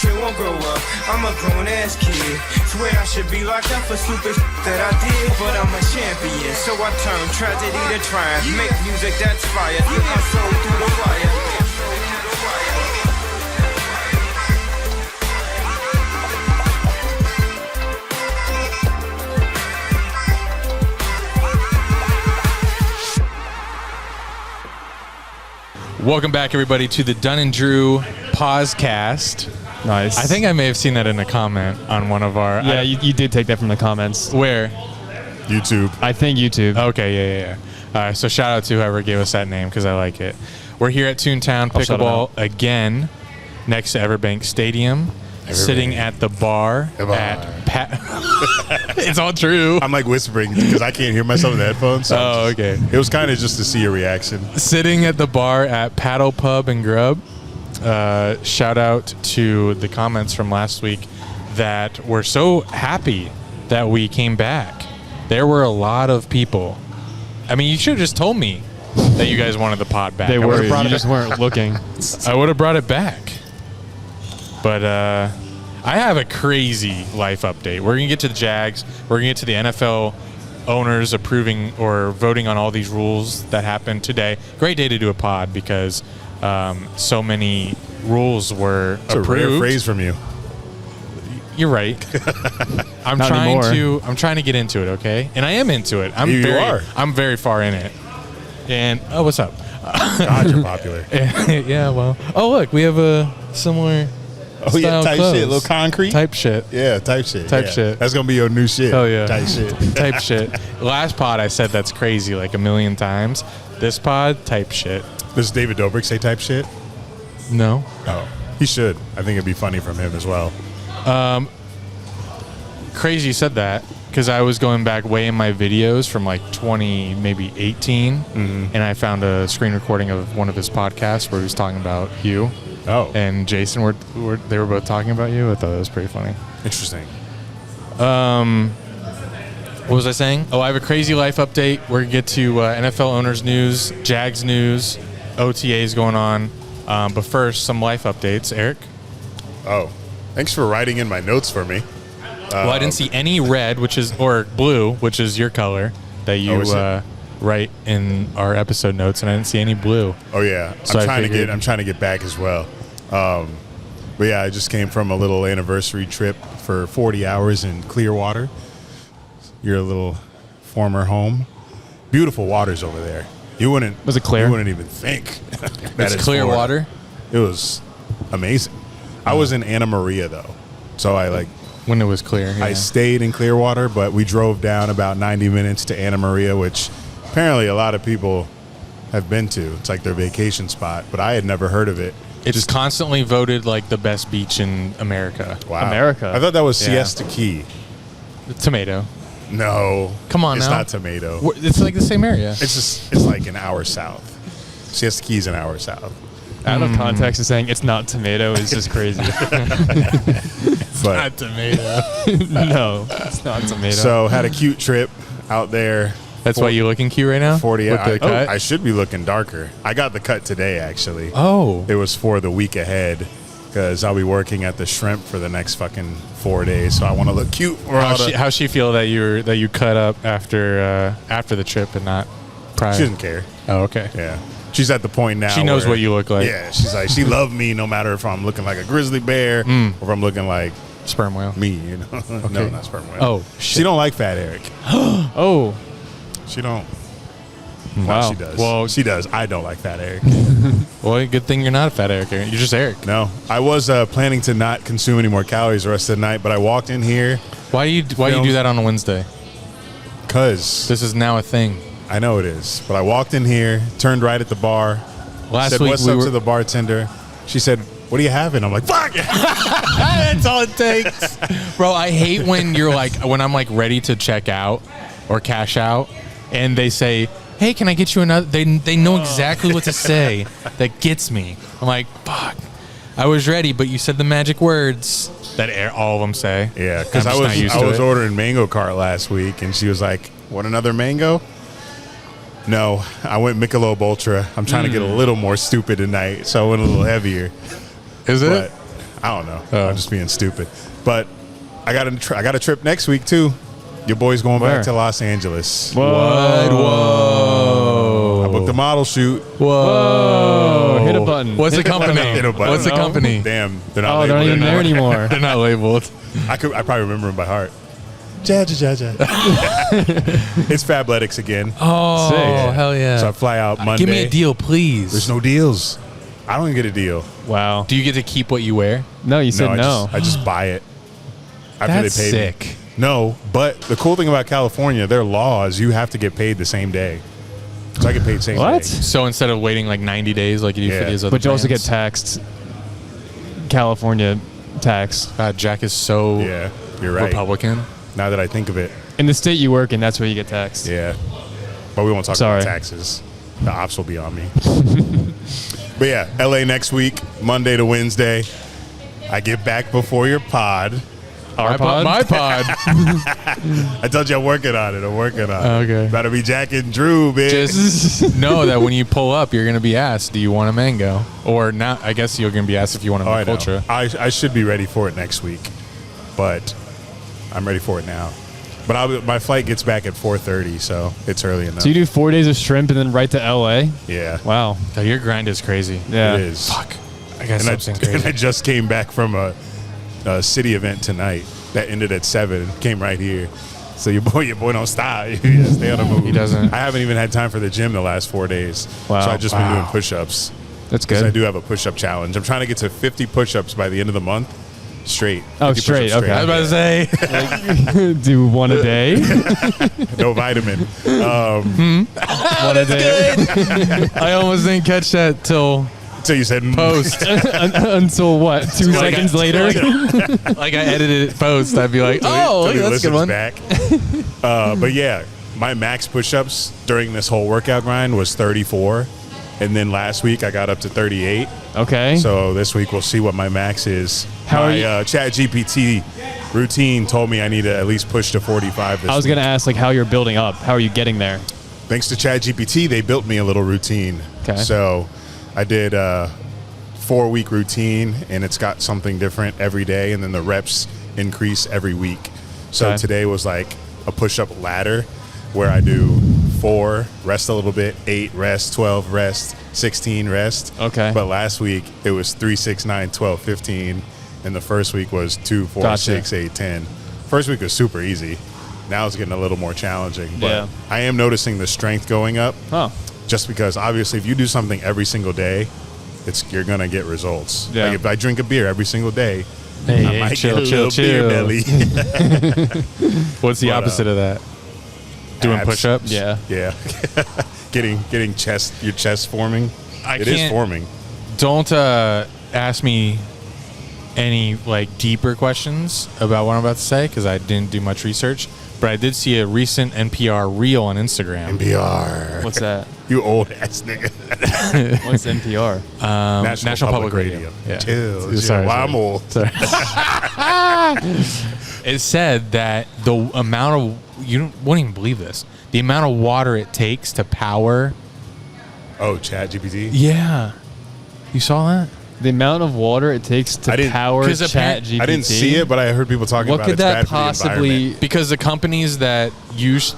shit won't grow up. I'm a grown-ass kid. Swear I should be locked up for stupid that I did. But I'm a champion, so I turn tragedy to triumph. Make music that's fire. Get my soul through the wire. Welcome back, everybody, to the Dunn and Drew Pausecast. Nice. I think I may have seen that in a comment on one of our... Yeah, you did take that from the comments. Where? YouTube. I think YouTube. Okay, yeah. All right, so shout out to whoever gave us that name because I like it. We're here at Toontown Pickleball again, next to Everbank Stadium, sitting at the bar at Pat. It's all true. I'm like whispering because I can't hear myself in the headphones. So okay. It was kind of just to see your reaction. Sitting at the bar at Paddle Pub and Grub. Shout out to the comments from last week that were so happy that we came back. There were a lot of people. I mean, you should have just told me that you guys wanted the pod back. They I were. would've brought You it just weren't looking. I would have brought it back. But I have a crazy life update. We're going to get to the Jags. We're going to get to the NFL owners approving or voting on all these rules that happened today. Great day to do a pod because so many rules were It's approved. a rare phrase from you. You're right. I'm Not trying anymore. I'm trying to get into it, okay? And I am into it. You are. I'm very far in it. And what's up? God, you're popular. Yeah, well. Oh, look, we have a similar Oh yeah, style type clothes. shit, little concrete. Type shit. Yeah, type shit. Type yeah. shit. That's gonna be your new shit. Oh yeah. Type shit. Type shit. Last pod I said that's crazy like a million times. This pod, type shit. Does David Dobrik say type shit? No. Oh, he should. I think it'd be funny from him as well. Crazy you said that because I was going back way in my videos from like 20, maybe 18, and I found a screen recording of one of his podcasts where he was talking about you. Oh, And Jason they were both talking about you. I thought that was pretty funny. interesting. What was I saying? Oh, I have a crazy life update. We're going to get to NFL owners news, Jags news, OTAs going on. But first, some life updates. Eric? Oh, thanks for writing in my notes for me. Well, I didn't see any red, or blue, which is your color, that you is it? write in our episode notes, and I didn't see any blue. Oh yeah, So I figured- I'm trying to get back as well. But yeah, I just came from a little anniversary trip for 40 hours in Clearwater. Your little former home. Beautiful waters over there. You wouldn't. Was it clear? You wouldn't even think. that It's it's clear Florida. water? It was amazing. I was in Anna Maria though, so When it was clear. Yeah. I stayed in Clearwater, but we drove down about 90 minutes to Anna Maria, which apparently a lot of people have been to. It's like their vacation spot, but I had never heard of it. It's constantly voted like the best beach in America. Wow. America. I thought that was Yeah. Siesta Key. Tomato. No. Come on it's now. not Tomato. It's like the same area. It's like an hour south. Siesta Key's an hour south. Out of context and saying it's not tomato is just crazy. But Not tomato. No, it's not tomato. so had a cute trip out there. That's why you looking cute right now? 40 With the cut? I should be looking darker. I got the cut today actually. Oh. It was for the week ahead because I'll be working at the Shrimp for the next fucking 4 days, so I want to look cute. How's she feel that you cut up after the trip and not prior? She doesn't care. Oh, okay. Yeah. She's at the point now. She knows where- what you look like. Yeah. She's like, she loved me no matter if I'm looking like a grizzly bear or if I'm looking like Sperm whale. me, you know? No, not sperm whale. Oh, She shit. don't like Fat Eric. oh, She don't. wow. No, she does. Well- she does. I don't like Fat Eric. Well, good thing you're not a fat Eric. You're just Eric. No. I was planning to not consume any more calories the rest of the night, but I walked in here Why do you do that on a Wednesday? because This is now a thing. I know it is. But I walked in here, turned right at the bar, Last said week what's we up were. to the bartender. She said, what are you having? I'm like, fuck! That's all it takes, bro. I hate when when I'm like ready to check out or cash out, and they say, "Hey, can I get you another?" They know exactly what to say. That gets me. I'm like, fuck. I was ready, but you said the magic words that all of them say. Yeah, because I'm I just not used to was it. ordering mango cart last week, and she was like, "Want another mango?" No, I went Michelob Ultra. I'm trying to get a little more stupid tonight, so I went a little heavier. Is it? But I don't know. Oh. I'm just being stupid. But I got a trip next week too. Your boy's going Where? back to Los Angeles. Whoa. I booked a model shoot. Whoa. Hit a button. What's the Hit a company? button. Hit a button. What's the No. company? Damn, they're not Oh, they're not labeled even there anymore. They're not labeled. I probably remember them by heart. Ja. It's Fabletics again. Oh, Sick. hell yeah. So I fly out Monday. Give me a deal, please. There's no deals. I don't even get a deal. Wow. Do you get to keep what you wear? No, you said no. I just buy it after That's they pay sick. me. No, but the cool thing about California, their law is you have to get paid the same day. So I get paid same What? day. So instead of waiting like 90 days like you do Yeah. for these other But you also get brands? taxed. California tax. God, Jack is so Yeah, you're right. Republican. Now that I think of it, In the state you work in, that's where you get taxed. yeah. But we won't talk Sorry. about taxes. The ops will be on me. But yeah, LA next week, Monday to Wednesday. I get back before your pod. Our pod? My pod. I told you I'm working on it. Okay. Better be Jack and Drew, bitch. Just know that when you pull up, you're going to be asked, do you want a mango? Or not, I guess you're going to be asked if you want a Oh, I know. ultra. I should be ready for it next week, but I'm ready for it now. But my flight gets back at 4:30, so it's early enough. So you do 4 days of shrimp and then right to LA? Yeah, Wow. God, your grind is crazy. Yeah. it is. Fuck. I got And I, something crazy. and I just came back from a city event tonight that ended at 7. Came right here. So your boy don't stop. You gotta stay on the move. He doesn't. I haven't even had time for the gym the last 4 days. Wow. So I've just been Wow. doing push-ups. That's Because I good. do have a push-up challenge. I'm trying to get to 50 push-ups by the end of the month. Straight. Oh, 50 straight, push-ups okay. I was about to say. Do one a day? No vitamin. One a day. I almost didn't catch that till So you said post. Until what? 2 seconds later? Like I edited it post. I'd be like, Till oh, he that's a good listens one. Back. But yeah, my max push-ups during this whole workout grind was 34, and then last week I got up to 38. Okay. So this week we'll see what my max is. How are my you- ChatGPT routine told me I need to at least push to 45 this I was week. going to ask like how you're building up. How are you getting there? Thanks to ChatGPT, they built me a little routine. Okay. So I did a 4-week routine, and it's got something different every day, and then the reps increase every week. So Okay. today was like a push-up ladder where I do 4, rest a little bit, 8, rest, 12, rest, 16, rest. Okay. But last week it was 3, 6, 9, 12, 15, and the first week was 2, 4, Gotcha. 6, 8, 10. First week was super easy. Now it's getting a little more challenging. But Yeah. I am noticing the strength going up. Oh. Just because obviously if you do something every single day, you're gonna get results. Yeah. Like if I drink a beer every single day, Hey, I hey, might chill, get a chill, little beer chill. belly. What's the But, opposite of that? Doing Abs. push-ups? Yeah. Yeah. getting your chest forming. It is can't- forming. Don't ask me any like deeper questions about what I'm about to say because I didn't do much research. But I did see a recent NPR reel on Instagram. NPR. What's that? You old ass nigga. What's NPR? National Public Radio. Yeah. Chill. Sorry, Well, sorry. I'm old. It said that the amount of won't even believe this. The amount of water it takes to power. Oh, ChatGPT. Yeah, you saw that? The amount of water it takes I to didn't- power 'cause Chat apparently- GPT. I didn't see it, but I heard people talking What about could it's that bad for the possibly? environment. Because the companies that use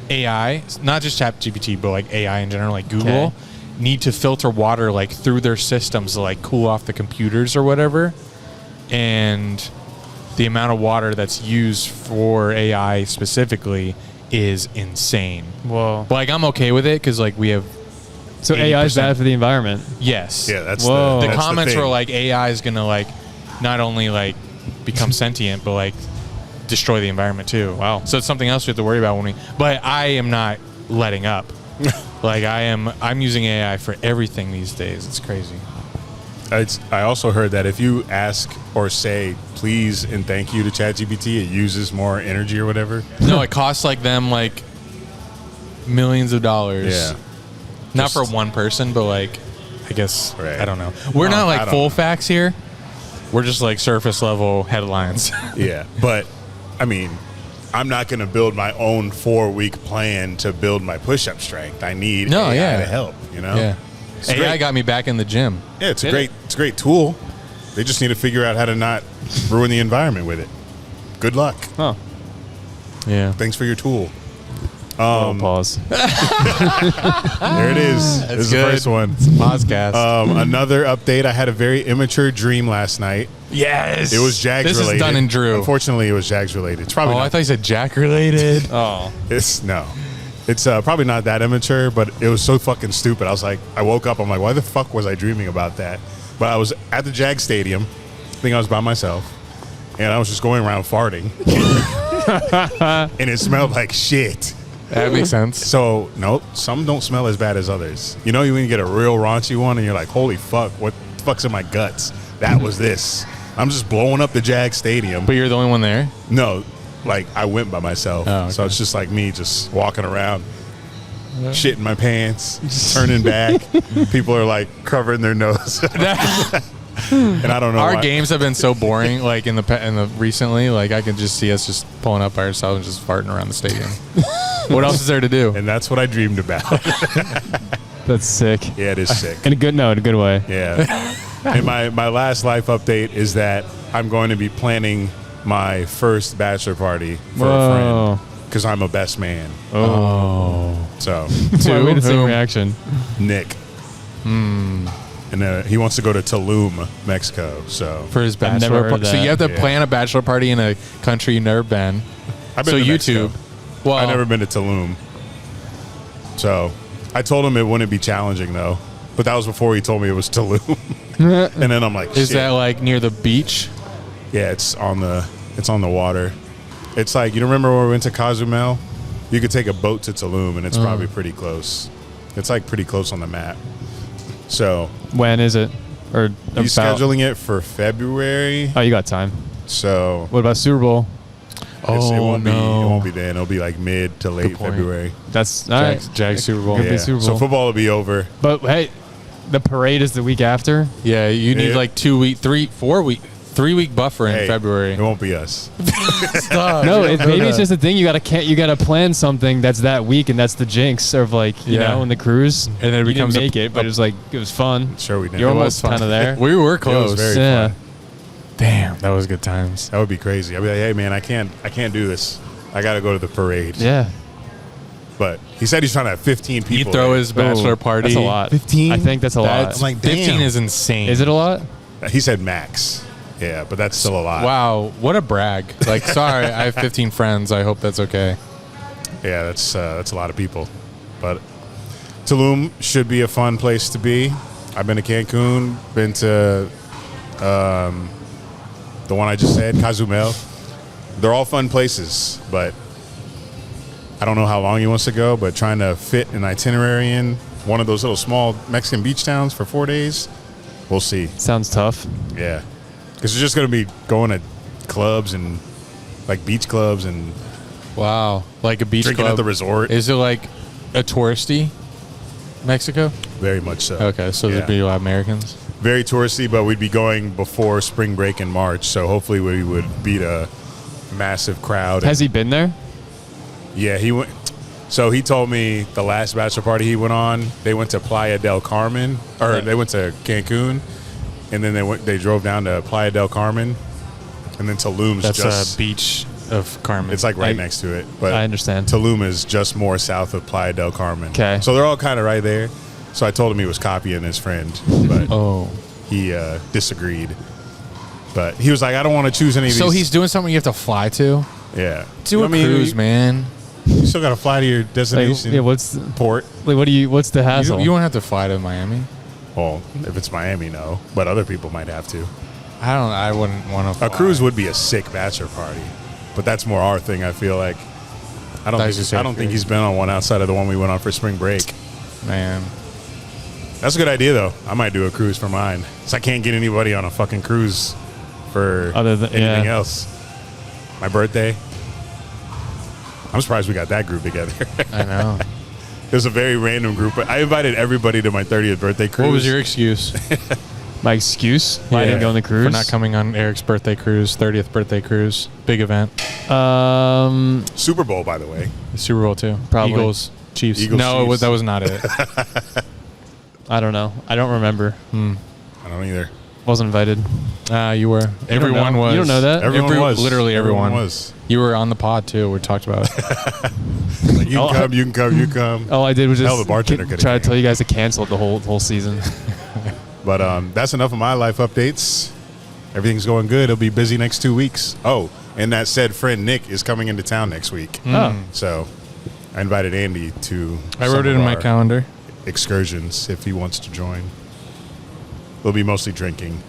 AI, not just ChatGPT, but like AI in general, like Google, Okay. need to filter water like through their systems to like cool off the computers or whatever. And the amount of water that's used for AI specifically is insane. Whoa. But like I'm okay with it because like we have So AI is 80%. bad for the environment. yes. Yeah, that's Whoa. the that's comments thing. were like AI is gonna like not only like become sentient but like destroy the environment too. Wow. So it's something else we have to worry about when we. But I am not letting up. Like I'm using AI for everything these days. It's crazy. I also heard that if you ask or say please and thank you to ChatGPT, it uses more energy or whatever. No, it costs like them like millions of dollars. Yeah. Not Just- for one person, but like I guess Right. I don't know. We're not I like don't full know. facts here. We're just like surface level headlines. Yeah, but I mean, I'm not going to build my own 4-week plan to build my push-up strength. I need AI to help. You know. Yeah. It's AI great. got me back in the gym. Yeah, it's Did a great tool. They just need to figure out how to not ruin the environment with it. Good luck. Oh, Yeah. Thanks for your tool. pause. There it is. This is the good. first one. Podcast. Another update. I had a very immature dream last night. yes. It was Jags This related. is Dunn and Drew. Unfortunately, it was Jags related. It's probably Oh, not, I thought you said Jack related. Oh, it's probably not that immature, but it was so fucking stupid. I was like, I woke up. I'm like, why the fuck was I dreaming about that? But I was at the Jag Stadium. I think I was by myself, and I was just going around farting, and it smelled like shit. That makes sense. So, nope, some don't smell as bad as others. You know, when you get a real raunchy one and you're like, holy fuck, what the fuck's in my guts? That was this. I'm just blowing up the Jag Stadium. But you're the only one there? No, like, I went by myself. Oh, okay. So it's just like me just walking around, shitting my pants, turning back. People are like covering their nose. And I don't know Our why. games have been so boring, like in the recently, like I can just see us just pulling up by ourselves and just farting around the stadium. What else is there to do? And that's what I dreamed about. that's sick. Yeah, it is sick. In a good way. Yeah. And my last life update is that I'm going to be planning my first bachelor party for a friend because I'm a best man. Oh. So, Why we had the same whom? reaction. Nick. And he wants to go to Tulum, Mexico. So For his I've never bachelor heard party. So that. you have to Yeah. plan a bachelor party in a country you've never been. I've been So to YouTube. Mexico. Well, I've never been to Tulum. So I told him it wouldn't be challenging though. But that was before he told me it was Tulum. And then I'm like, is shit. that like near the beach? Yeah, it's on the water. It's like, you remember when we went to Cozumel? You could take a boat to Tulum and it's probably pretty close. It's like pretty close on the map. So When is it? Or he's scheduling it for February. Oh, you got time. So What about Super Bowl? it won't be no. then. It'll be like mid to late point. February. That's all right. Jags Super Bowl. Could be Yeah. Super So Bowl. football will be over. But hey, the parade is the week after. Yeah, you need Yeah. like 3 week buffer in Hey, February. It won't be us. Stop. No, You don't maybe know it's that. just a thing. You gotta plan something that's that week, and that's the jinx of like you Yeah. know, in the cruise. And then it you becomes didn't make it, but it was fun. Sure we did. You're It was almost fun. kind of there. We were close. very yeah. fun. Damn, that was good times. That would be crazy. I'd be like, hey man, I can't do this. I got to go to the parade. Yeah. But he said he's trying to have 15 He people. throw there. his bachelor Ooh, party. That's a lot. 15? I think that's a lot. That's I'm like, 15 damn. is insane. Is it a lot? He said max. Yeah, but that's still a lot. Wow, what a brag. Like, sorry, I have 15 friends. I hope that's okay. Yeah, that's a lot of people. But Tulum should be a fun place to be. I've been to Cancun, been to the one I just said, Cozumel. They're all fun places, but I don't know how long he wants to go, but trying to fit an itinerary in one of those little small Mexican beach towns for 4 days, we'll see. Sounds tough. Yeah. Because it's just going to be going to clubs and like beach clubs and Wow, like a beach drinking club. at the resort. Is it like a touristy Mexico? Very much so. Okay, so Yeah. there'd be a lot of Americans. Very touristy, but we'd be going before spring break in March, so hopefully we would beat a massive crowd. Has he been there? Yeah, he went. So he told me the last bachelor party he went on, they went to Playa del Carmen, or they went to Cancun, and then they drove down to Playa del Carmen, and then Tulum's That's just a beach of Carmen. it's like right I- next to it. But I understand. Tulum is just more south of Playa del Carmen. 'Kay. So they're all kind of right there. So I told him he was copying his friend, but oh. he disagreed. But he was like, I don't want to choose any of these. So he's doing something you have to fly to? Yeah. Do a cruise, man. You still got to fly to your Like, destination yeah. What's port. what's the hassle? You won't have to fly to Miami. Well, if it's Miami, no. But other people might have to. I wouldn't want to. A cruise would be a sick bachelor party, but that's more our thing. I feel like. I don't think he's been on one outside of the one we went on for spring break. Man. That's a good idea, though. I might do a cruise for mine. So I can't get anybody on a fucking cruise for Other than- anything yeah. else. My birthday. I'm surprised we got that group together. I know. It was a very random group. But I invited everybody to my 30th birthday cruise. What was your excuse? My excuse? Why I didn't Yeah. go on the cruise? For not coming on Eric's birthday cruise, 30th birthday cruise, big event. Super Bowl, by the way. Super Bowl too. Probably. Eagles, Chiefs. Eagles, no, Chiefs. that was not it. I don't know. I don't remember. I don't either. Wasn't invited. You were. Everyone was. You don't know that? Everyone was. Literally everyone was. You were on the pod too. We talked about it. Like, you can come, you can come, you come. All I did was just Hell, the bartender could've try to came. tell you guys to cancel the whole season. But that's enough of my life updates. Everything's going good. It'll be busy next 2 weeks. Oh, and that said friend Nick is coming into town next week. Oh. So I invited Andy to I some wrote it of in my our calendar. excursions if he wants to join. We'll be mostly drinking.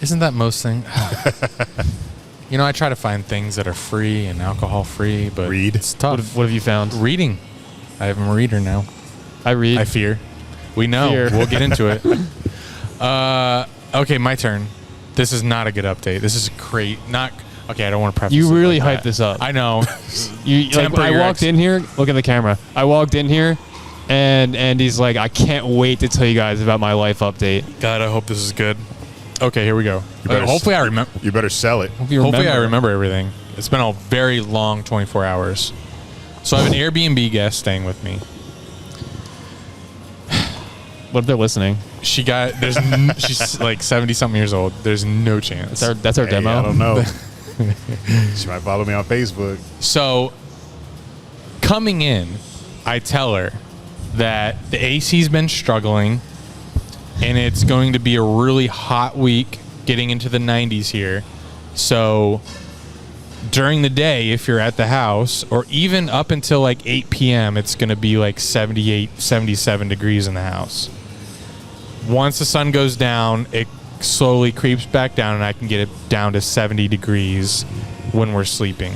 Isn't that most things? You know, I try to find things that are free and alcohol free, but Read. it's tough. What have you found? Reading. I am a reader now. I read. I fear. We know. Fear. We'll get into it. Okay, my turn. This is not a good update. This is great. Not okay. I don't want to preface. You it really like hyped that. this up. I know. Like, I walked in here. Look at the camera. I walked in here, and Andy's like, I can't wait to tell you guys about my life update. God, I hope this is good. Okay, here we go. better Hopefully, I remember. You better sell it. Hopefully, I remember everything. It's been a very long 24 hours. So I have an Airbnb guest staying with me. What if they're listening? She's like 70 something years old. There's no chance. That's our Hey, demo. I don't know. She might follow me on Facebook. So coming in, I tell her that the AC's been struggling and it's going to be a really hot week getting into the 90s here. So during the day, if you're at the house, or even up until like 8 p.m., it's going to be like 78, 77 degrees in the house. Once the sun goes down, it slowly creeps back down, and I can get it down to 70 degrees when we're sleeping.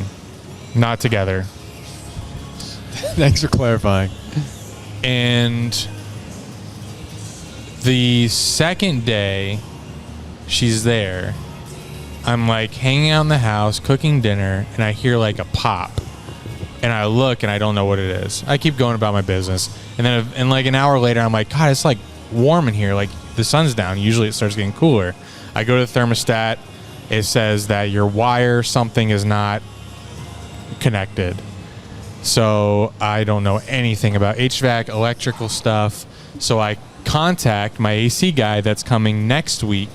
Not together. Thanks for clarifying. And the second day she's there, I'm like hanging out in the house, cooking dinner, and I hear like a pop. And I look and I don't know what it is. I keep going about my business. And then and like an hour later, I'm like, God, it's like warm in here. Like the sun's down. Usually it starts getting cooler. I go to the thermostat. It says that your wire, something is not connected. So I don't know anything about HVAC, electrical stuff. So I contact my AC guy that's coming next week.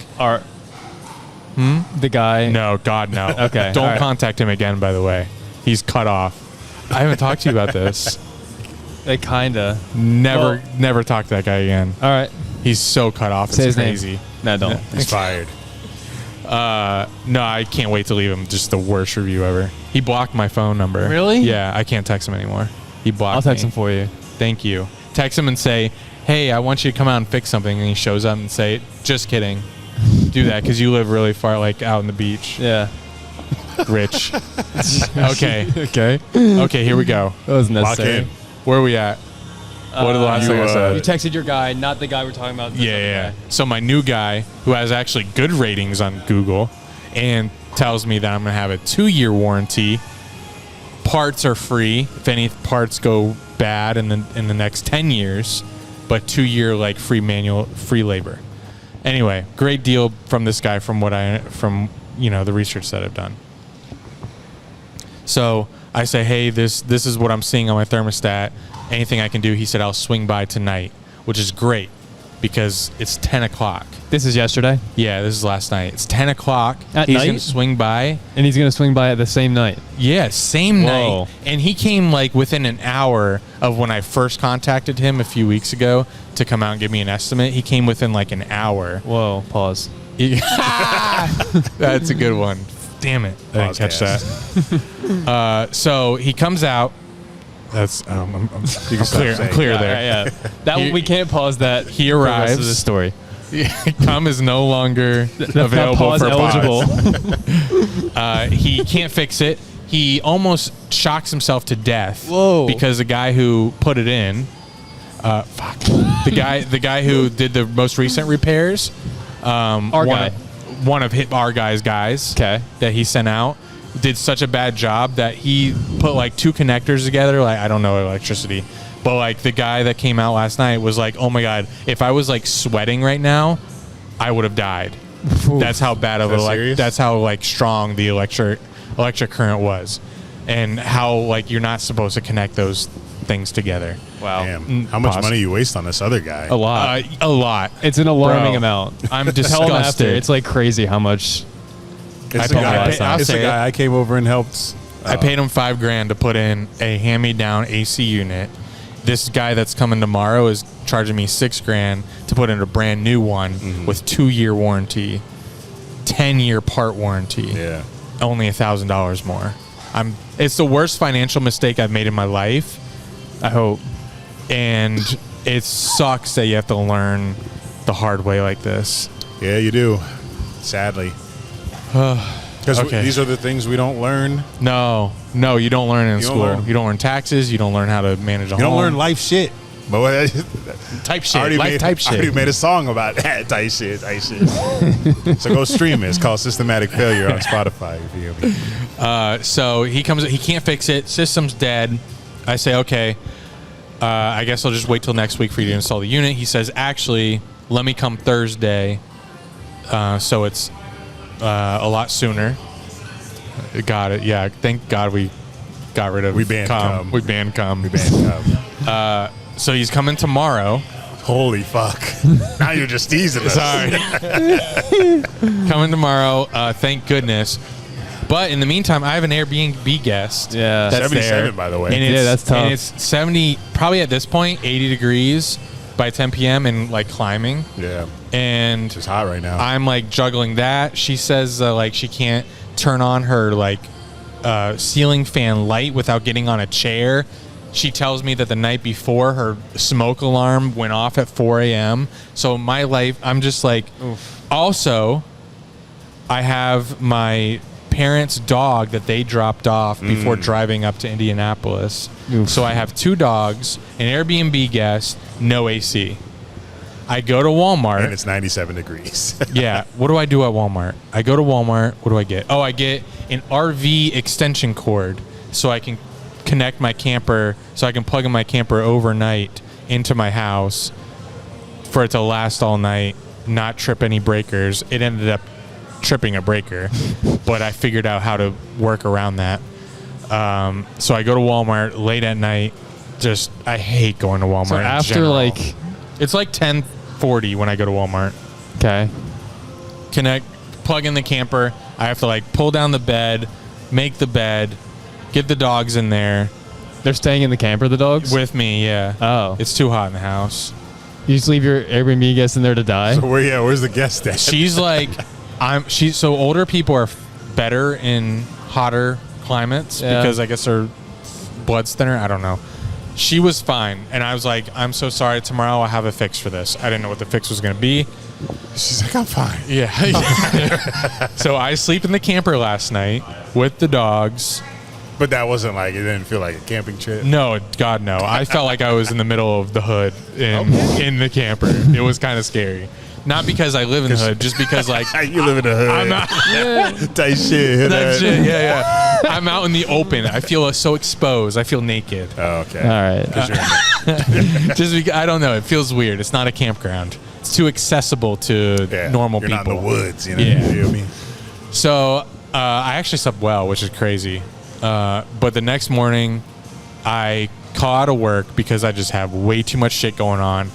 The guy. No, God, no. Okay, Don't all right. contact him again, by the way. He's cut off. I haven't talked to you about this. They kinda. Never talk to that guy again. All right. He's so cut off. Say It's his name. crazy. No, don't. He's fired. No, I can't wait to leave him. Just the worst review ever. He blocked my phone number. Really? Yeah, I can't text him anymore. He blocked I'll text me. him for you. Thank you. Text him and say, hey, I want you to come out and fix something. And he shows up and say, just kidding. Do that because you live really far, like out on the beach. Yeah. Rich. Okay. Okay. Okay, here we go. That was Lock necessary. in. Where are we at? What are the last you, thing I said? You texted your guy, not the guy we're talking about. Yeah. So my new guy, who has actually good ratings on Google, and tells me that I'm going to have a 2-year warranty. Parts are free if any parts go bad in the next 10 years, but 2-year like free labor. Anyway, great deal from this guy from the research that I've done. So I say, hey, this is what I'm seeing on my thermostat. Anything I can do? He said, I'll swing by tonight, which is great because it's 10 o'clock. This is yesterday, Yeah, this is last night. It's 10 o'clock. At He's night? going to swing by. and he's gonna swing by at the same night. Yeah, same Whoa. night. And he came like within an hour of when I first contacted him a few weeks ago to come out and give me an estimate. He came within like an hour. Whoa. Pause. That's a good one. Damn it. I didn't catch that. So he comes out. That's I'm clear there. Yeah. That He- we can't pause that. he for the rest arrives. of the story. Cum is no longer available pause for eligible. pause. He can't fix it. He almost shocks himself to death. Whoa. Because the guy who put it in, the guy who did the most recent repairs, one of our guys, Okay. that he sent out, did such a bad job that he put like 2 connectors together. Like, I don't know electricity, but like the guy that came out last night was like, oh my God, if I was like sweating right now, I would have died. That's how bad of Is that serious? that's how like strong the electric current was, and how like you're not supposed to connect those things together. Wow. Damn. How much money you waste on this other guy? A lot. A lot. It's an alarming Bro, amount. I'm Tell him after. disgusted. It's like crazy how much. It's I a guy. paid- I'll It's a say guy I came over and helped. I paid him $5,000 to put in a hand-me-down AC unit. This guy that's coming tomorrow is charging me $6,000 to put in a brand new one with 2-year warranty, 10-year part warranty. Yeah. Only $1,000 more. It's the worst financial mistake I've made in my life. I hope. And it sucks that you have to learn the hard way like this. Yeah, you do. Sadly. Because Okay. these are the things we don't learn. No, you don't learn it in You don't school. learn. You don't learn taxes. You don't learn how to manage a You home. don't learn life shit. But type shit. Life type I already shit. made a song about that type shit. So go stream it. It's called Systematic Failure on Spotify. If you hear me. So he comes. He can't fix it. System's dead. I say, okay. I guess I'll just wait till next week for you to install the unit. He says, actually, let me come Thursday. So it's a lot sooner. Got it. Yeah. Thank God we got rid of. We banned cum. We banned cum. We banned cum. So he's coming tomorrow. Holy fuck! Now you're just teasing us. Sorry. Coming tomorrow. Thank goodness. But in the meantime, I have an Airbnb guest. Yeah. that's 77, there. by the way. And Yeah, that's tough. And it's 70, probably at this point, 80 degrees by 10 p.m. and like climbing. Yeah. And It's hot right now. I'm like juggling that. She says like she can't turn on her like ceiling fan light without getting on a chair. She tells me that the night before her smoke alarm went off at 4 a.m. So my life, I'm just like, also, I have my parents' dog that they dropped off before driving up to Indianapolis. So I have 2 dogs, an Airbnb guest, no AC. I go to Walmart. and it's 97 degrees. Yeah. What do I do at Walmart? I go to Walmart. What do I get? Oh, I get an RV extension cord so I can connect my camper, so I can plug in my camper overnight into my house for it to last all night, not trip any breakers. It ended up tripping a breaker, but I figured out how to work around that. So I go to Walmart late at night. Just, I hate going to Walmart. So in after general. like, It's like 10:40 when I go to Walmart. okay. Plug in the camper. I have to like pull down the bed, make the bed, get the dogs in there They're staying in the camper, the dogs? with me. Yeah. Oh. It's too hot in the house. You just leave your Airbnb guest in there to die? So where's the guest at? She's like, so older people are better in hotter climates Yeah. because I guess their blood's thinner. I don't know. She was fine. And I was like, I'm so sorry. Tomorrow I'll have a fix for this. I didn't know what the fix was going to be. She's like, I'm fine. Yeah. So I sleep in the camper last night with the dogs. But that wasn't like, it didn't feel like a camping trip. No, God, no. I felt like I was in the middle of the hood in the camper. It was kind of scary. Not because I live in the hood, just because, like, You live in the hood. I'm out. Tight shit. That shit, yeah. I'm out in the open. I feel so exposed. I feel naked. Oh, okay. All right. 'Cause you're- Just because, I don't know. It feels weird. It's not a campground. It's too accessible to yeah, normal you're people. not in the woods, you know? Yeah. You feel me? So I actually slept well, which is crazy. But the next morning, I call out of work because I just have way too much shit going on.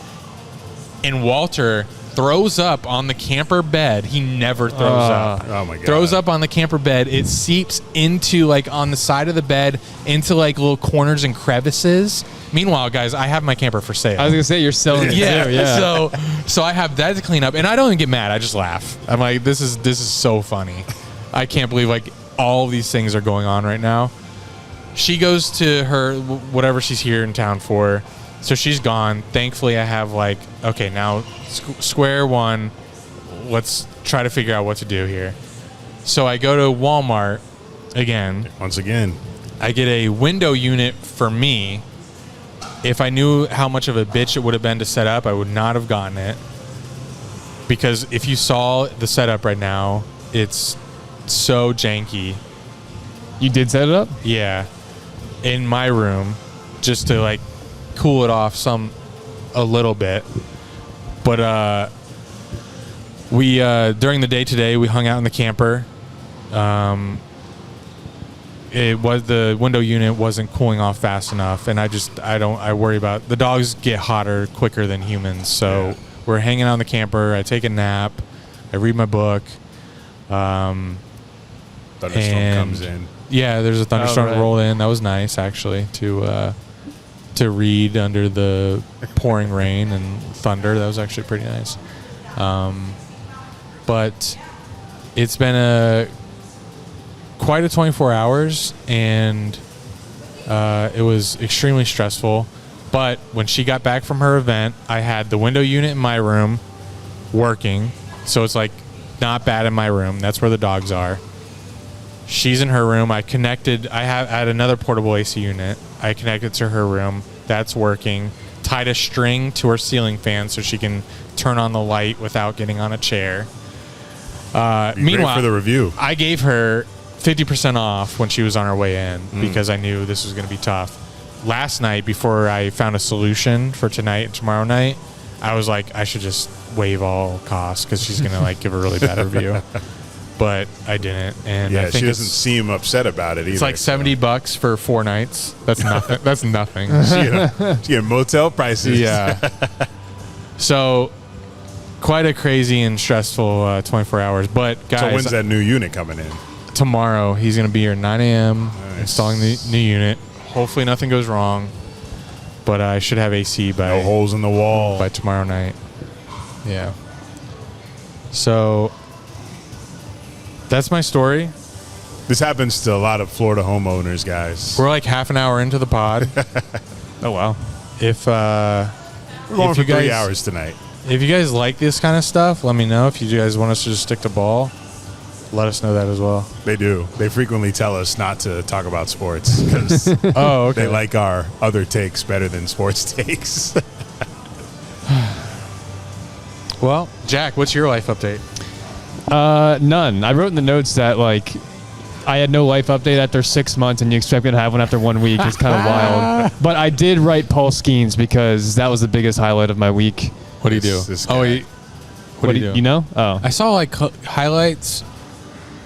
And Walter throws up on the camper bed. He never throws up. Oh, my God. Throws up on the camper bed. It seeps into, like, on the side of the bed, into, like, little corners and crevices. Meanwhile, guys, I have my camper for sale. I was going to say, you're selling it too. Yeah. So I have that to clean up, and I don't even get mad. I just laugh. I'm like, this is so funny. I can't believe like all of these things are going on right now. She goes to her whatever she's here in town for, so she's gone. Thankfully, I have like, okay, now square one. Let's try to figure out what to do here. So I go to Walmart again. Once again. I get a window unit for me. If I knew how much of a bitch it would have been to set up, I would not have gotten it. Because if you saw the setup right now, it's so janky. You did set it up? Yeah. In my room, just to like cool it off a little bit. But we during the day today, we hung out in the camper. the window unit wasn't cooling off fast enough, and I worry about the dogs get hotter quicker than humans. So we're hanging out in the camper. I take a nap. I read my book. Thunderstorm comes in. Yeah, there's a thunderstorm rolled in. That was nice actually to read under the pouring rain and thunder. That was actually pretty nice. But it's been quite a 24 hours, and it was extremely stressful. But when she got back from her event, I had the window unit in my room working, so it's like not bad in my room. That's where the dogs are. She's in her room. I had another portable AC unit. I connected to her room. That's working. Tied a string to her ceiling fan so she can turn on the light without getting on a chair. Meanwhile, for the review, I gave her 50% off when she was on her way in because I knew this was going to be tough. Last night, before I found a solution for tonight and tomorrow night, I was like, I should just waive all costs because she's going to like give a really bad review. But I didn't, and I think she doesn't seem upset about it either. It's like $70 for 4 nights. That's nothing. That's nothing. She get motel prices. Yeah. So, quite a crazy and stressful 24 hours. But guys, so when's that new unit coming in? Tomorrow. He's going to be here at 9 a.m. Nice. Installing the new unit. Hopefully nothing goes wrong, but I should have AC by No holes in the wall by tomorrow night. Yeah. So. That's my story. This happens to a lot of Florida homeowners, guys. We're like half an hour into the pod. Oh, wow. If We're going if for you guys, 3 hours tonight. If you guys like this kind of stuff, let me know. If you guys want us to just stick to ball, let us know that as well. They do. They frequently tell us not to talk about sports because oh, okay. They like our other takes better than sports takes. Well, Jack, what's your life update? None. I wrote in the notes that like I had no life update after 6 months, and you expect me to have one after 1 week. It's kind of wild. But I did write Paul Skeens because that was the biggest highlight of my week. What do you do? Oh, what do you do? You know? Oh, I saw like highlights.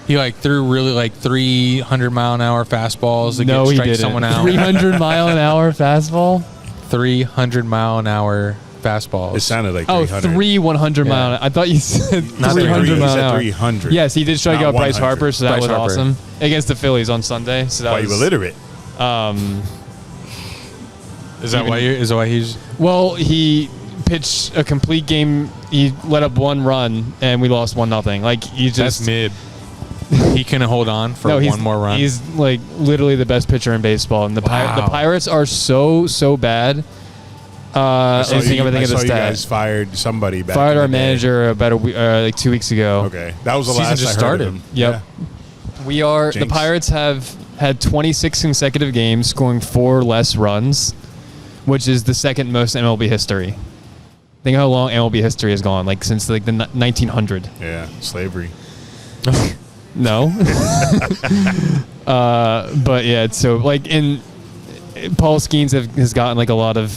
He like threw really like 300-mile-an-hour fastballs to no, get he strike didn't. someone out. 300-mile-an-hour fastball. 300-mile-an-hour fastballs. It sounded like 300. Oh, 100-mile. I thought you said Not 300 mile an hour. 300. Yes, he did strike Not out Bryce 100. Harper, so that Bryce was Harper. awesome against the Phillies on Sunday. So that Why was you illiterate? Is that why he's? Well, he pitched a complete game. He let up 1 run, and we lost 1-0. Like he just That's mid. He can hold on for one more run. He's like literally the best pitcher in baseball, and the Pirates are so bad. I saw think you stat. guys fired somebody back. Fired in our the day. manager about like 2 weeks ago. Okay, that was the Season last just I heard started. of him. Yep. Yeah. We are the Jinx. Pirates have had 26 consecutive games scoring 4 less runs, which is the second most in MLB history. Think how long MLB history has gone, like since like the 1900. Yeah, slavery. No. But yeah, so like Paul Skeens has gotten like a lot of.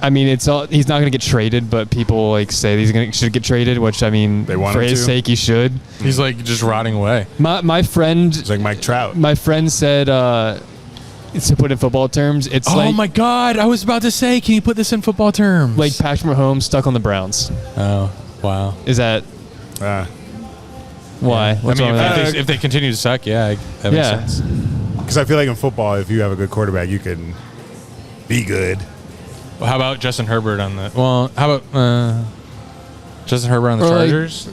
I mean, he's not going to get traded, but people like say should get traded, which I mean, They want for him his to. sake, he should. He's like just rotting away. My friend, It's like Mike Trout. my friend said, to put in football terms, it's Oh like my God! I was about to say, can you put this in football terms? like Patrick Mahomes stuck on the Browns. oh wow. Is that Ah, why? What's I mean, wrong with that? if they continue to suck, that makes Yeah. sense. because I feel like in football, if you have a good quarterback, you can be good. Well, how about Justin Herbert on the? Well, how about Justin Herbert on the Or, like, Chargers?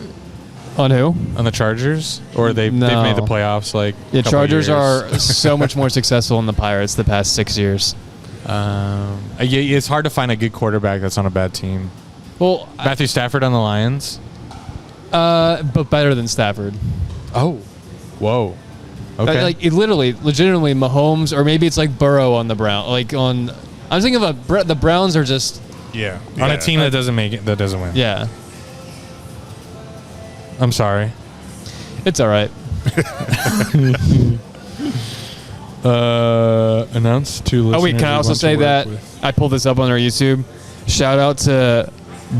On who? On the Chargers, or they've made the No. playoffs like The couple Chargers years. are so much more successful than the Pirates the past 6 years. Yeah, it's hard to find a good quarterback that's on a bad team. Well, Matthew Stafford on the Lions. but better than Stafford. Oh, whoa. Okay. Like it legitimately Mahomes, or maybe it's like Burrow on the Brown. Like on, I'm thinking of the Browns are just yeah. On a team that doesn't make it, that doesn't win. yeah. I'm sorry. It's all right. Announce to listeners. Oh wait, can I we also want to say work that with. I pulled this up on our YouTube. Shout out to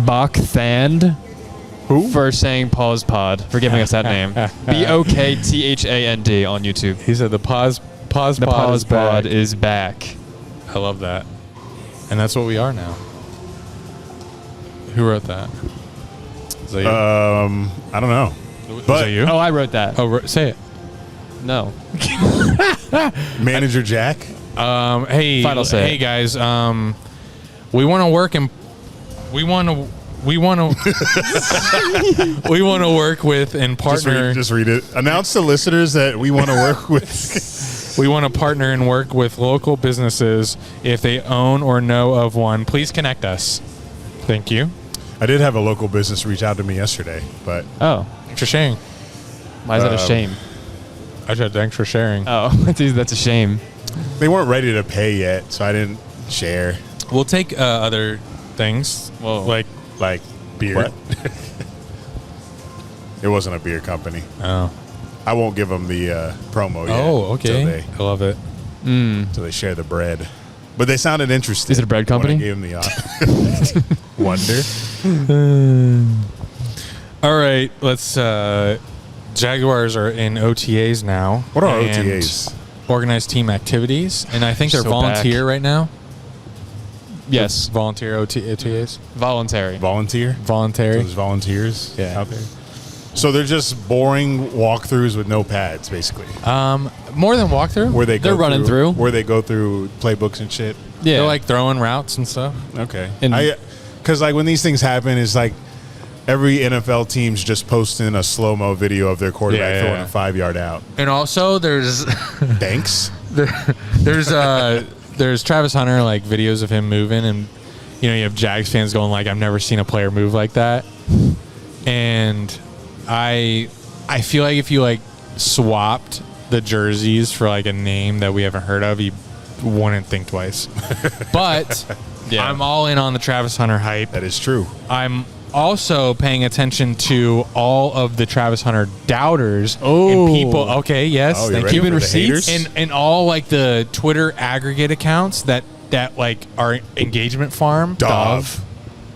Bach Thand. Who? for saying Pause Pod, for giving us that name. BOKTHAND on YouTube. He said the pause The Pause Pod is back. I love that. And that's what we are now. Who wrote that? Is that you? I don't know. Was but- that you? Oh, I wrote that. Say it. No. Manager Jack. Hey, Final say. hey guys. We want to work and we want to we want to work with and partner. Just read it. Announce to listeners that we want to work with. We want to partner and work with local businesses. If they own or know of one, please connect us. Thank you. I did have a local business reach out to me yesterday, but Oh. Thanks for sharing. Why is that a shame? I said thanks for sharing. Oh, that's a shame. they weren't ready to pay yet, so I didn't share. We'll take other things. Whoa. Like, Beer. What? It wasn't a beer company. oh. I won't give them the promo yet. Oh, okay. I love it. Till they share the bread. But they sounded interested. Is it a bread company? When I gave them the Wonder. All right, let's. Jaguars are in OTAs now. What are and OTAs? Organized team activities, and I think they're So volunteer right now. Yes. Volunteer OTAs. Voluntary. Volunteer? Voluntary. Those volunteers Yeah. out there? So they're just boring walkthroughs with no pads, basically. More than walkthrough. Where they They're running through. Where they go through playbooks and shit. Yeah. They're like throwing routes and stuff. Okay. And- Because like when these things happen, it's like every NFL team's just posting a slow-mo video of their quarterback Yeah, throwing yeah. a 5-yard out. And also, there's Thanks. there's Travis Hunter, like videos of him moving, and you have Jags fans going like, I've never seen a player move like that. And I feel like if you like swapped the jerseys for like a name that we haven't heard of, you wouldn't think twice. But Yeah. I'm all in on the Travis Hunter hype. That is true. I'm also paying attention to all of the Travis Hunter doubters Oh. and people. Okay, yes, Oh, you're thank ready you. for the receipts? haters? And all like the Twitter aggregate accounts that like are engagement farm. Dove.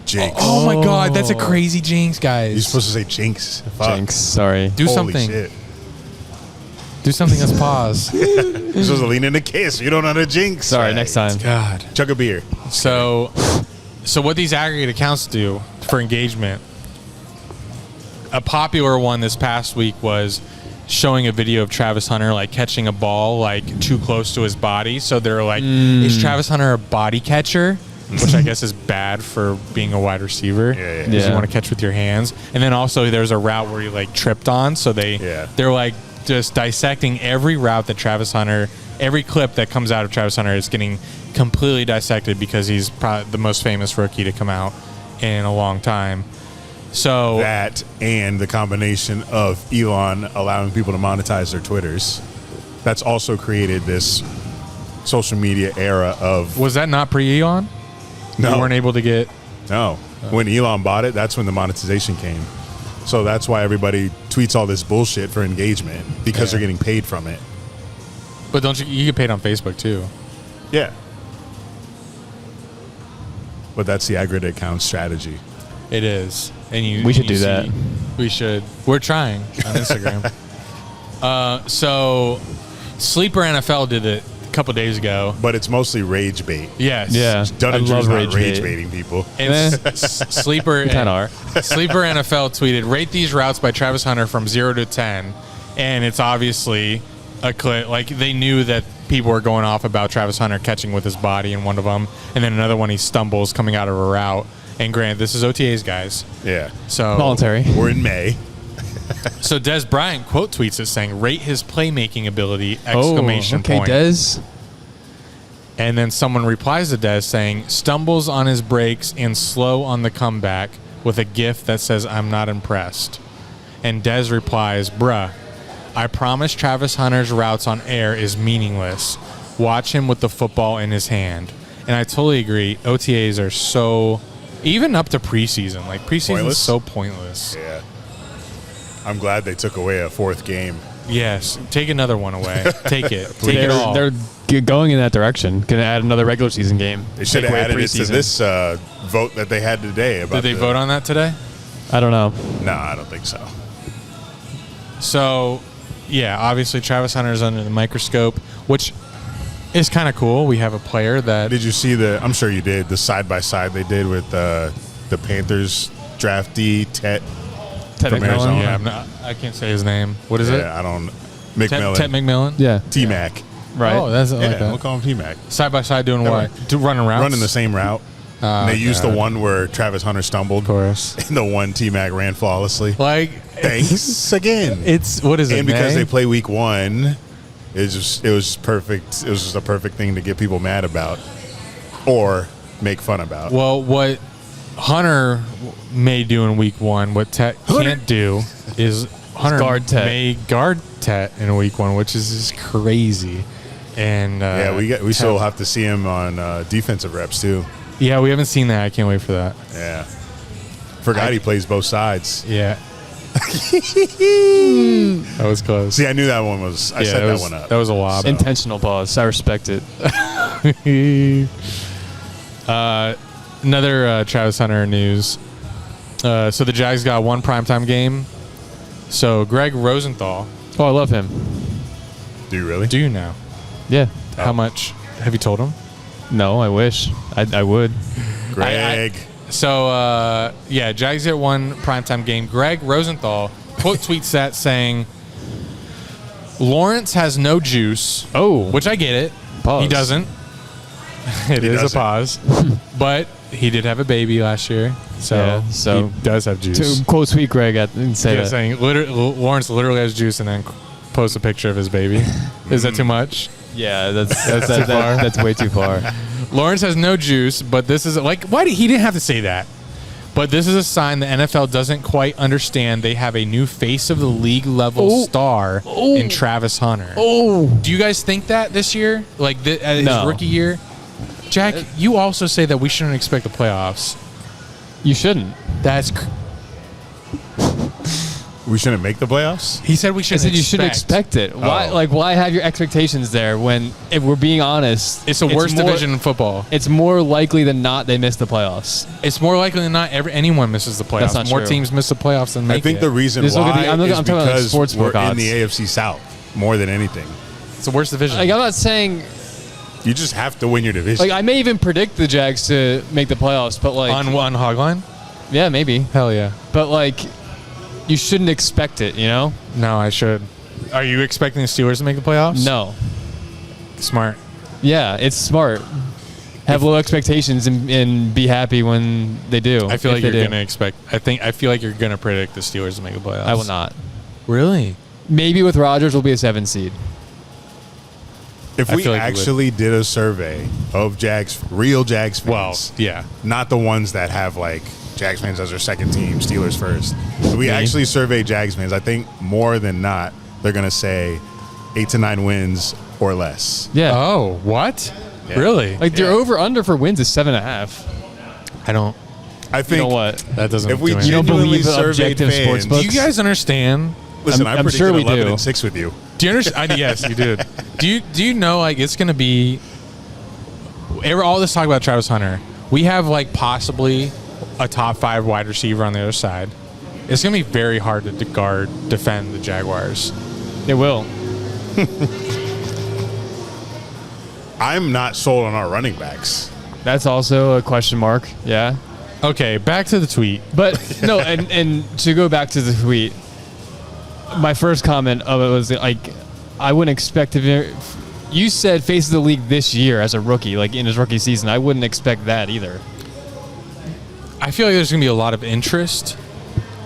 Jinx. Oh my God, that's a crazy jinx, guys. You're supposed to say jinx. Fuck. Jinx. Sorry. Do Holy something. shit. Do something that's pause. You're supposed to lean in to kiss. You don't know how to jinx. Sorry. Right. Next time. God. Chug a beer. So what these aggregate accounts do for engagement, a popular one this past week was showing a video of Travis Hunter like catching a ball like too close to his body. So they're like, is Travis Hunter a body catcher? Which I guess is bad for being a wide receiver. Yeah. Because Yeah. you want to catch with your hands. And then also there's a route where he like tripped on. So they're like just dissecting every route that Travis Hunter, every clip that comes out of Travis Hunter is getting completely dissected because he's probably the most famous rookie to come out in a long time. So That and the combination of Elon allowing people to monetize their Twitters. That's also created this social media era of was that not pre-Elon? No. You weren't able to get. No. When Elon bought it, that's when the monetization came. So that's why everybody tweets all this bullshit for engagement because Yeah. they're getting paid from it. But don't you get paid on Facebook too? Yeah. But that's the aggregate account strategy. It is, and We should you do that. We should. We're trying on Instagram. So, Sleeper NFL did it a couple days ago. But it's mostly rage bait. Yes. Yeah. Dunn I and love Drew's not rage rage bait. baiting people. And Sleeper kinda are. Sleeper NFL tweeted, "Rate these routes by Travis Hunter from 0 to 10," and it's obviously a clip. Like they knew that people were going off about Travis Hunter catching with his body in one of them, and then another one he stumbles coming out of a route. And Grant, this is OTAs, guys. Yeah. So Voluntary. We're in May. So Des Bryant quote tweets it saying, "Rate his playmaking ability!" Exclamation okay, point. Des. And then someone replies to Des saying, "Stumbles on his breaks and slow on the comeback," with a gif that says, "I'm not impressed." And Des replies, "Bruh, I promise Travis Hunter's routes on air is meaningless. Watch him with the football in his hand." And I totally agree. OTAs are so, even up to preseason. Like preseason Pointless? is so pointless. Yeah. I'm glad they took away a fourth game. Yes, take another one away. Take it. Take it all. They're going in that direction. Going to add another regular season game. They should Take have away added it to preseason. this vote that they had today. About Did they vote on that today? I don't know. No, I don't think so. So, yeah, obviously Travis Hunter is under the microscope, which is kind of cool. We have a player that... Did you see I'm sure you did, the side-by-side they did with the Panthers draftee, Tet Ted from McMillan? Arizona? Yeah, I can't say his name. What is it? Yeah, I don't... McMillan. Ted McMillan? Yeah. T-Mac. Right. Oh, that's like Yeah, that. we'll call him T-Mac. Side by side doing what? Running routes? Running the same route. And they used the one where Travis Hunter stumbled. Of course. And the one T-Mac ran flawlessly. Like, Thanks again. it's, what is it, And because May? they play week 1, it was perfect. It was just a perfect thing to get people mad about or make fun about. Well, what Hunter may do in week 1, what Tet can't do is Hunter guard Tet. may guard Tet in week 1, which is just crazy. And Yeah, we Tet- still have to see him on defensive reps too. Yeah, we haven't seen that. I can't wait for that. Yeah, forgot he plays both sides. Yeah. That was close. See, I knew that one was. I set that one up. That was a lob. Intentional pause. I respect it. Another Travis Hunter news. So the Jags got one primetime game. So Greg Rosenthal, Oh, I love him. Do you really? do you know Yeah. how much? Have you told him? No, I wish. I would. Greg. So yeah, Jags get one primetime game. Greg Rosenthal quote tweets that saying, "Lawrence has no juice." Oh. Which I get it. Pause. He doesn't. It is doesn't. a pause, but he did have a baby last year, so, Yeah, so- he does have juice. To quote Sweet Greg and say Yeah, that. saying Lawrence literally has juice, and then post a picture of his baby. Is that too much? Yeah, that's way too far. Lawrence has no juice, but this is like he didn't have to say that. But this is a sign the NFL doesn't quite understand. They have a new face of the league level star in Travis Hunter. Oh. Do you guys think that this year, like his No. rookie year? Jack, you also say that we shouldn't expect the playoffs. You shouldn't. That's We shouldn't make the playoffs. he said we I shouldn't. said you should expect it. Why? Oh. Like, why have your expectations there when, if we're being honest, It's the worst more- division in football. It's more likely than not they miss the playoffs. It's more likely than not anyone misses the playoffs. That's not More true. teams miss the playoffs than make I think it. the reason Just look why at the- I'm is talking about the because sportsbook we're in odds. the AFC South more than anything. It's the worst division. Like, I'm not saying. You just have to win your division. Like, I may even predict the Jags to make the playoffs, but like, on Hogline? yeah, maybe. Hell yeah. But like, you shouldn't expect it. You know? No, I should. Are you expecting the Steelers to make the playoffs? No. Smart. Yeah, it's smart. Have low expectations and be happy when they do. I feel if like they you're do. gonna expect. I feel like you're gonna predict the Steelers to make the playoffs. I will not. Really? Maybe with Rodgers, we'll be a 7 seed. if I we feel like you would. actually did a survey of real Jags Well, fans, yeah. not the ones that have like Jags fans as their second team, Steelers first. If we actually survey Jags fans, I think more than not, they're gonna say 8 to 9 wins or less. Yeah. Oh, what? Yeah. Really? Like their over under for wins is 7.5. I don't. I think You know what? That doesn't. if we do anything. You don't genuinely believe in surveyed objective fans, sports Do books? you guys understand? listen, I'm I predicted sure we 11 do. and 6 with you. Do you understand? Yes, you did. Do you know like it's gonna be? All this talk about Travis Hunter. We have like possibly a top 5 wide receiver on the other side. It's gonna be very hard to defend the Jaguars. It will. I'm not sold on our running backs. That's also a question mark. Yeah. Okay, back to the tweet. But no, and to go back to the tweet, my first comment of it was like, I wouldn't expect to. You said face of the league this year as a rookie, like in his rookie season. I wouldn't expect that either. I feel like there's gonna be a lot of interest.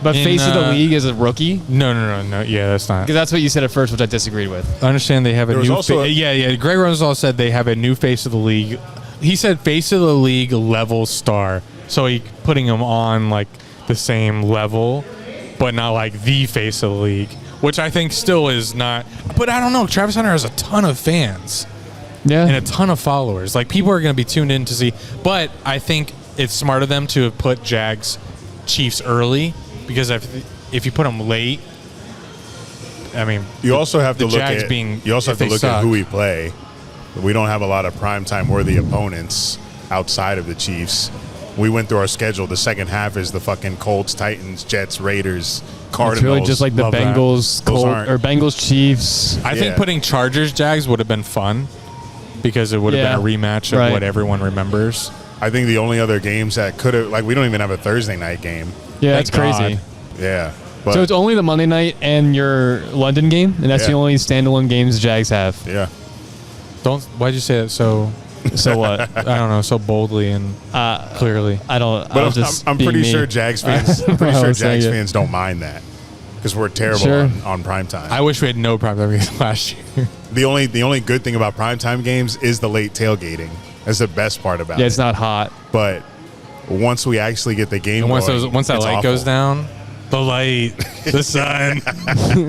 But In, face of the league as a rookie, No. Yeah, that's not. because that's what you said at first, which I disagreed with. I understand they have a There was new. also a- yeah. Greg Rosenthal said they have a new face of the league. He said face of the league level star, so he putting him on like the same level, but not like the face of the league, which I think still is not. But I don't know. Travis Hunter has a ton of fans Yeah. and a ton of followers. Like people are going to be tuned in to see. But I think it's smart of them to have put Jags Chiefs early, because if you put them late, I mean, You also have to the look Jags at being- you also if have to they look suck. at who we play. We don't have a lot of primetime worthy opponents outside of the Chiefs. We went through our schedule. The second half is the fucking Colts, Titans, Jets, Raiders, Cardinals. It's really just like the Love that. Bengals, Those aren't- or Bengals, Chiefs. I think Yeah. putting Chargers Jags would have been fun because it would have Yeah. been a rematch of Right. what everyone remembers. I think the only other games that could have, like, we don't even have a Thursday night game. Yeah, Thank that's crazy. God. Yeah. But, So it's only the Monday night and your London game, and that's Yeah. the only standalone games the Jags have. yeah. Why'd you say that so? So what? I don't know, so boldly and clearly. I don't. But I was just I'm being pretty me. sure Jags fans, I was saying it. fans don't mind that because we're terrible Sure. on primetime. I wish we had no primetime games last year. The only good thing about primetime games is the late tailgating. That's the best part about Yeah, it. it's not hot. But once we actually get the game And once going, that it's light goes awful. down, the light, the sun,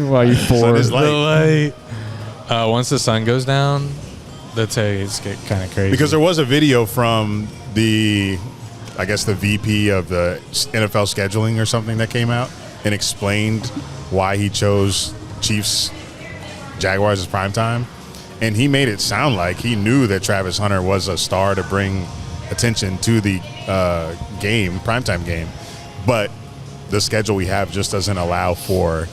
Why you four? is the light. light. Once the sun goes down, the tailgates get kind of crazy. Because there was a video from the VP of the NFL scheduling or something that came out and explained why he chose Chiefs Jaguars as primetime. And he made it sound like he knew that Travis Hunter was a star to bring attention to the primetime game. But the schedule we have just doesn't allow for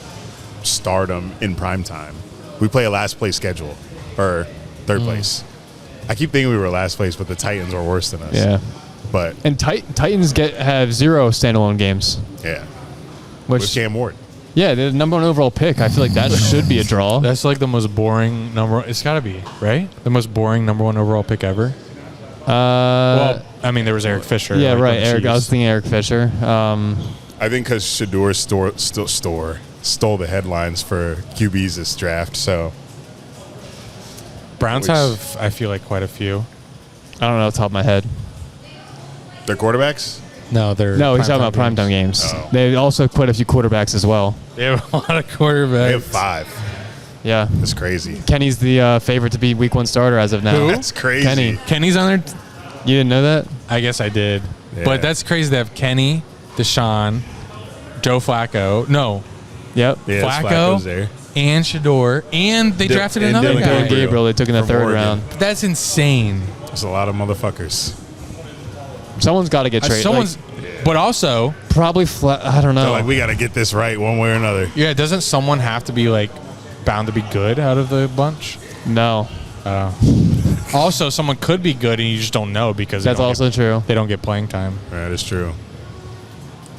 stardom in primetime. We play a last place schedule, or third place. I keep thinking we were last place, but the Titans are worse than us. Yeah. But, And Titans have 0 standalone games, yeah, with which Cam Ward. yeah, they're the number 1 overall pick. I feel like that should be a draw. That's like the most boring number. It's got to be, right? The most boring number 1 overall pick ever. Well, I mean, there was Eric Fisher. yeah, like, right. on the Eric, I was Chiefs. thinking Eric Fisher. I think because Shador stole the headlines for QBs this draft. So Browns Which- have, I feel like, quite a few. I don't know off the top of my head. their quarterbacks. No, they're No, he's talking about primetime games. Oh. They also quite a few quarterbacks as well. They have a lot of quarterbacks. They have 5. Yeah. That's crazy. Kenny's the favorite to be week 1 starter as of now. Who? That's crazy. Kenny. Kenny's on there. You didn't know that? I guess I did. Yeah. But that's crazy. They have Kenny, Deshaun, Joe Flacco. No, Yep. Yeah, Flacco. Flacco's there. and Shador. And they drafted and another Dylan guy. Dylan Gabriel, they took in the From 3rd Oregon. round. That's insane. There's a lot of motherfuckers. Someone's got to get traded. Someone's, but also, probably I don't know. They're like, we got to get this right one way or another. yeah, doesn't someone have to be like bound to be good out of the bunch? no. Also, someone could be good and you just don't know because That's also true. they don't get playing time. That is true.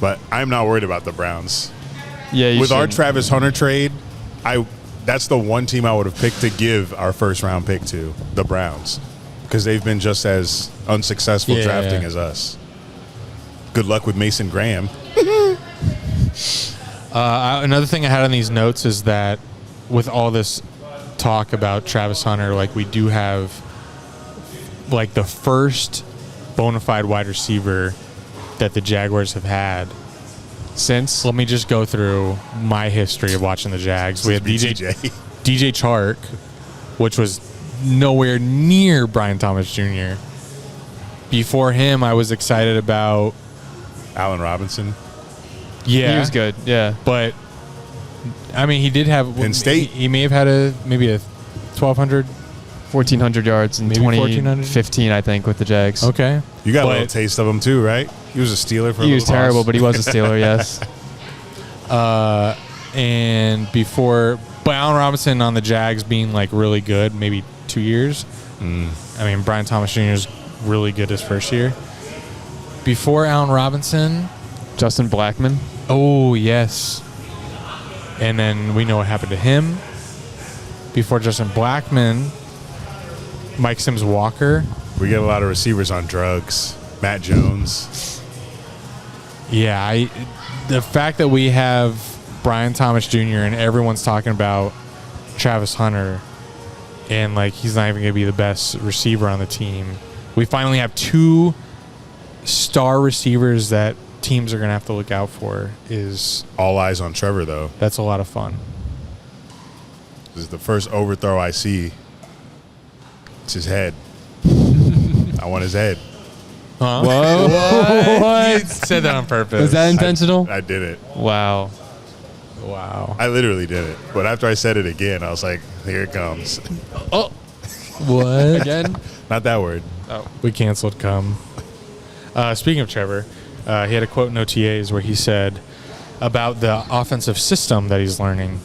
But I'm not worried about the Browns. Yeah, you With our shouldn't. Travis Hunter trade, that's the one team I would have picked to give our first round pick to, the Browns, because they've been just as unsuccessful Yeah. drafting as us. Good luck with Mason Graham. Another thing I had on these notes is that with all this talk about Travis Hunter, like we do have like the first bona fide wide receiver that the Jaguars have had. Since Let me just go through my history of watching the Jags. We had DJ Chark, which was nowhere near Brian Thomas Jr. Before him, I was excited about Allen Robinson. yeah, he was good. Yeah. but I mean, he did have Penn State. He may have had maybe a 1,200. 1,400 yards in Maybe 1400? 2015, I think, with the Jags. Okay, You got a But- little taste of him too, right? He was a Steeler for a He was little terrible, while. but he was a Steeler, yes. and before, but Allen Robinson on the Jags being like really good, maybe 2 years. I mean, Brian Thomas Jr. is really good his first year. Before Allen Robinson, Justin Blackman. oh yes, and then we know what happened to him. Before Justin Blackman, Mike Sims Walker. We get a lot of receivers on drugs. Matt Jones. Yeah, the fact that we have Brian Thomas Jr. and everyone's talking about Travis Hunter and like he's not even going to be the best receiver on the team. We finally have 2 star receivers that teams are going to have to look out for. All eyes on Trevor, though. That's a lot of fun. This is the first overthrow I see. It's his head. I want his head. Huh? Whoa. You said that on purpose. Was that intentional? I did it. Wow. Wow. I literally did it. But after I said it again, I was like, here it comes. Oh, What? again? Not that word. We canceled cum. Speaking of Trevor, he had a quote in OTAs where he said about the offensive system that he's learning.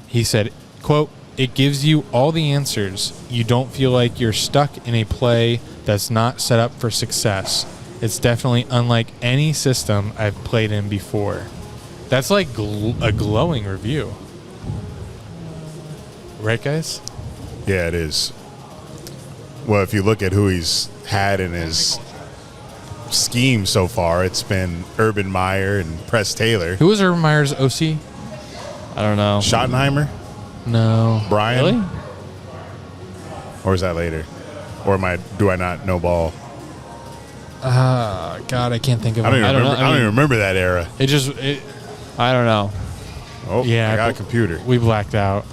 He said, quote, "It gives you all the answers. You don't feel like you're stuck in a play that's not set up for success. It's definitely unlike any system I've played in before." That's like a glowing review. Right, guys? Yeah, it is. Well, if you look at who he's had in his scheme so far, it's been Urban Meyer and Press Taylor. Who was Urban Meyer's OC? I don't know. Schottenheimer? No. Brian? Really? Or is that later? Or do I not know ball? God, I can't think of I don't it. even, I don't know. remember, I don't even remember that era. I don't know. Oh, Yeah, I got a but- computer. We blacked out.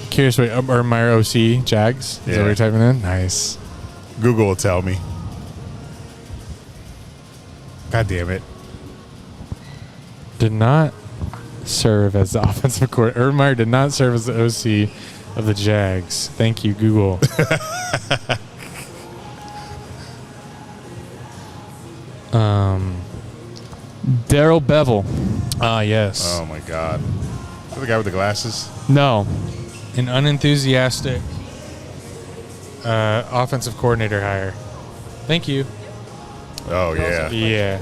Curious, wait, Urban Meyer OC, Jags? Is that Yeah. what you're typing in? Nice. Google will tell me. God damn it. Did not serve as the offensive coordinator. Urban Meyer did not serve as the OC of the Jags. Thank you, Google. Daryl Bevel. Yes. Oh, my God. Is that the guy with the glasses? No. An unenthusiastic offensive coordinator hire. Thank you. Oh, yeah. Yeah.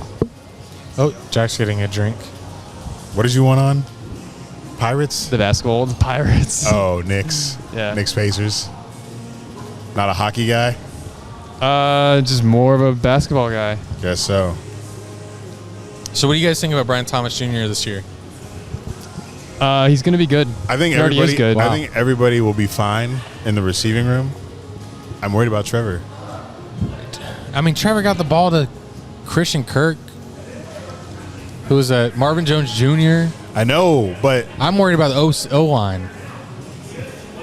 Oh, Jack's getting a drink. What did you want on? Pirates? The basketball, the Pirates. Oh, Knicks. Yeah. Knicks Pacers. Not a hockey guy? Just more of a basketball guy. Guess so. So what do you guys think about Brian Thomas Jr. this year? He's going to be good. I think He already is everybody. good. I Wow. think everybody will be fine in the receiving room. I'm worried about Trevor. I mean, Trevor got the ball to Christian Kirk. Who was that? Marvin Jones Jr. I know, but I'm worried about the O-line.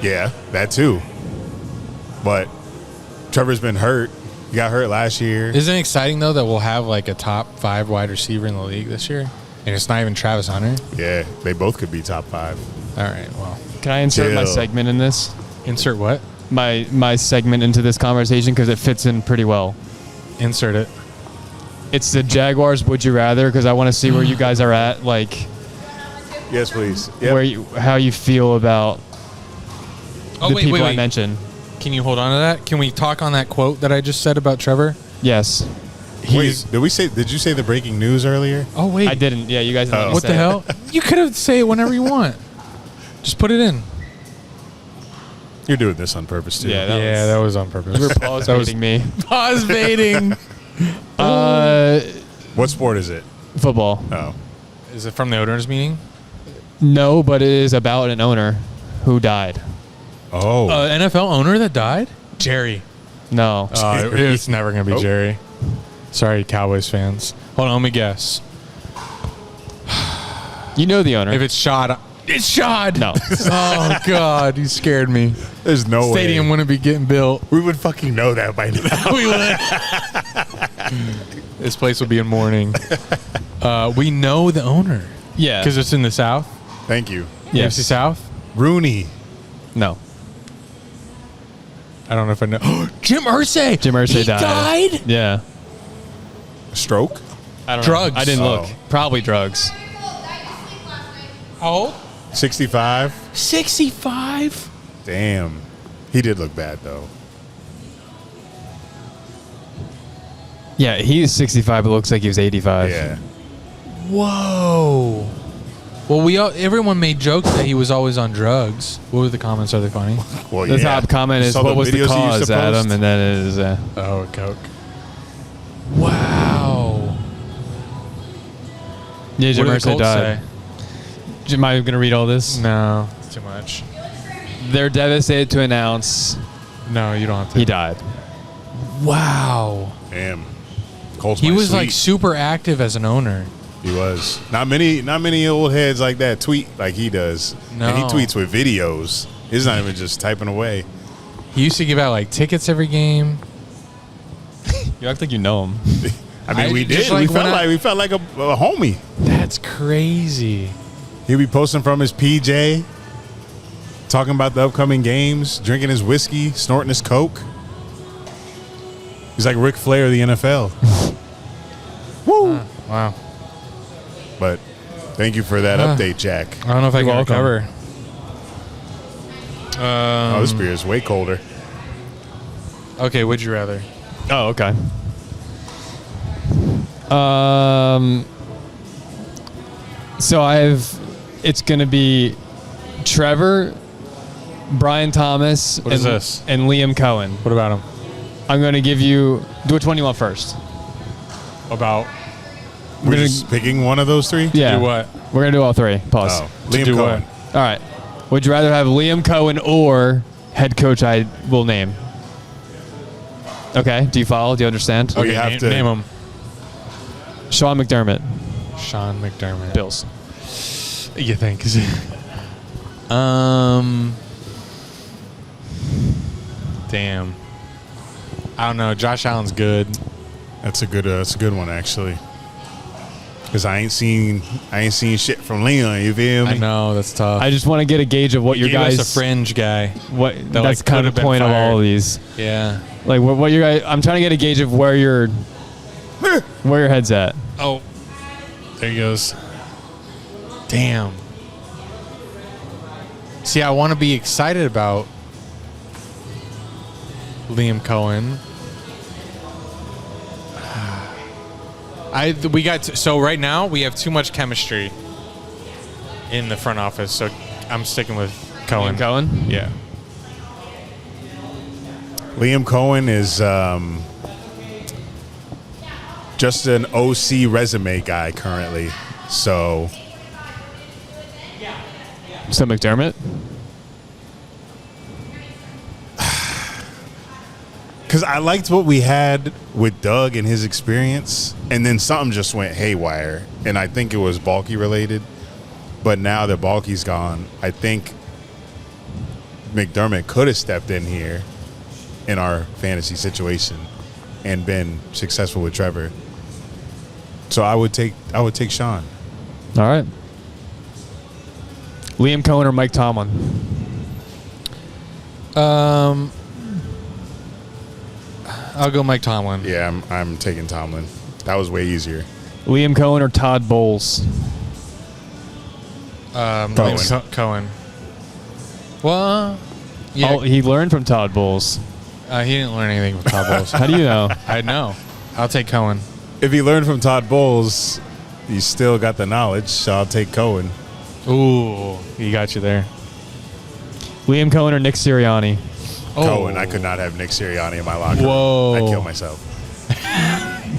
yeah, that too. But Trevor's been hurt. He got hurt last year. Isn't it exciting, though, that we'll have like a top 5 wide receiver in the league this year? And it's not even Travis Hunter? Yeah, they both could be top 5. All right, well. Can I insert my Chill. segment in this? Insert what? My segment into this conversation because it fits in pretty well. Insert it. It's the Jaguars Would You Rather because I want to see where you guys are at, like Yes, please. Yep. how you feel about Oh, the wait, people wait, I wait. mentioned. Can you hold on to that? Can we talk on that quote that I just said about Trevor? Yes. Wait, did you say the breaking news earlier? Oh, wait. I didn't. Yeah, you guys didn't let me What say the it. hell? You could have say it whenever you want. Just put it in. You're doing this on purpose too. Yeah, Yeah, that was on purpose. You were pause That was- baiting me. Pause baiting. What sport is it? Football. Oh, Is it from the owners meeting? No, but it is about an owner who died. oh, NFL owner that died? Jerry. No. It's never going to be Oh. Jerry. Sorry, Cowboys fans. Hold on, let me guess. You know the owner. If it's Shad, it's Shad. No. Oh, God, you scared me. there's no Stadium way. wouldn't be getting built. We would fucking know that by now. We would. This place would be in mourning. We know the owner Yeah. because it's in the South. Thank you. Yes. AFC South. Rooney. No. I don't know if I know. Jim Irsay. Jim Irsay He died. Yeah. Stroke. I don't Drugs. know. I didn't look. Oh. Probably drugs. How old? 65. 65. Damn. He did look bad though. Yeah, he was 65, but looks like he was 85. Yeah. Whoa. Well, everyone made jokes that he was always on drugs. What were the comments? Are they funny? Well, The yeah. top comment You is, saw what was the videos he used cause, to Adam? post? And then it is, Oh, Coke. Wow. yeah, Jim What did the Irsay Colts died. Am I going to read all this? No, it's too much. They're devastated to announce No, you don't have to. he died. Wow. Damn. Colts He might was like sweep. super active as an owner. He was. Not many old heads like that tweet like he does. No. And he tweets with videos. He's not even just typing away. He used to give out like tickets every game. You act like you know him. I mean, we just did. like We felt like a homie. That's crazy. He'd be posting from his PJ, talking about the upcoming games, drinking his whiskey, snorting his Coke. He's like Ric Flair of the NFL. Woo! Wow. But thank you for that update, Jack. I don't know if I You're can welcome. recover. Oh, this beer is way colder. Okay, would you rather? Oh, okay. So it's going to be Trevor, Brian Thomas, What is this? and Liam Cohen. What about him? I'm going to give you, which one do you want first? About We're gonna- just picking one of those three? Yeah. do what? We're going to do all three. Pause. Oh, Liam do Cohen. what? All right. Would you rather have Liam Cohen or head coach I will name? Okay. Do you follow? Do you understand? Oh, you have to- name him. Sean McDermott. Sean McDermott. Bills. You think? Damn. I don't know. Josh Allen's good. That's a good one actually. Because I ain't seen shit from Leon. You feel me? I know that's tough. I just want to get a gauge of what your Gave guys. us a fringe guy. What that, that's like, kind could of the have been point of all fired. of these. Yeah. Like what your guys. I'm trying to get a gauge of where your head's at. Oh, there he goes. Damn. See, I want to be excited about Liam Cohen. So right now we have too much chemistry in the front office, so I'm sticking with Cohen. Liam Cohen. Yeah. Liam Cohen is just an OC resume guy currently. So So McDermott. because I liked what we had with Doug and his experience, and then something just went haywire, and I think it was Balky related. But now that Balky's gone, I think McDermott could have stepped in here in our fantasy situation and been successful with Trevor. So I would take Sean. All right. Liam Cohen or Mike Tomlin? I'll go Mike Tomlin. Yeah, I'm taking Tomlin. That was way easier. Liam Cohen or Todd Bowles? Cohen. Well, yeah. Oh, he learned from Todd Bowles. He didn't learn anything from Todd Bowles. How do you know? I know. I'll take Cohen. If he learned from Todd Bowles, he still got the knowledge, so I'll take Cohen. Ooh, he got you there. Liam Cohen or Nick Sirianni? Cohen. I could not have Nick Sirianni in my locker room. Whoa. I'd kill myself.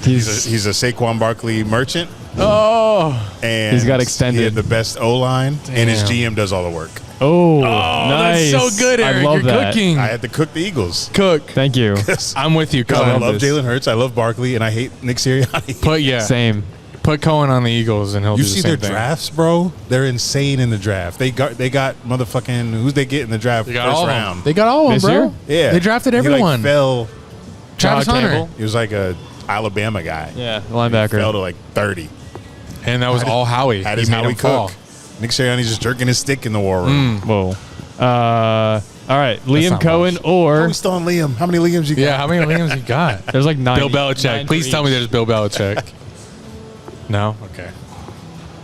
He's a Saquon Barkley merchant, Oh. and He's got extended. He had the best O-line, and his Damn. GM does all the work. Oh, nice. That's so good, Eric. I love You're that. cooking. I had to cook the Eagles. Cook. Thank you. I'm with you, I Cohen. love this. Jalen Hurts. I love Barkley, and I hate Nick Sirianni. Same. Put Cohen on the Eagles, and he'll You do the see same their thing. drafts, bro? They're insane in the draft. They got motherfucking who's they get in the draft They got first all of round. them. They got all of This them, bro. Yeah, They drafted He, everyone. like, fell. Travis Todd Hunter. Campbell? He was like a Alabama guy. Yeah, Fell linebacker. to like 30. And that was all Howie. Had He his made Howie him fall. cook. Nick Sirianni just jerking his stick in the war room. Whoa. All right, Liam not Cohen much. Oh, or we still on Liam. How many Liams you got? Yeah, how many Liams you got? there's like 9. Bill Belichick. Please tell me there's Bill Belichick. No? Okay.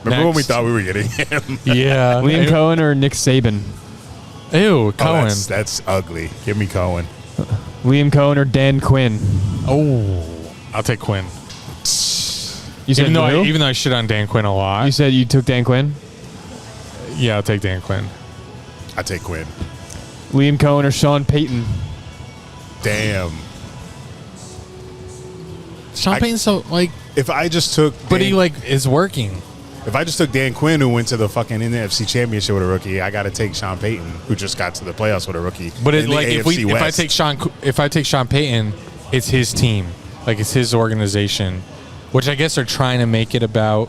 Remember when we Next. thought we were getting him? Yeah. Liam Cohen or Nick Saban? Ew, Oh, Cohen. that's ugly. Give me Cohen. Liam Cohen or Dan Quinn? Oh, I'll take Quinn. You said who? Even though I shit on Dan Quinn a lot. You said you took Dan Quinn? Yeah, I'll take Dan Quinn. I take Quinn. Liam Cohen or Sean Payton? Damn. Sean Payton's so like, If I just took, but Dan, he like is working. if I just took Dan Quinn, who went to the fucking NFC Championship with a rookie, I got to take Sean Payton, who just got to the playoffs with a rookie. But it in the like AFC if I take Sean Payton, it's his team, like it's his organization, which I guess they're trying to make it about.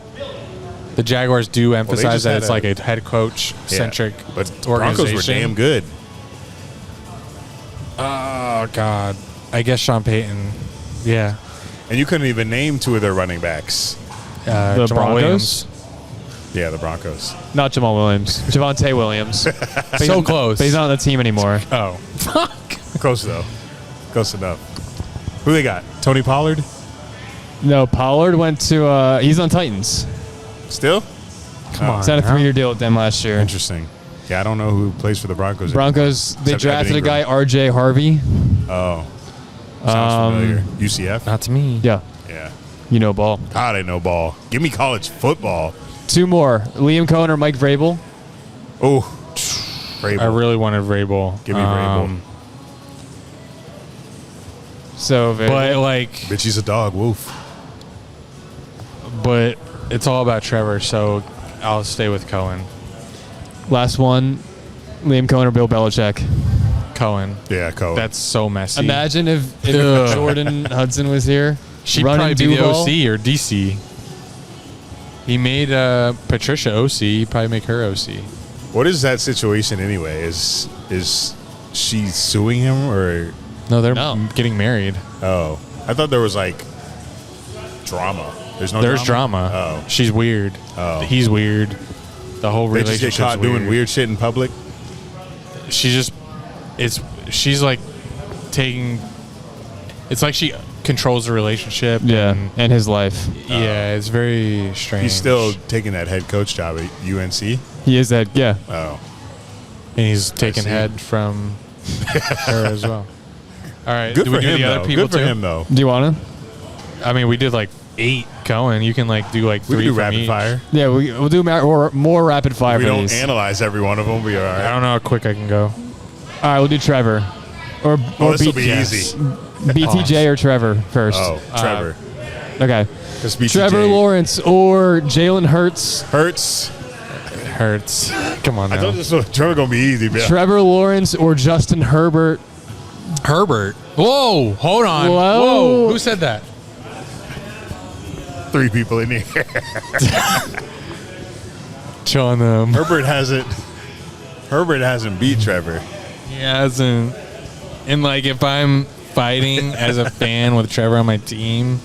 The Jaguars do emphasize just that had it's like a head coach centric but Broncos organization. were damn good. Oh God, I guess Sean Payton. Yeah, And you couldn't even name two of their running backs. The Jamal Broncos? Williams. Yeah, the Broncos. Not Jamal Williams. Javonte Williams. But So he's- close. But he's not on the team anymore. Oh, Close though. Close enough. Who they got? Tony Pollard? No, Pollard went to. He's on Titans. Still? Come on. Signed a now. 3-year deal with them last year. Interesting. Yeah, I don't know who plays for the Broncos. Broncos. They Except drafted a Evan guy, Ingram. R.J. Harvey. Oh. Sounds familiar. UCF? Not to me. Yeah, Yeah. you know ball. God, I know ball. Give me college football. 2 more: Liam Cohen or Mike Vrabel. Oh. Vrabel. I really wanted Vrabel. Give me Vrabel. So, But like, Bitch, he's a dog. Woof. but it's all about Trevor, so I'll stay with Cohen. last one: Liam Cohen or Bill Belichick. Cohen. Yeah, Cohen. That's so messy. Imagine if Ugh. Jordan Hudson was here. She'd running probably be the Duval. OC or DC. He made Patricia OC. He'd probably make her OC. What is that situation anyway? Is she suing him or? No, they're No. getting married. Oh, I thought there was like drama. There's no. There's drama. Oh, She's weird. Oh. He's weird. The whole they just relationship's get caught doing weird shit in public. She's like taking. It's like she controls the relationship. Yeah, and his life. Yeah, it's very strange. He's still taking that head coach job at UNC. He is that. Yeah. Oh, and he's taking see. head from her as well. All right, good do for we do him the other though. people Good for too? him though. Do you want to? I mean, we did like 8 Cohen. You can like do like We 3 can do from rapid each. fire. Yeah, we'll do more rapid fire We for don't these. analyze every one of them. We are all I right. don't know how quick I can go. All right, we'll do Trevor. Or Oh, this will B- be yes. easy. BTJ or Trevor first. Oh, Trevor. Okay. Just BTJ. Trevor Lawrence or Jalen Hurts. Hurts. Hurts. Come on I now. thought this was Trevor gonna be easy, man. Trevor Lawrence or Justin Herbert. Herbert. Whoa, hold on. Whoa. Whoa. Who said that? 3 people in here. Chilling them. Herbert hasn't beat Trevor. He hasn't. And like, if I'm fighting as a fan with Trevor on my team,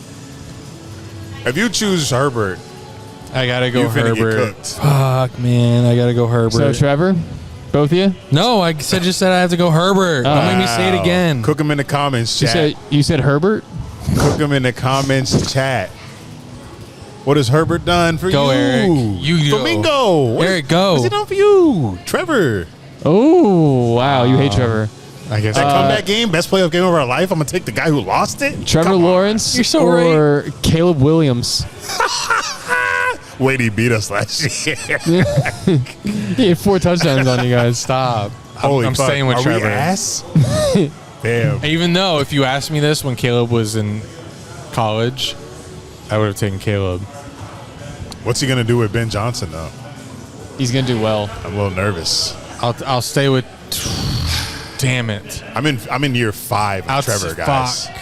If you choose Herbert, I gotta go you're finna get Herbert. cooked. Fuck, man, I gotta go Herbert. So Trevor, both of you. No, I just said I have to go Herbert. Don't make me say it Wow. again. Cook him in the comments, chat. You said Herbert. Cook him in the comments, chat. What has Herbert done for Go, you? Eric. You go. Flamingo. Eric, go. What's he done for you? Trevor. Oh wow, you hate Trevor. I guess. That comeback game, best playoff game of our life. I'm gonna take the guy who lost it. Trevor Come on. Lawrence You're so or Caleb Williams. Wait, he beat us last year. He had 4 touchdowns on you guys. Stop. Holy I'm fuck. staying with Are Trevor. we ass? Damn. Even though if you asked me this when Caleb was in college, I would have taken Caleb. What's he gonna do with Ben Johnson though? He's gonna do well. I'm a little nervous. I'll stay with. Damn it. I'm in year 5 of Trevor, guys. Fuck.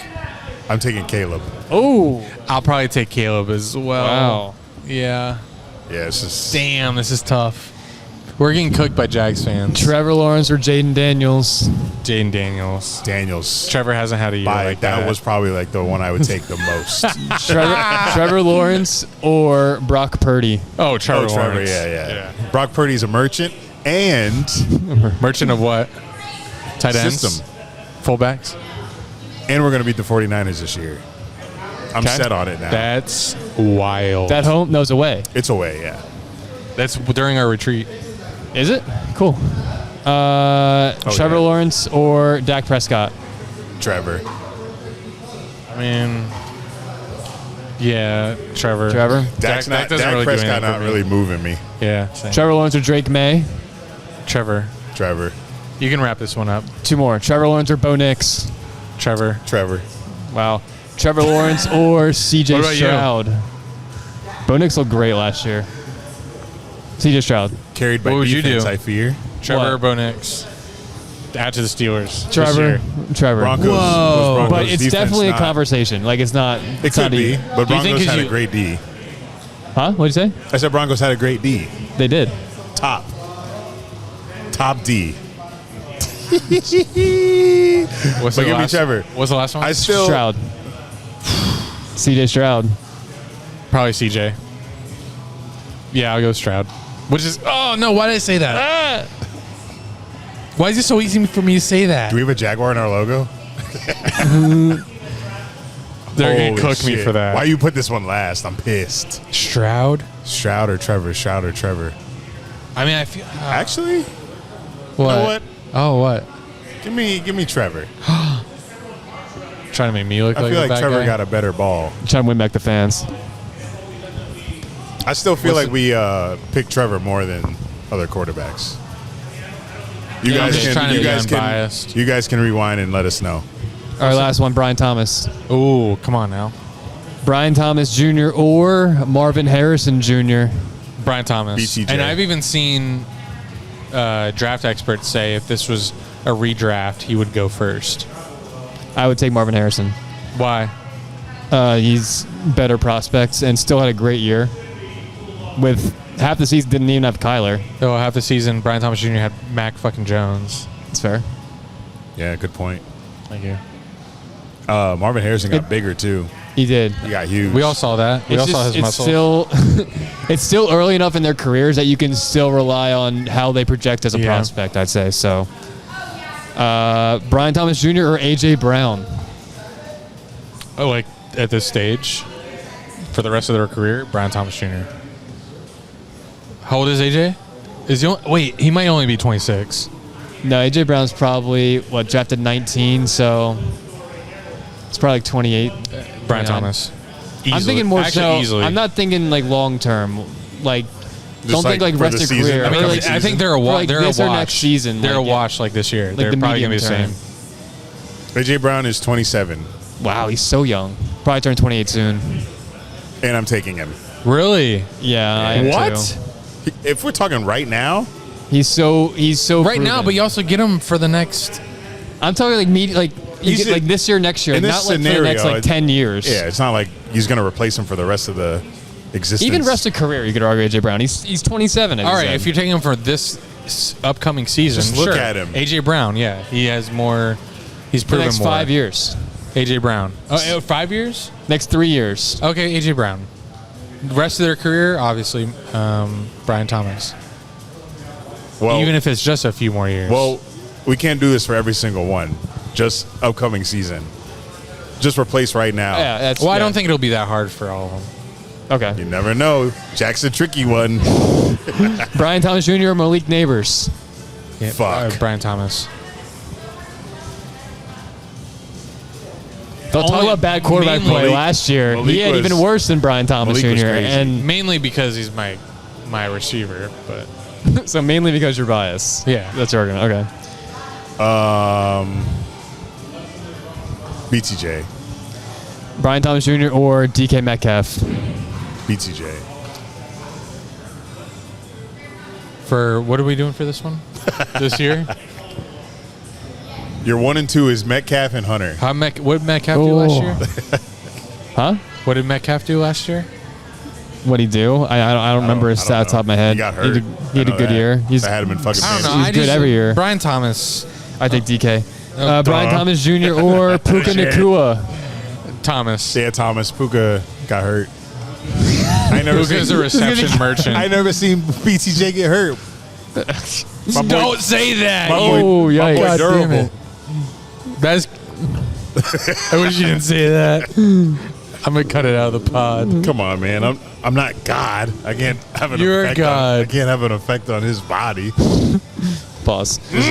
I'm taking Caleb. Oh I'll probably take Caleb as well. wow. Yeah. Yeah, it's just Damn, this is tough. We're getting cooked by Jags fans. Trevor Lawrence or Jaden Daniels. Jaden Daniels. Daniels. Trevor hasn't had a year like that that. was probably like the one I would take the most. Trevor Lawrence or Brock Purdy. Oh, Trevor Oh, Trevor, Lawrence. yeah. Brock Purdy's a merchant and Merchant of what? Tight ends? System. Fullbacks? and we're gonna beat the 49ers this year. I'm Okay. set on it now. That's wild. That home? No, it's away. It's away, yeah. That's during our retreat. Is it? Cool. Trevor yeah. Lawrence or Dak Prescott? Trevor. I mean, yeah, Trevor. Trevor? Dak doesn't really do Prescott anything not for me. really moving me. Yeah, same. Trevor Lawrence or Drake May? Trevor. Trevor. You can wrap this one up. 2 more. Trevor Lawrence or Bo Nix? Trevor. Trevor. Wow. Trevor Lawrence or What CJ about you? Stroud? Bo Nix looked great last year. CJ Stroud. Carried by What would you defense, do? I fear. Trevor What? or Bo Nix. Add to the Steelers. this Trevor. year. Trevor. Broncos. Whoa. was Broncos But it's defense definitely a not- conversation. Like it's not. It It's could not be, but Do you think Broncos 'cause had a you- great D. Huh? What'd you say? I said Broncos had a great D. They did. Top D. What's But the give me last? Trevor. What's the last one? I still Stroud. CJ Stroud. Probably CJ. Yeah, I'll go Stroud. Which is, oh no, why did I say that? Why is it so easy for me to say that? Do we have a Jaguar in our logo? They're going Holy to cook me shit. for that. Why you put this one last? I'm pissed. Stroud? Stroud or Trevor? Stroud or Trevor? I mean, I feel... Actually, what? you know what? Oh, what? Give me Trevor. Trying to make me look I like feel a like bad Trevor guy? got a better ball. Trying to win back the fans. I still feel What's like we picked Trevor more than other quarterbacks. You Yeah, I'm guys just can. trying to You be guys unbiased. can. You guys can rewind and let us know. All right, last one, Brian Thomas. Ooh, come on now. Brian Thomas Jr. or Marvin Harrison Jr. Brian Thomas. BTJ. And I've even seen draft experts say if this was a redraft, he would go first. I would take Marvin Harrison. Why? He's better prospects and still had a great year. With half the season, didn't even have Kyler. Oh, half the season, Brian Thomas Jr. had Mac fucking Jones. That's fair. Yeah, good point. Thank you. Marvin Harrison got bigger too. He did. He got huge. We all saw that. We all saw his muscle. It's still early enough in their careers that you can still rely on how they project as a Yeah. prospect, I'd say. So, Brian Thomas Jr. or A.J. Brown? Oh, like at this stage, for the rest of their career, Brian Thomas Jr. How old is AJ? Wait, he might only be 26. No, A.J. Brown's probably, drafted 19, so it's probably like 28. Brian 29. Thomas. I'm Easily. thinking more Actually, so. easily. I'm not thinking like long term. Like, don't like think like for rest the of season? career. I mean, Or, I, like, I think they're a for, watch. like, They're a this or watch next season. They're a like, yeah. watch like this year. Like They're the probably gonna be the medium same. term. AJ Brown is 27, Wow, he's so young. Probably turn 28 soon. and I'm taking him. Really? Yeah, I am What? too. If we're talking right now, He's so Right now, proven. but you also get him for the next. I'm talking like you He's get, like this year, next year, in this not like for the scenario, next like 10 years. yeah, it's not like he's going to replace him for the rest of the existence. Even rest of career, you could argue AJ Brown. He's 27. All right, if you're taking him for this upcoming season, Just look sure. at him. AJ Brown, yeah, he has more. He's for the proven next more. 5 years, AJ Brown. 5 years? next 3 years. Okay, AJ Brown. The rest of their career, obviously, Brian Thomas. well, Even if it's just a few more years. well, we can't do this for every single one. Just upcoming season. Just replace right now. Yeah, that's. I yeah. don't think it'll be that hard for all of them. Okay. You never know. Jack's a tricky one. Brian Thomas Jr. or Malik Neighbors. Yeah, Fuck. Brian Thomas. They'll talk Only- about bad quarterback mainly- play last year. Malik He had was- even worse than Brian Thomas Malik was Jr. crazy. And Mainly because he's my receiver, but so mainly because you're biased. Yeah. That's your argument. Okay. BTJ. Brian Thomas Jr. or DK Metcalf. BTJ. for what are we doing for this one? This year? Your 1 and 2 is Metcalf and Hunter. What did Metcalf do last Oh. year? Huh? What did Metcalf do last year? What'd he do? I don't remember his I don't stats top of my head. He got hurt. He had a I know good that. year. He's I had him in fucking I don't know. fantasy. He's good every year. Brian Thomas. I think DK. Oh, Brian duh. Thomas Jr. or Puka Shit. Nakua. Thomas. Yeah, Thomas. Puka got hurt. I never Puka's a reception merchant. I never seen BTJ get hurt. My boy- Don't say that. my boy- Oh, my yikes. boy God damn durable. it. That's. I wish you didn't say that. I'm gonna cut it out of the pod. Come on, man. I'm not God. I can't have an You're effect. God. I can't have an effect on his body. Pause. This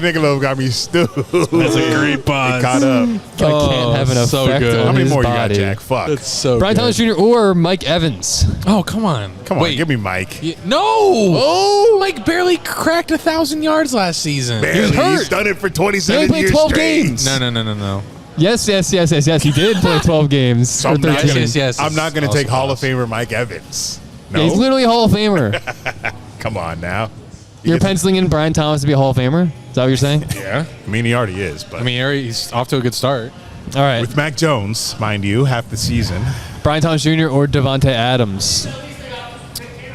nigga got me stupid. That's a great pause. Caught up. I can't have an so effect good. on How many his more body. you got, Jack? Fuck. That's so. Brian good. Thomas Jr. or Mike Evans. Oh come on. Come on, Wait. give me Mike. No. Oh, Mike barely cracked 1,000 yards last season. Barely. hurt. He's done it for He 27 only played years 12 straight. games. No. Yes. He did play 12 games. So or I'm not 13. gonna- Yes. I'm not going to Also take Hall of false. Famer Mike Evans. No, Yeah, he's literally a Hall of Famer. come on now. You're penciling in Brian Thomas to be a Hall of Famer? Is that what you're saying? Yeah. I mean, he already is, but I mean, he's off to a good start. All right. with Mac Jones, mind you, half the season. Brian Thomas Jr. or Devontae Adams.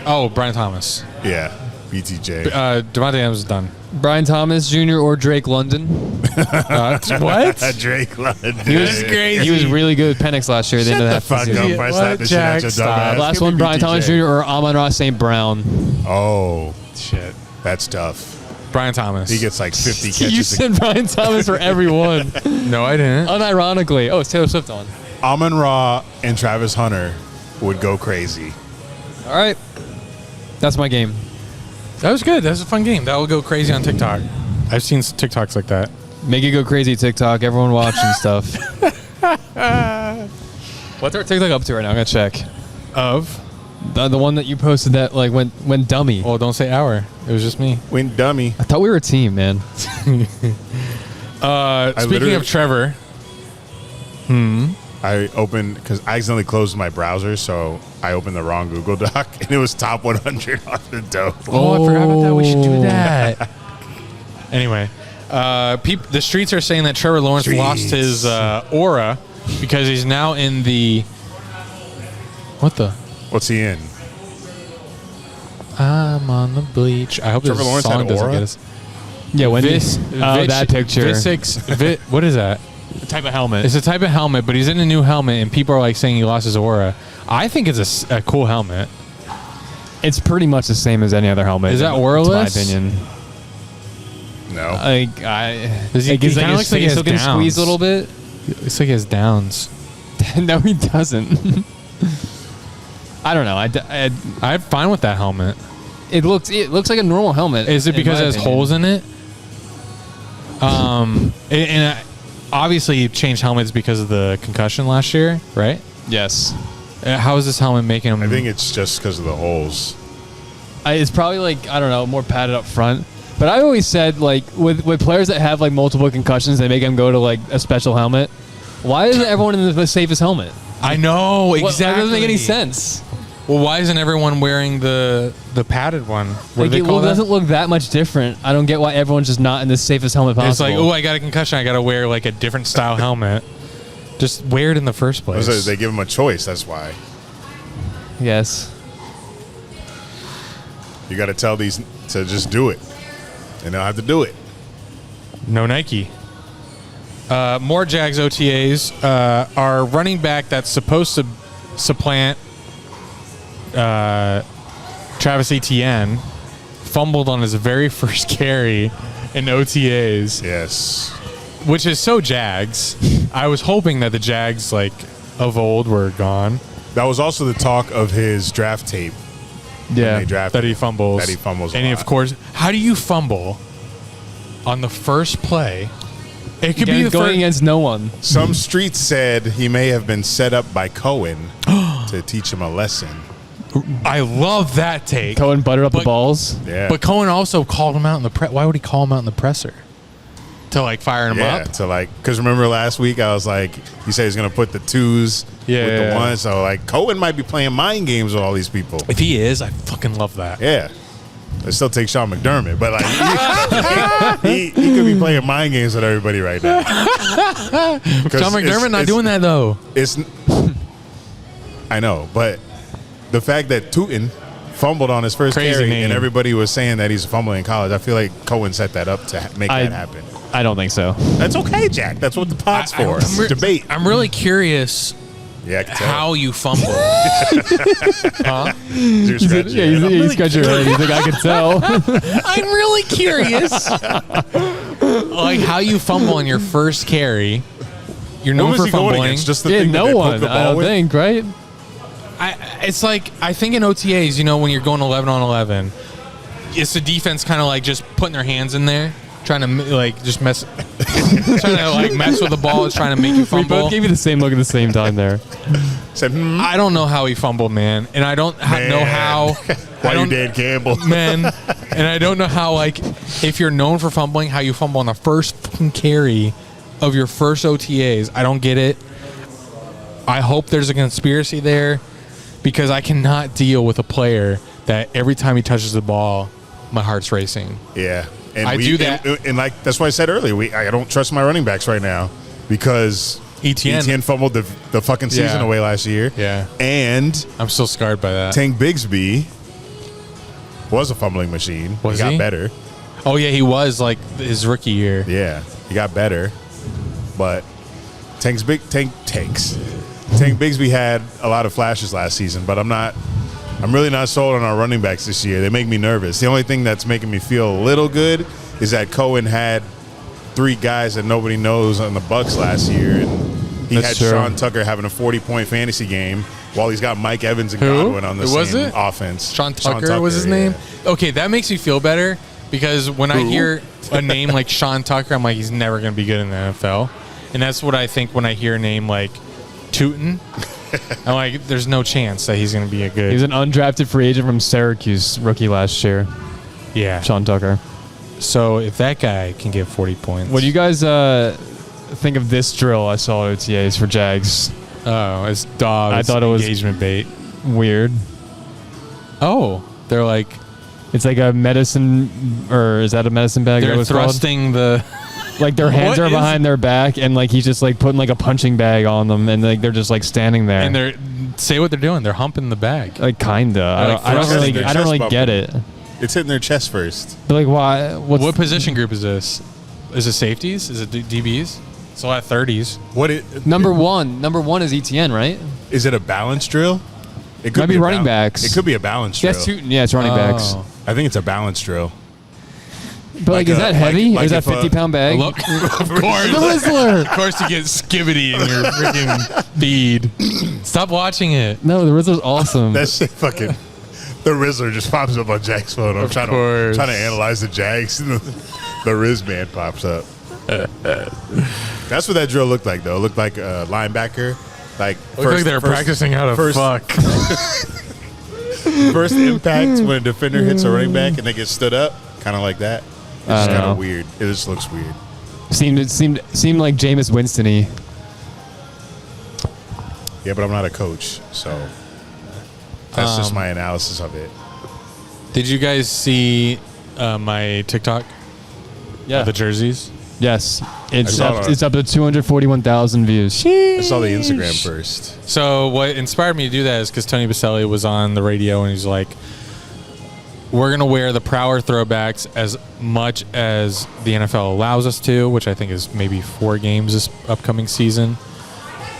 Oh, Brian Thomas. Yeah, BTJ. Devontae Adams is done. Brian Thomas Jr. or Drake London. What? Drake London. He was crazy. He was really good at Penix last year. At the end of the that fuck season. up. Yeah, I what, slapped the shit out Jack? your Stop. dumbass. Last Give me one, Brian BTJ. Thomas Jr. or Amon-Ra St. Brown. Oh, Shit. that's tough. Brian Thomas. He gets like 50 You catches. said Brian Thomas for everyone. No, I didn't. Unironically. Oh, it's Taylor Swift on. Amon-Ra and Travis Hunter would go crazy. All right. That's my game. That was good. That was a fun game. That will go crazy on TikTok. I've seen TikToks like that. Make it go crazy, TikTok. Everyone watching stuff. What's our TikTok up to right now? I'm going to check. Of? The one that you posted that like went dummy. Well, don't say our. It was just me. Went dummy. I thought we were a team, man. Speaking of Trevor. I opened, because I accidentally closed my browser, so I opened the wrong Google Doc, and it was top 100 on the dope. Oh, I forgot about that. We should do that. Anyway, the streets are saying that Trevor Lawrence lost his aura because he's now in the... What the... What's he in? I'm on the bleach. I hope Trevor this Lawrence song had doesn't aura? get us. Yeah, when that picture. What is that? The type of helmet. It's a type of helmet, but he's in a new helmet, and people are like saying he lost his aura. I think it's a cool helmet. It's pretty much the same as any other helmet. Is that in auraless? my opinion. No. Does he his kinda looks like he has looking downs. squeezed a little bit. It's like he has downs. No, he doesn't. I don't know. I'm fine with that helmet. It looks like a normal helmet. Is it in because my it has opinion. holes in it? Obviously he changed helmets because of the concussion last year, right? Yes. How is this helmet making him? I think it's just because of the holes. It's probably like, I don't know, more padded up front. But I always said, like, with players that have like multiple concussions, they make them go to like a special helmet. Why isn't everyone in the safest helmet? I know exactly. That doesn't make any sense. Well, why isn't everyone wearing the padded one? What Like, do they call that? doesn't look that much different. I don't get why everyone's just not in the safest helmet possible. It's like, oh, I got a concussion. I got to wear like a different style helmet. Just wear it in the first place. They give him a choice, that's why. Yes. You got to tell these to just do it. And they'll have to do it. No Nike. More Jags OTAs. Our running back that's supposed to supplant Travis Etienne fumbled on his very first carry in OTAs. Yes. Which is so Jags. I was hoping that the Jags like of old were gone. That was also the talk of his draft tape. Yeah. They drafted That he fumbles. That he fumbles a And lot. of course, how do you fumble on the first play? It could be the going first. against no one. Some streets said he may have been set up by Cohen to teach him a lesson. I love that take. Cohen buttered up the But- balls. Yeah. But Cohen also called him out in the press. Why would he call him out in the presser? To like fire him Yeah, up? to like, because remember last week I was like, he said he's going to put the twos with Yeah. the ones. So like, Cohen might be playing mind games with all these people. If he is, I fucking love that. Yeah. It still takes Sean McDermott, but like he could be playing mind games with everybody right now. John McDermott not doing that though. It's I know, but the fact that Tootin fumbled on his first Crazy carry name. and everybody was saying that he's fumbling in college, I feel like Cohen set that up to make that happen. I don't think so. That's okay, Jack. That's what the pod's for. It's debate. I'm really curious Yeah, I can tell. how you fumble. Huh? You're scratching your head. He's got your head. He's like, I can tell. I'm really curious. Like how you fumble on your first carry. You're Who known was for he going fumbling. against? Just the Yeah, thing that no they one. poked the I ball don't with? think, right? It's like I think in OTAs, you know, when you're going 11 on 11, it's the defense kind of like just putting their hands in there, trying to like just mess, trying to like mess with the ball. It's trying to make you We fumble. both gave you the same look at the same time there. Said, I don't know how he fumbled, man, and I don't know how. Why I you don't, Dan Campbell? man, and I don't know how. Like, if you're known for fumbling, how you fumble on the first fucking carry of your first OTAs. I don't get it. I hope there's a conspiracy there because I cannot deal with a player that every time he touches the ball, my heart's racing. Yeah. And I do that. And like, that's why I said earlier, I don't trust my running backs right now because Etienne fumbled the fucking season away last year. Yeah. And I'm still scarred by that. Tank Bigsby was a fumbling machine. Was he got he? better. Oh, yeah, he was like his rookie year. Yeah. He got better. But Tank Bigsby had a lot of flashes last season, but I'm really not sold on our running backs this year. They make me nervous. The only thing that's making me feel a little good is that Cohen had 3 guys that nobody knows on the Bucks last year, and he That's had true. Sean Tucker having a 40-point fantasy game while he's got Mike Evans and Who? Godwin on the Who was same it? offense. Sean Tucker was his name. Okay, that makes me feel better because when I hear a name like Sean Tucker, I'm like, he's never going to be good in the NFL. And that's what I think when I hear a name like Tootin. I'm like, there's no chance that he's going to be a good. He's an undrafted free agent from Syracuse, rookie last year. Yeah. Sean Tucker. So if that guy can get 40 points. What do you guys think of this drill I saw at OTAs for Jags? Oh, it's dogs. I thought it was- engagement bait. Weird. Oh, they're like It's like a medicine, or is that a medicine bag? Is that they're what it's called? thrusting the. Like their hands What are is- behind their back, and like he's just like putting like a punching bag on them, and like they're just like standing there. And they're say what they're doing. They're humping the bag. like kinda. I like don't, I don't thrusting really. their I don't really chest get it. bubble. It's hitting their chest first. But like, why? What position group is this? Is it safeties? Is it DBs? It's a lot of 30s. What it Number one is ETN, right? is it a balance drill? It could Might be a running backs. It could be a balance drill. That's yeah, it's running backs. Oh. I think it's a balance drill. But like, is that heavy? like is that if a- 50-pound bag? Look, of course. The Rizzler. Of course, you get skibbity in your freaking feed. Stop watching it. No, the Rizzler's awesome. That shit fucking. The Rizzler just pops up on Jack's phone. I'm Of trying course. to analyze the Jags. And the Riz man pops up. That's what that drill looked like, though. It looked like a linebacker. Like Looks like they're practicing how to first- fuck. First impact when a defender hits a running back and they get stood up, kind of like that. It's just don't kind know. of weird. It just looks weird. seemed like Jameis Winston-y. Yeah, but I'm not a coach, so that's just my analysis of it. Did you guys see my TikTok? Yeah. Of the jerseys? Yes. It's saw up, it. it's up to 241,000 views. I saw the Instagram first. So what inspired me to do that is because Tony Baselli was on the radio and he's like, we're going to wear the Prowler throwbacks as much as the NFL allows us to, which I think is maybe 4 games this upcoming season.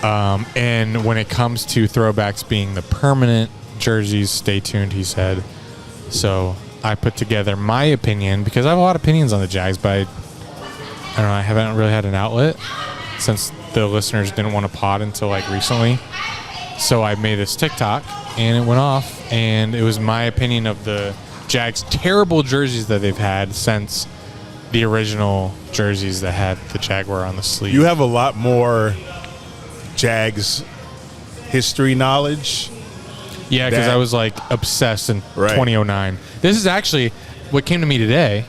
And when it comes to throwbacks being the permanent jerseys, stay tuned, he said. So I put together my opinion because I have a lot of opinions on the Jags, but I don't know, I haven't really had an outlet since the listeners didn't want to pod until like recently. So I made this TikTok and it went off, and it was my opinion of the Jags' terrible jerseys that they've had since the original jerseys that had the Jaguar on the sleeve. You have a lot more Jags history knowledge. Yeah, because that- I was like obsessed in Right. 2009. This is actually what came to me today.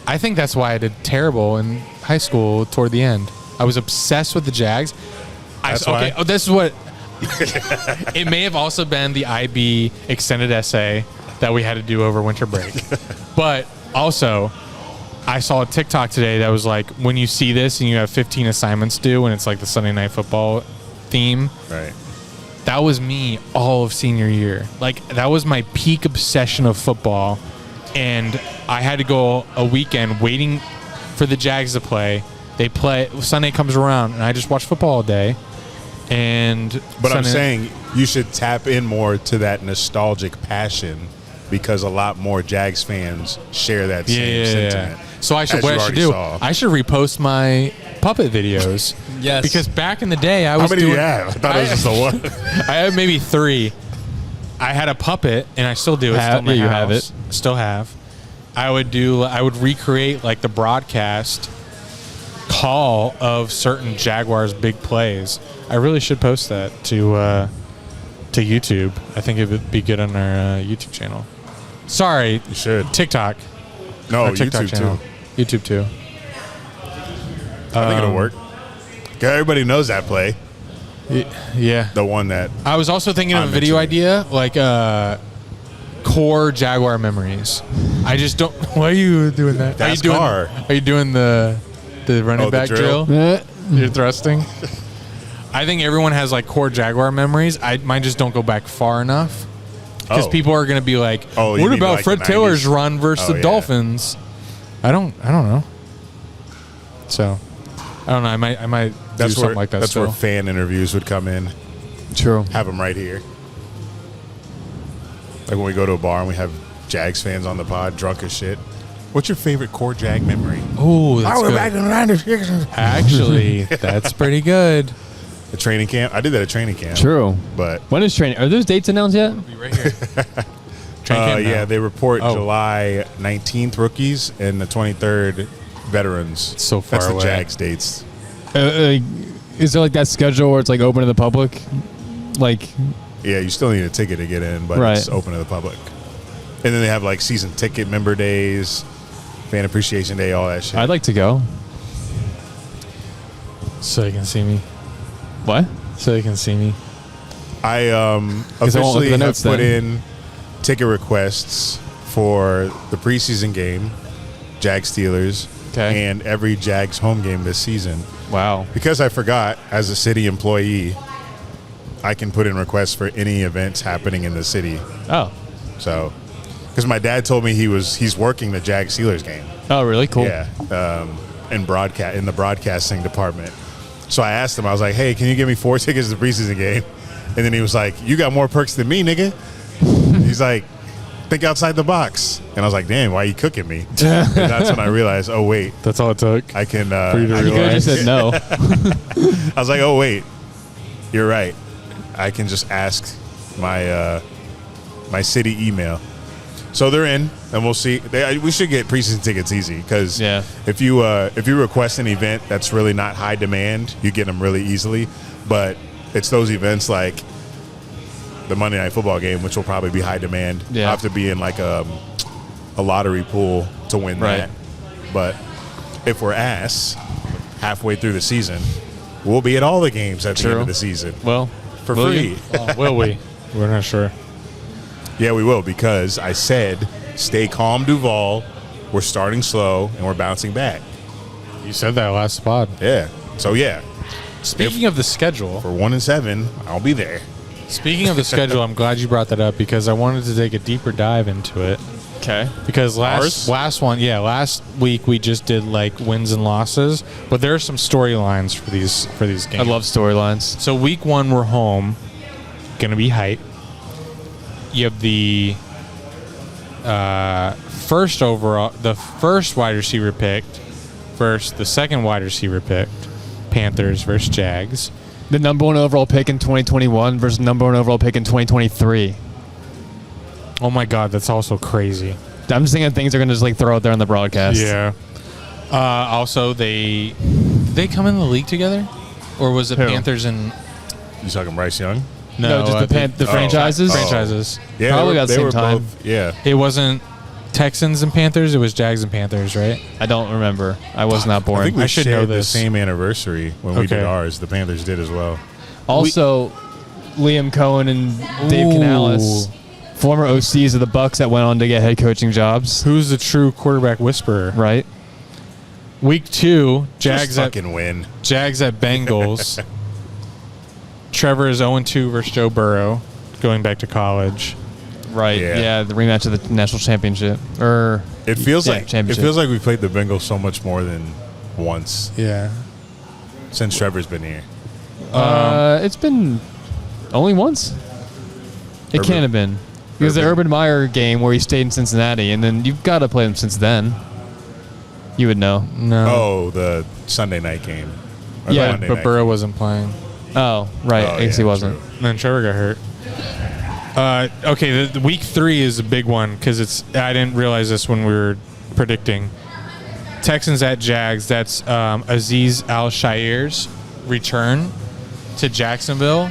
I think that's why I did terrible in high school toward the end. I was obsessed with the Jags. That's why? Oh, this is what. It may have also been the IB extended essay that we had to do over winter break. But also, I saw a TikTok today that was like, when you see this and you have 15 assignments due and it's like the Sunday Night Football theme, Right. that was me all of senior year. Like, that was my peak obsession of football. And I had to go a weekend waiting for the Jags to play. They play, Sunday comes around, and I just watch football all day. And But I'm Sunday- saying you should tap in more to that nostalgic passion because a lot more Jags fans share that same sentiment. So I should, as what you I should already do, saw. I should repost my puppet videos. Yes. Because back in the day, I was How many do doing, you have? I thought it was just the one. I had maybe 3. I had a puppet, and I still do. It's still in my Yeah, you house. have it. Still have. I would recreate like the broadcast call of certain Jaguars big plays. I really should post that to YouTube. I think it would be good on our YouTube channel. Sorry, You should. TikTok. No, Our TikTok YouTube channel. too. YouTube too. I think it'll work. 'Cause everybody knows that play. Yeah. The one that I was also thinking of I a video mentioned idea, like core Jaguar memories. I just don't. Why are you doing that? That's are you doing, car. Are you doing the running the back drill? drill? You're thrusting. I think everyone has like core Jaguar memories. Mine just don't go back far enough because Oh. people are going to be like, Oh, you "What mean about like Fred the Taylor's 90s? run versus Oh, the yeah. Dolphins?" I don't know. So I don't know. I might that's do where something like that. that's still. where fan interviews would come in. True. Have them right here. Like when we go to a bar and we have Jags fans on the pod, drunk as shit. What's your favorite core Jag memory? Oh, that's good. in the 96. Actually, that's pretty good. The training camp. I did that at training camp. True. But When is training? Are those dates announced yet? Be right here. Train camp now. yeah, they report Oh. July 19th rookies and the 23rd veterans. So far That's the away. Jags dates. Is there like that schedule where it's like open to the public? Like, Yeah, you still need a ticket to get in, but Right. it's open to the public. And then they have like season ticket member days, fan appreciation day, all that shit. I'd like to go. So you can see me. What? So you can see me. I I won't look at officially the have notes put then. in ticket requests for the preseason game, Jags Steelers, Okay. and every Jags home game this season. Wow. Because I forgot, as a city employee, I can put in requests for any events happening in the city. Oh. So, because my dad told me he's working the Jags Steelers game. Oh, really? Cool. Yeah, in the broadcasting department. So I asked him, I was like, "Hey, can you give me 4 tickets to the preseason game?" And then he was like, "You got more perks than me, nigga." He's like, "Think outside the box." And I was like, "Damn, why are you cooking me?" And that's when I realized, oh wait, That's all it took. I can. For you to I You can- could have just said no. I was like, "Oh wait, you're right. I can just ask my my city email." So they're in, and we'll see. We should get preseason tickets easy because Yeah. if you request an event that's really not high demand, you get them really easily. But it's those events like the Monday Night Football game, which will probably be high demand. Yeah. You'll have to be in like a lottery pool to win Right. that. But if we're ass halfway through the season, we'll be at all the games at the end True. of the season Well, for will free. you? Oh, will we? We're not sure. Yeah, we will, because I said, stay calm, Duval. We're starting slow, and we're bouncing back. You said that last spot. Yeah. So, yeah, Speaking of the schedule, for 1-7, I'll be there. speaking of the schedule, I'm glad you brought that up because I wanted to take a deeper dive into it. Okay. Because Ours? last week we just did like wins and losses, but there are some storylines for these I games. love storylines. So week 1 we're home, gonna be hype. You have the first overall, the first wide receiver picked versus the second wide receiver picked, Panthers versus Jags. The number 1 overall pick in 2021 versus number 1 overall pick in 2023. Oh my God, that's also crazy. I'm just thinking things are going to just like throw out there on the broadcast. Yeah. Also, they come in the league together, or was it Who? Panthers and You talking Bryce Young? No, just the franchises. franchises? Yeah, Probably they about the they same were time. both. Yeah. It wasn't Texans and Panthers. It was Jags and Panthers, right? I don't remember. I was not I born. think we I should shared know the this. same anniversary when we did Okay. ours. The Panthers did as well. Also, Liam Cohen and Dave Ooh. Canales, former OCs of the Bucks that went on to get head coaching jobs. Who's the true quarterback whisperer? Right. Week 2, Just Jags at fucking win. Bengals. Trevor is 0-2 versus Joe Burrow, going back to college. Right. Yeah. Yeah. The rematch of the national championship. It feels like championship. we played the Bengals so much more than once Yeah. since Trevor's been here. It's been only once. It Urban- can't have been because the Urban- Urban Meyer game where he stayed in Cincinnati, and then you've got to play him since then. You would know. No. Oh, the Sunday night game. Or the Yeah, Monday But night Burrow game. wasn't playing. Oh, right. Oh, I guess he yeah, wasn't. true. And then Trevor got hurt. Okay, the week 3 is a big one because I didn't realize this when we were predicting. Texans at Jags. That's Aziz Al-Shair's return to Jacksonville.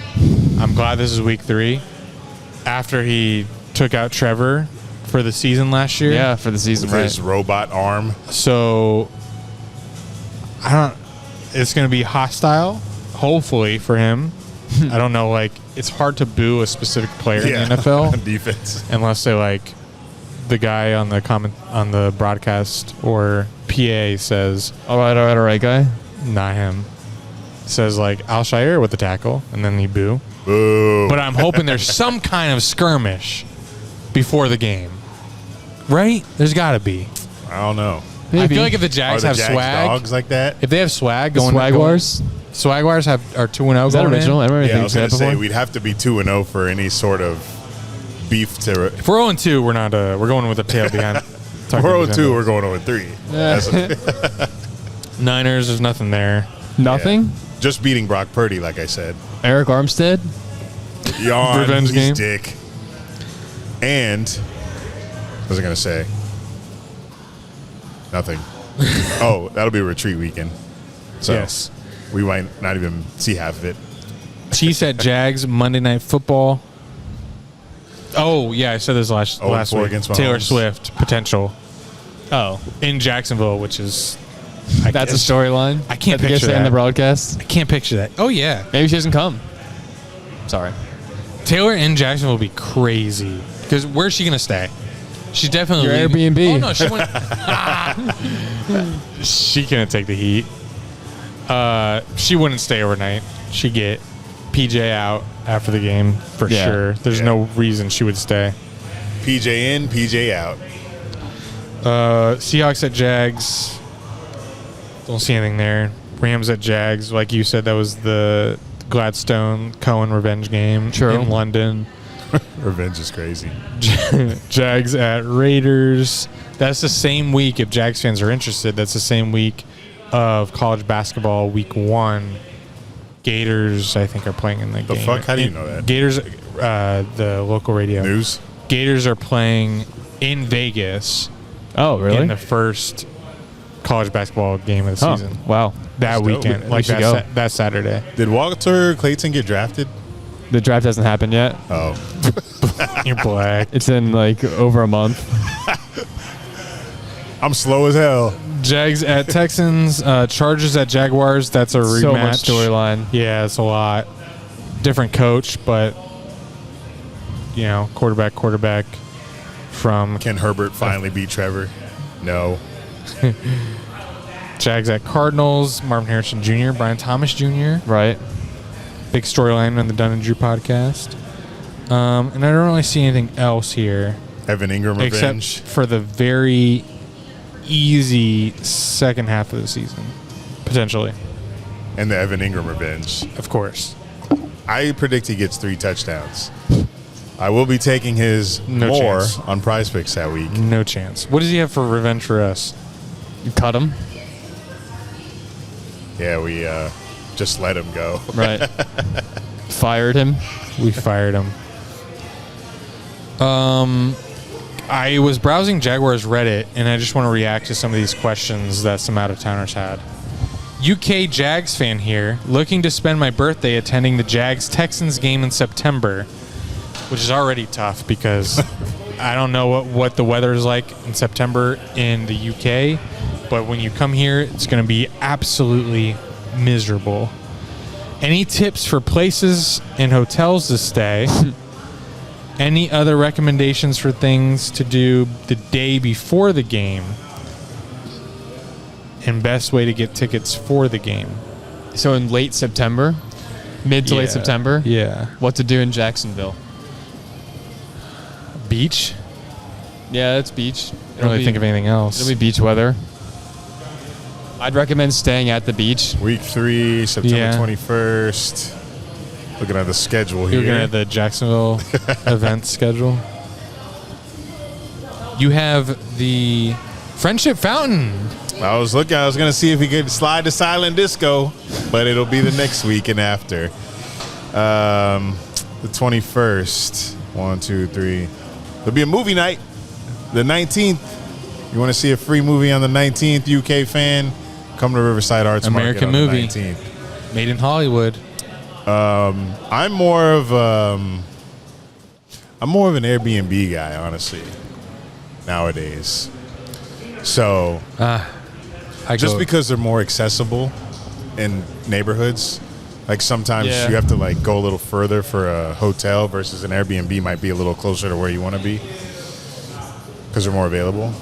I'm glad this is week 3 after he took out Trevor for the season last year. Yeah, for the season, With right? his robot arm. So it's going to be hostile, hopefully for him. I don't know. Like, it's hard to boo a specific player in the NFL defense. unless they like the guy on the broadcast or PA says, All right, guy. not him. Says like Al-Shair with the tackle, and then you boo. Boo. But I'm hoping there's some kind of skirmish before the game, right? There's got to be. I don't know. I Maybe. feel like if the Are Jags the have Jags swag, dogs like that? if they have swag The going, Swagwars. Swagwars are 2-0. Is that going in. original? I remember Yeah, I anything was said going to say before. we'd have to be 2-0 for any sort of beef to. If we're 0-2, we're not. We're going with a tail behind. We're 0-2. We're going 0-3. Niners, there's nothing there. Nothing? Yeah. Just beating Brock Purdy, like I said. Eric Armstead? Yawn. Revenge He's game. dick. And what was I going to say? Nothing. Oh, that'll be a retreat weekend. So Yes. we might not even see half of it. Chiefs at Jags, Monday Night Football. Oh, yeah, I said this last 0-4 week. against Taylor Mahomes. Swift, potential. Oh. In Jacksonville, which is... That's a storyline? I can't that they picture say in that. the broadcast? I can't picture that. Oh, yeah. Maybe she doesn't come. Sorry. Taylor in Jacksonville would be crazy. Because where's she going to stay? She's definitely... Your leaving. Airbnb. Oh, no, she wouldn't... She couldn't take the heat. She wouldn't stay overnight. She'd get PJ out after the game for Yeah. sure. There's no reason she would stay. PJ in, PJ out. Seahawks at Jags. Don't see anything there. Rams at Jags. Like you said, that was the Gladstone Cohen revenge game True. in London. Revenge is crazy. Jags at Raiders. That's the same week, if Jags fans are interested, that's the same week of college basketball, week 1. Gators, I think, are playing in the game. The fuck? How do you know that? Gators, the local radio. News? Gators are playing in Vegas Oh, really? in the first college basketball game of the Oh, season. wow. That That's dope. weekend, We like should go. that Saturday. Did Walter Clayton get drafted? The draft hasn't happened yet. Oh. You're black. It's in like over a month. I'm slow as hell. Jags at Texans. Chargers at Jaguars. That's a rematch. So much storyline. Yeah, it's a lot. Different coach, but quarterback from Can Herbert finally beat Trevor? No. Jags at Cardinals. Marvin Harrison Jr., Brian Thomas Jr. Right. Big storyline on the Dunn and Drew podcast. And I don't really see anything else here Evan Ingram except revenge. for the very easy second half of the season, potentially. And the Evan Ingram revenge. Of course. I predict he gets 3 touchdowns. I will be taking his No more chance. on Prize Picks that week. No chance. What does he have for revenge for us? You cut him. Yeah, we just let him go. Right. Fired him. We fired him. I was browsing Jaguars Reddit, and I just want to react to some of these questions that some out-of-towners had. UK Jags fan here, looking to spend my birthday attending the Jags-Texans game in September, which is already tough because I don't know what the weather is like in September in the UK, but when you come here, it's going to be absolutely miserable. Any tips for places and hotels to stay? Any other recommendations for things to do the day before the game? And best way to get tickets for the game? So in late September, mid to late September, Yeah. what to do in Jacksonville? Beach? Yeah, it's beach. I don't really think of anything else. It'll be beach weather. I'd recommend staying at the beach. Week 3, September Yeah. 21st. Looking at the schedule here. You're looking at the Jacksonville event schedule. You have the Friendship Fountain. I was going to see if we could slide to Silent Disco, but it'll be the next week and after. The 21st. 1, 2, 3. There'll be a movie night. The 19th. You want to see a free movie on the 19th, UK fan? Come to Riverside Arts American Market on movie. the 19th. Made in Hollywood. I'm more of an Airbnb guy, honestly, nowadays. So just because they're more accessible in neighborhoods, like sometimes Yeah. you have to like go a little further for a hotel versus an Airbnb might be a little closer to where you want to be because they're more available.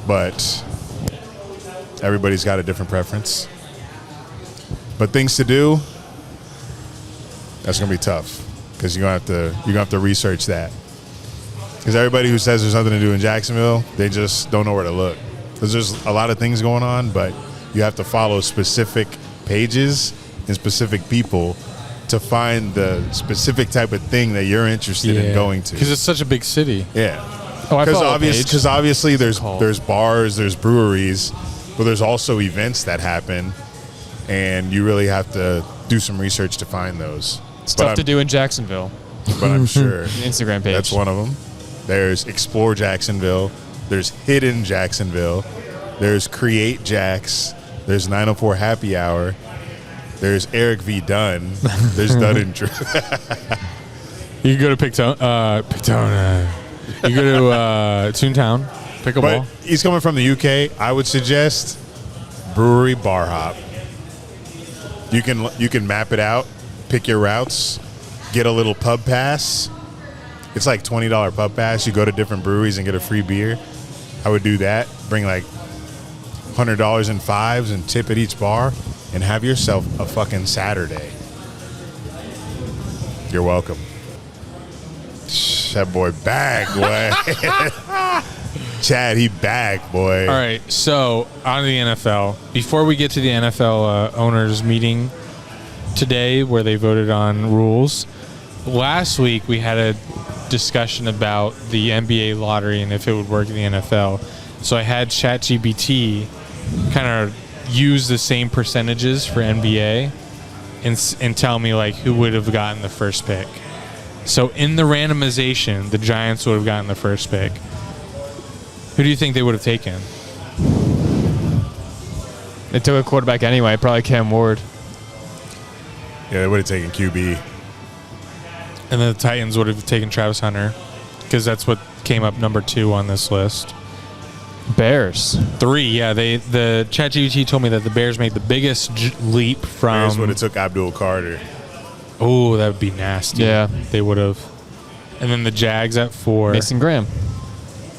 But everybody's got a different preference. But things to do, that's gonna be tough because you're gonna have to research that. Because everybody who says there's nothing to do in Jacksonville, they just don't know where to look. Because there's a lot of things going on, but you have to follow specific pages and specific people to find the specific type of thing that you're interested in going to. Because it's such a big city. Yeah. Oh, I follow a page. Because obviously there's called? bars, there's breweries, but there's also events that happen, and you really have to do some research to find those. Stuff to do in Jacksonville. But I'm sure Instagram page. that's one of them. There's Explore Jacksonville. There's Hidden Jacksonville. There's Create Jacks. There's 904 Happy Hour. There's Eric V. Dunn. There's Dunn and Drew. You can go to Pictona. You go to Toontown, But pickleball. he's coming from the UK. I would suggest brewery bar hop. You can map it out, pick your routes, get a little pub pass. It's like $20 pub pass. You go to different breweries and get a free beer. I would do that. Bring like $100 in fives and tip at each bar, and have yourself a fucking Saturday. You're welcome. That boy bagged, boy. Chad, he bagged, boy. All right, so on to the NFL. Before we get to the NFL owners meeting today, where they voted on rules, last week we had a discussion about the NBA lottery and if it would work in the NFL. So I had ChatGPT kind of use the same percentages for NBA and tell me like who would have gotten the first pick. So in the randomization, the Giants would have gotten the first pick. Who do you think they would have taken? They took a quarterback anyway, probably Cam Ward. Yeah, they would have taken QB. And then the Titans would have taken Travis Hunter because that's what came up number 2 on this list. Bears. 3, yeah. The ChatGPT told me that the Bears made the biggest leap from. Bears would have took Abdul Carter. Oh, that would be nasty. Yeah. They would have. And then the Jags at 4. Mason Graham.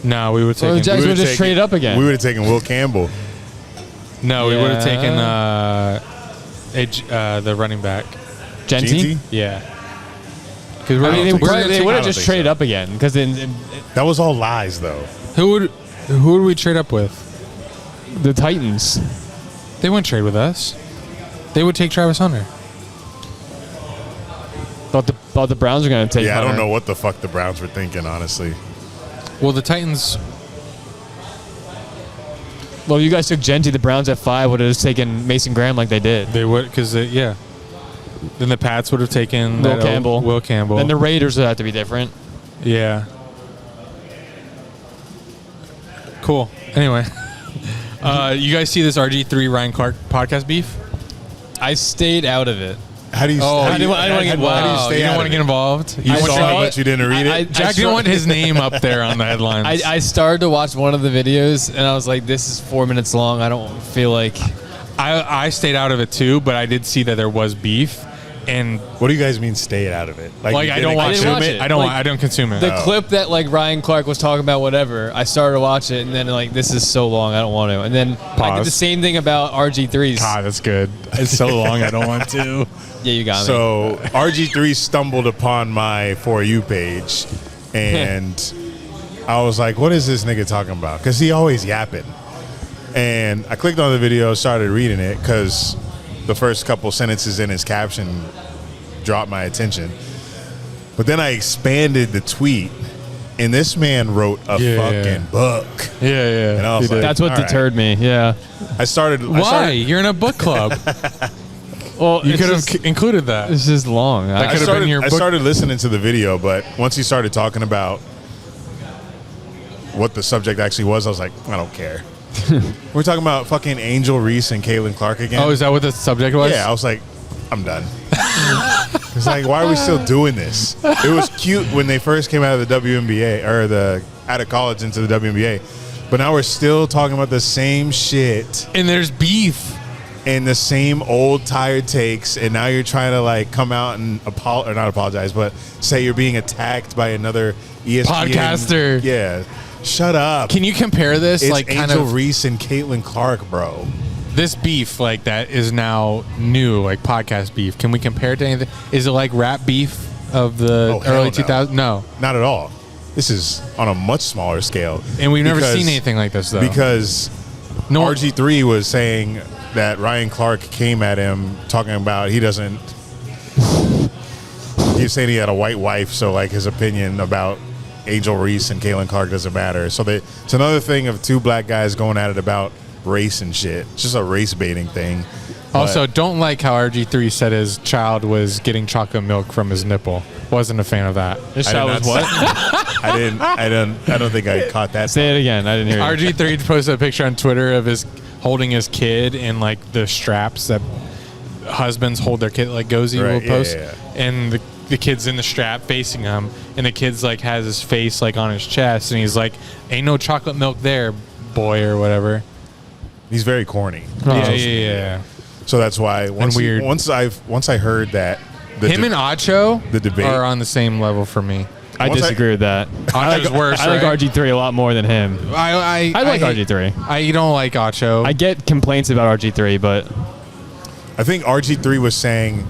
No, we would have Well, the taken. Jags We would would've just trade up again. We would have taken Will Campbell. No, we would have taken Yeah. the running back. Genty? Yeah. Because I mean, they would I have don't just think traded so. up again because That was all lies, though. who would we trade up with? the Titans. They wouldn't trade with us. They would take Travis Hunter. Thought the Browns were going to take Yeah, I don't Hunter. know what the fuck the Browns were thinking, honestly. Well, the Titans. Well, you guys took Genty. The Browns at 5 would have just taken Mason Graham like they did. They would, because yeah. Then the Pats would have taken Will that Campbell. Will Campbell. Then the Raiders would have to be different. Yeah. Cool. Anyway, you guys see this RG3 Ryan Clark podcast beef? I stayed out of it. How do you? Oh, how I do you, didn't want to get how do you involved. stay You out didn't want to of get it? involved. You want saw your- it, but you didn't read it. Jack didn't want his name up there on the headlines. I started to watch one of the videos and I was like, this is 4 minutes long. I don't feel like. I stayed out of it too, but I did see that there was beef, and What do you guys mean stay out of it? like you I didn't don't watch didn't it. watch it. I don't. Like, I don't consume it. The clip that like Ryan Clark was talking about, whatever, I started to watch it and then like, this is so long, I don't want to. And then I did Pause. the same thing about RG3's. God, that's good. It's so long. I don't want to. Yeah, you got me. So RG3 stumbled upon my For You page, and I was like, what is this nigga talking about? Because he always yapping. And I clicked on the video, started reading it, because the first couple sentences in his caption dropped my attention. But then I expanded the tweet, and this man wrote a Yeah. fucking book. Yeah. And I was He did. like, That's what all right. deterred me. Yeah. I started. Why? You're in a book club. Well, You it's could have just- included that. It's just long. That I could have been your I book. started listening to the video, but once he started talking about what the subject actually was, I was like, I don't care. We're talking about fucking Angel Reese and Caitlin Clark again. Oh, is that what the subject was? Yeah, I was like, I'm done. It's like, why are we still doing this? It was cute when they first came out of the WNBA or out of college into the WNBA, but now we're still talking about the same shit And there's beef. and the same old tired takes, and now you're trying to like come out and not apologize, but say you're being attacked by another ESPN Podcaster. Yeah, shut up. Can you compare this, It's like, kind Angel of Reese and Caitlin Clark, bro. this beef, like that is now new, like podcast beef? Can we compare it to anything? Is it like rap beef of the Oh, hell early no. 2000s? No. Not at all. This is on a much smaller scale, And we've never Because- seen anything like this, though. because no, RG3 was saying that Ryan Clark came at him talking about he was saying he had a white wife, so like his opinion about Angel Reese and Caitlin Clark doesn't matter. So it's another thing of two black guys going at it about race and shit. It's just a race baiting thing. Also, don't like how RG3 said his child was getting chocolate milk from his nipple. Wasn't a fan of that. This I child did was not what? I don't think I caught that. Say it again. I didn't hear you. RG3 posted a picture on Twitter of his holding his kid in like the straps that husbands hold their kid, like Gozy Right, will post, yeah. and the kid's in the strap facing him, and the kid's like has his face like on his chest, and he's like, "Ain't no chocolate milk there, boy," or whatever. He's very corny. Yeah. So that's why weird. once I heard that Him and Acho the debate- are on the same level for me. I Once disagree with that. Acho's worse. I like right? RG3 a lot more than him. I like hate- RG3. I don't like Acho. I get complaints about RG3, but I think RG3 was saying,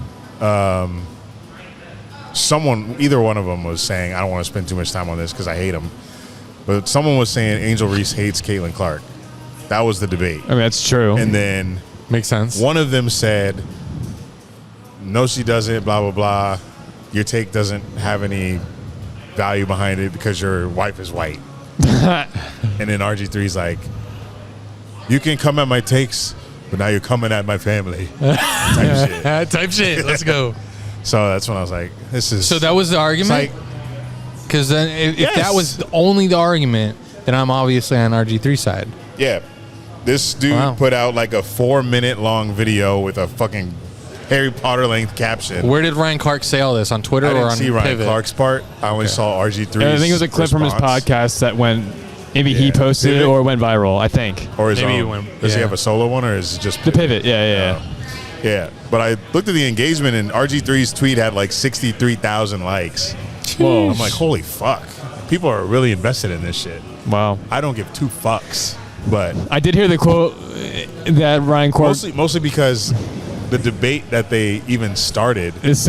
either one of them was saying, I don't want to spend too much time on this because I hate him. But someone was saying Angel Reese hates Caitlin Clark. That was the debate. I mean that's true. And then Makes sense. one of them said, no, she doesn't, blah, blah, blah. Your take doesn't have any value behind it because your wife is white. And then RG3's like, you can come at my takes, but now you're coming at my family. Type shit. Type shit. Let's go. So that's when I was like, this is. So that was the argument? It's like, Because then if Yes. that was only the argument, then I'm obviously on RG3 side. yeah. This dude Wow. put out like a 4-minute long video with a fucking Harry Potter length caption. Where did Ryan Clark say all this? On Twitter I or didn't on see Ryan Pivot? Clark's part. I only saw RG3's And I think it was a clip from his response. podcast that went. Maybe he Yeah. posted it Pivot? or went viral. I think Or his Maybe own. it went- Does he yeah. have a solo one or is it just the pivot. Yeah. Yeah, but I looked at the engagement and RG3's tweet had like 63,000 likes. Whoa. I'm like, holy fuck. People are really invested in this shit. Wow. I don't give two fucks. But I did hear the quote that Ryan Clark mostly because the debate that they even started is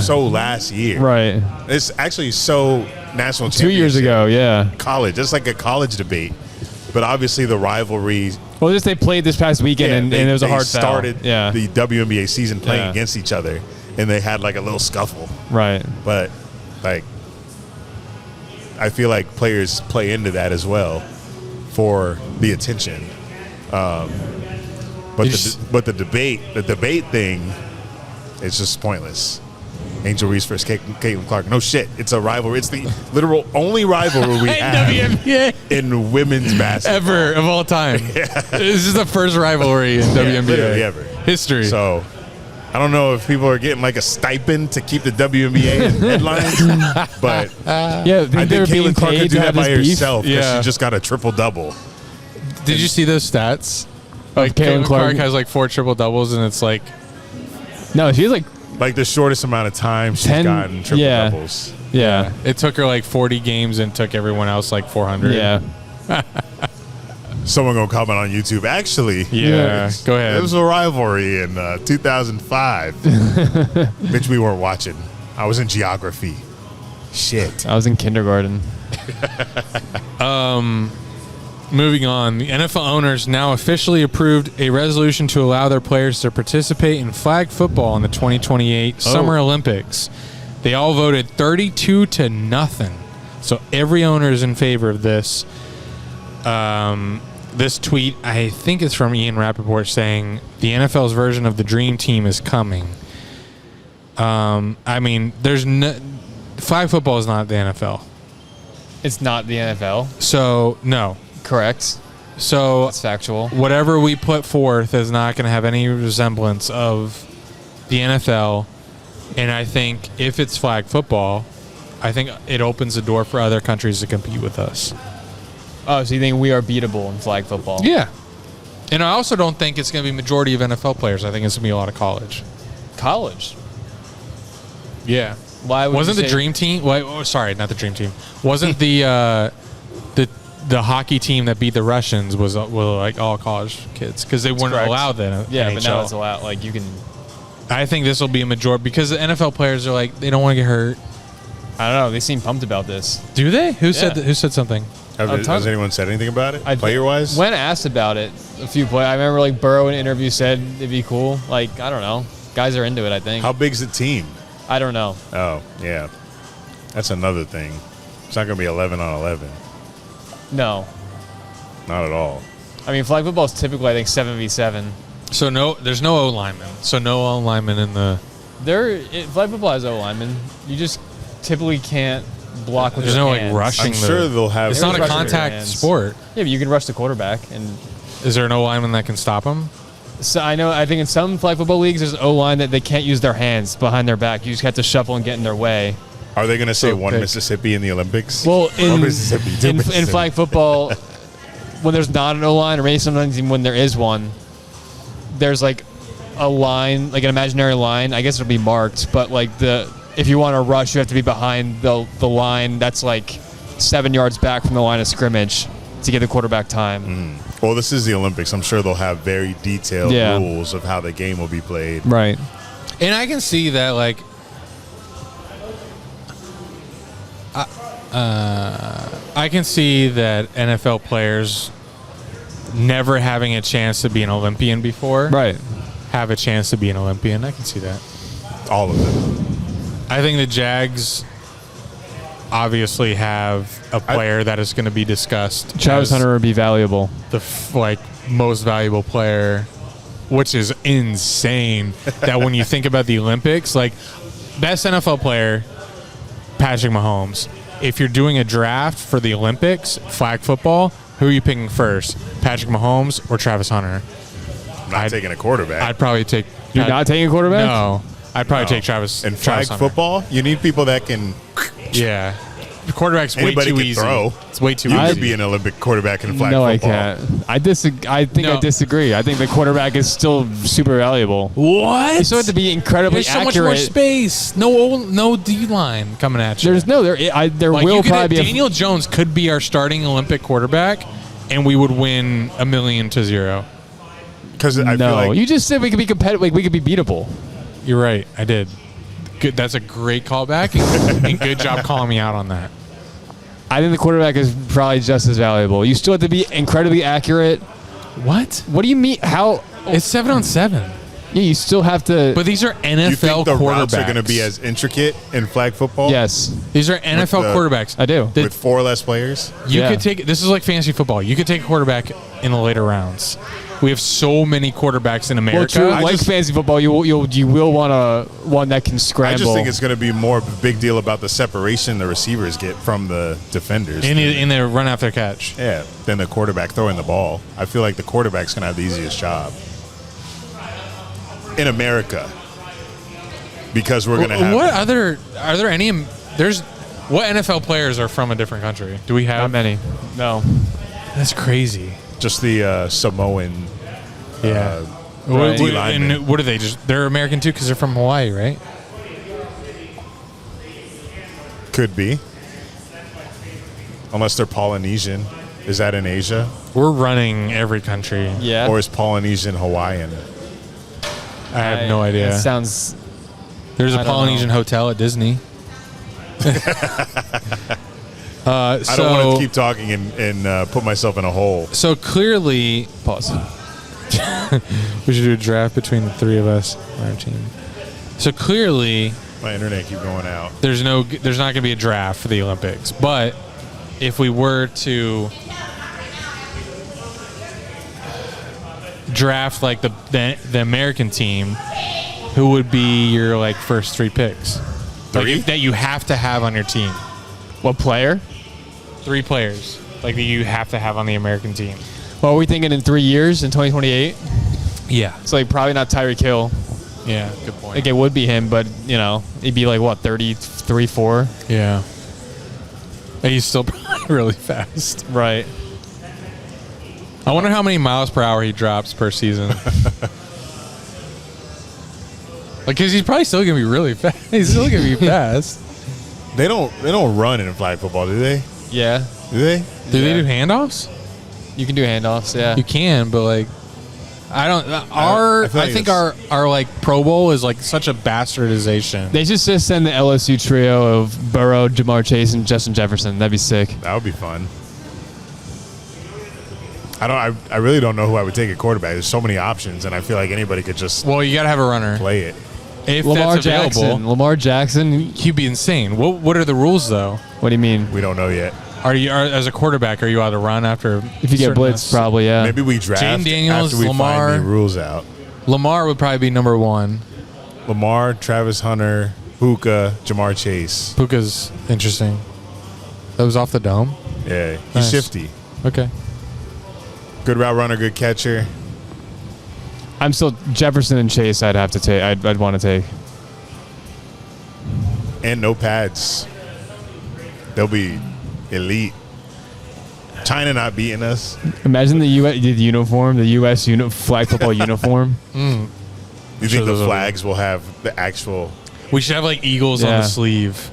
so last year. right. It's actually so national 2 years championship ago. Yeah. college. It's like a college debate. But obviously the rivalry Well, just they played this past weekend and it was a hard foul. started Yeah. the WNBA season playing Yeah. against each other and they had like a little scuffle. Right. But like I feel like players play into that as well for the attention. But the debate thing is just pointless. Angel Reese versus Caitlin Clark. No shit. It's a rivalry. It's the literal only rivalry we have WNBA in women's basketball. ever of all time. This is the first rivalry in WNBA literally ever. history. So I don't know if people are getting like a stipend to keep the WNBA in headlines, but Yeah. I think Caitlin Clark could do that by herself. herself because Yeah. she just got a triple-double. Did you see those stats? Like Caitlin Caitlin Clark Clark has like 4 triple doubles, and it's like No, she's like Like the shortest amount of time she's 10 gotten triple-doubles. yeah. it took her like 40 games and took everyone else like 400. Yeah. Someone gonna comment on YouTube. Actually, Yeah. Go ahead. it was a rivalry in 2005. Bitch, we weren't watching. I was in geography. Shit. I was in kindergarten. Moving on, the NFL owners now officially approved a resolution to allow their players to participate in flag football in the 2028 Summer Olympics. They all voted 32-0. So every owner is in favor of this. This tweet, I think it's from Ian Rappaport, saying the NFL's version of the Dream Team is coming. I mean, flag football is not the NFL. It's not the NFL. So, no. Correct. So That's factual. whatever we put forth is not going to have any resemblance of the NFL. And I think if it's flag football, I think it opens the door for other countries to compete with us. Oh, so you think we are beatable in flag football? Yeah. And I also don't think it's going to be majority of NFL players. I think it's going to be a lot of college. College. Yeah. Why would Wasn't you the say- Dream Team? Sorry, not the Dream Team. Wasn't the hockey team that beat the Russians was like all college kids because they weren't correct. allowed then. Yeah, but now it's allowed. Like you can. I think this will be a majority because the NFL players are like they don't want to get hurt. I don't know. They seem pumped about this. Do they? Who said Yeah. Who said something? Has anyone said anything about it? Player-wise? When asked about it, a few players. I remember like Burrow in an interview said it'd be cool. Like I don't know. Guys are into it. I think. How big's the team? I don't know. Oh, yeah. That's another thing. It's not going to be 11 on 11. No. Not at all. I mean, flag football is typically, I think, 7v7. So there's no O lineman. So no O lineman in the. Flag football has O linemen. You just typically can't block with There's your no hands. like rushing. I'm sure they'll have. It's not a rushing contact hands. sport. Yeah, but you can rush the quarterback. And Is there an O lineman that can stop him? so I think in some flag football leagues, there's an O-line that they can't use their hands behind their back. You just have to shuffle and get in their way. Are they going to say So one pick. Mississippi in the Olympics? Well, One Mississippi, two in Mississippi. flag football, when there's not an O-line, or maybe sometimes even when there is one, there's like a line, like an imaginary line. I guess it'll be marked, but like if you want to rush, you have to be behind the line that's like 7 yards back from the line of scrimmage to give the quarterback time. Well, this is the Olympics. I'm sure they'll have very detailed Yeah. rules of how the game will be played. Right. And I can see that, like, I can see that NFL players never having a chance to be an Olympian before Right. have a chance to be an Olympian. I can see that. All of them. I think the Jags obviously have a player that is going to be discussed. Travis as Hunter would be valuable. the most valuable player, which is insane. That when you think about the Olympics, like best NFL player, Patrick Mahomes. If you're doing a draft for the Olympics, flag football, who are you picking first, Patrick Mahomes or Travis Hunter? I'm not taking a quarterback. I'd probably take. You're not taking a quarterback? No, I'd probably take Travis. In flag Travis Hunter. football, you need people that can. Yeah, the quarterback's way Anybody too can easy. throw. It's way too You easy. could be an Olympic quarterback in flag No, football. I can't. I think I No. disagree. I think the quarterback is still super valuable. What? You still have to be incredibly There's so accurate. much more space. No D line coming at you. There Like, will you could probably be Daniel Jones could be our starting Olympic quarterback, and we would win 1,000,000-0. Because I feel no. like You just said we could be competitive. Like, we could be beatable. You're right. I did. Good. That's a great callback, and good job calling me out on that. I think the quarterback is probably just as valuable. You still have to be incredibly accurate. What? What do you mean? How? It's 7-on-7. Yeah, you still have to. But these are you think NFL the quarterbacks. routes are going to be as intricate in flag football? yes, These are NFL the- quarterbacks. I do. The- With 4 less players? You Yeah. could take. This is like fantasy football. You could take a quarterback in the later rounds. We have so many quarterbacks in Well, America. true. I Like just- fantasy football, you will want one that can scramble. I just think it's going to be more of a big deal about the separation the receivers get from the defenders. in the run after catch. Yeah, than the quarterback throwing the ball. I feel like the quarterback's going to have the easiest job in America because we're going to have. What other are there any? There's what NFL players are from a different country? Do we have not many. No. That's crazy. Just the Samoan. Yeah. Right. And what are they? They're American too because they're from Hawaii, right? Could be. Unless they're Polynesian. Is that in Asia? We're running every country. Yeah. Or is Polynesian Hawaiian? I have no idea. That sounds. There's a I don't Polynesian know. hotel at Disney. I don't want to keep talking and put myself in a hole. So clearly, Pause. we should do a draft between the three of us on our team. So clearly, My internet keep going out. there's not going to be a draft for the Olympics. But if we were to draft like the American team, who would be your like first 3 picks? Three? Like, that you have to have on your team. What player? 3 players like that you have to have on the American team. Well, are we thinking in 3 years, in 2028? Yeah. It's like probably not Tyreek Hill. Yeah. Good point. Like it would be him, but he'd be like what, 33, 4? Yeah. And he's still probably really fast. Right. I wonder how many miles per hour he drops per season. Because he's probably still gonna be really fast. He's still gonna be fast. They don't run in flag football, do they? Yeah. Do they? Do they do handoffs? You can do handoffs. Yeah. You can, but like, I don't. I feel like I think it's- our like Pro Bowl is like such a bastardization. They should just send the LSU trio of Burrow, Jamar Chase, and Justin Jefferson. That'd be sick. That would be fun. I really don't know who I would take at quarterback. There's so many options, and I feel like anybody could just Well, you gotta have a runner. play it. If Lamar that's available, Jackson. Lamar Jackson. he'd be insane. What are the rules though? What do you mean? We don't know yet. As a quarterback, are you allowed to run after If you get blitzed, probably, yeah. Maybe we draft Jane Daniels, after we Lamar. find the rules out. Lamar would probably be number 1. Lamar, Travis Hunter, Puka, Jamar Chase. Puka's interesting. That was off the dome. Yeah, he's Nice. shifty. Okay. Good route runner, good catcher. I'm still Jefferson and Chase. I'd have to take. I'd want to take. And no pads. They'll be elite. China not beating us. Imagine the U.S. uniform, the U.S. flag football uniform. You think Sure, the those are- flags will have the actual? We should have like eagles on Yeah. the sleeve.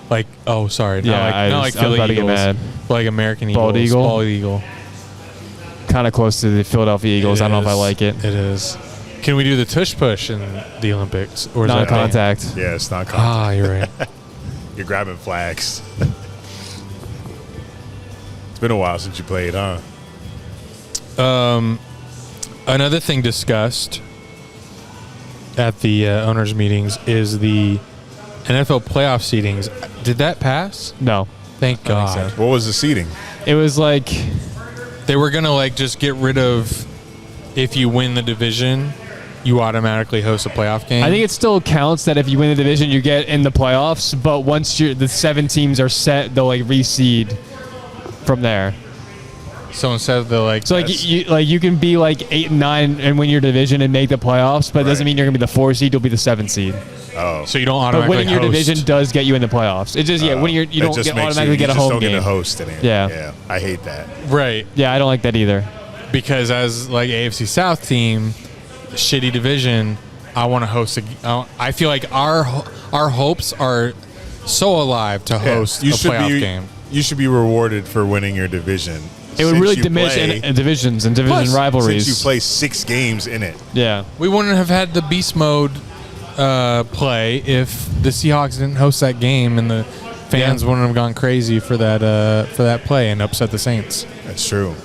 Like, oh, sorry. Yeah, not I like was Philly about to get Eagles. mad. But like American Eagles. Bald eagle? Bald eagle. Kind of close to the Philadelphia Eagles. It I don't know if I is. like it. It is. Can we do the tush push in the Olympics? Or is that Non-contact. Yeah, it's not. Ah, you're right. You're grabbing flags. It's been a while since you played, huh? Another thing discussed at the owners' meetings is the NFL playoff seedings. Did that pass? No. Thank God. What was the seating? It was like They were gonna like just get rid of if you win the division, you automatically host a playoff game. I think it still counts that if you win the division, you get in the playoffs. But once the 7 teams are set, they'll like reseed from there. so. Instead of the like, So you can be like 8 and 9 and win your division and make the playoffs, but it doesn't Right. mean you're gonna be the 4 seed. You'll be the 7 seed. Oh, so you don't But automatically winning your host. division does get you in the playoffs. It just winning you it don't just get makes automatically get a you just home don't game. get a host anymore. Yeah. I hate that. right? Yeah, I don't like that either. Because as like AFC South team, shitty division, I want to host a. I feel like our hopes are so alive to host a playoff game. You should be rewarded for winning your division. It would Since really you diminish play- in divisions and division Plus, rivalries. Since you play 6 games in it. Yeah. We wouldn't have had the beast mode play if the Seahawks didn't host that game, and the fans wouldn't have gone crazy for that play and upset the Saints. That's true.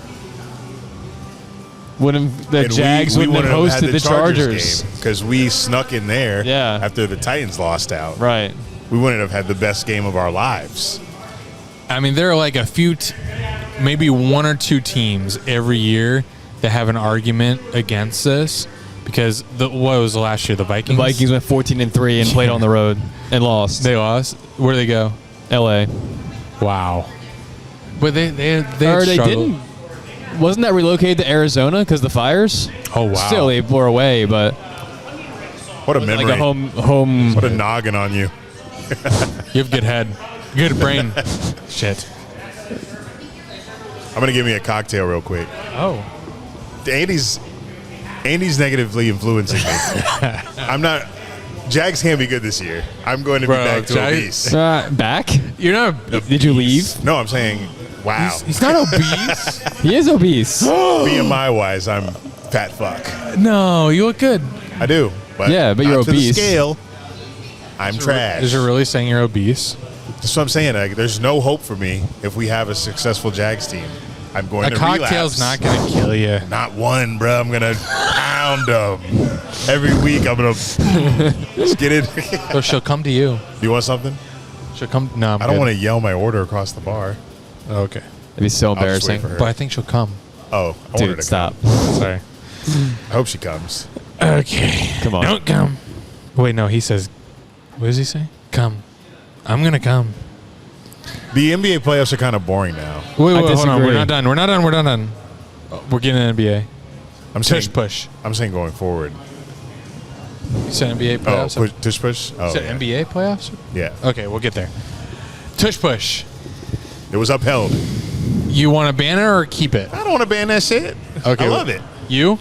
Wouldn't the And Jags wouldn't have hosted the Chargers? because we snuck in there Yeah. after the Titans lost out. Right. We wouldn't have had the best game of our lives. I mean, there are like a few, maybe 1 or 2 teams every year that have an argument against this because what was the last year? The Vikings. The Vikings went 14-3 and played on the road and lost. They lost. Where'd they go? LA. Wow. But they Or they struggled. didn't. Wasn't that relocated to Arizona because the fires? Oh wow. Still, they were away, but What a memory. like a home. What a noggin on you. You have good head, good brain. Shit. I'm going to give me a cocktail real quick. Oh. Andy's negatively influencing me. I'm not. Jags can't be good this year. I'm going to be Bro, back to Jags- obese. Back? You're not. Did you leave? No, I'm saying, wow. He's not obese. He is obese. BMI wise, I'm fat fuck. No, you look good. I do. But Yeah, but not you're to the obese. scale. I'm trash. Is it really saying you're obese? That's what I'm saying. Like, there's no hope for me if we have a successful Jags team. I'm going A to cocktail's relapse. not gonna kill you. Not one, bro. I'm gonna pound them every week. I'm gonna just get it. So she'll come to you. You want something? She'll come. No, I'm I don't good. want to yell my order across the bar. Okay. It'd be so I'll just wait embarrassing. for her. But I think she'll come. Oh, I want her Dude, to stop. Sorry. come. I hope she comes. Okay. Come on. Don't come. Wait, no. He says. What does he say? Come. I'm gonna come. The NBA playoffs are kind of boring now. Wait, hold on. disagree. We're not done. We're not done. We're not done. We're getting an NBA. I'm saying Tush push. I'm saying going forward. You said NBA Oh, playoffs. tush push. Oh, You said yeah. NBA playoffs. Yeah, Okay, we'll get there. Tush push. it was upheld. You want to ban it or keep it? I don't want to ban that shit. Okay. I love it. You?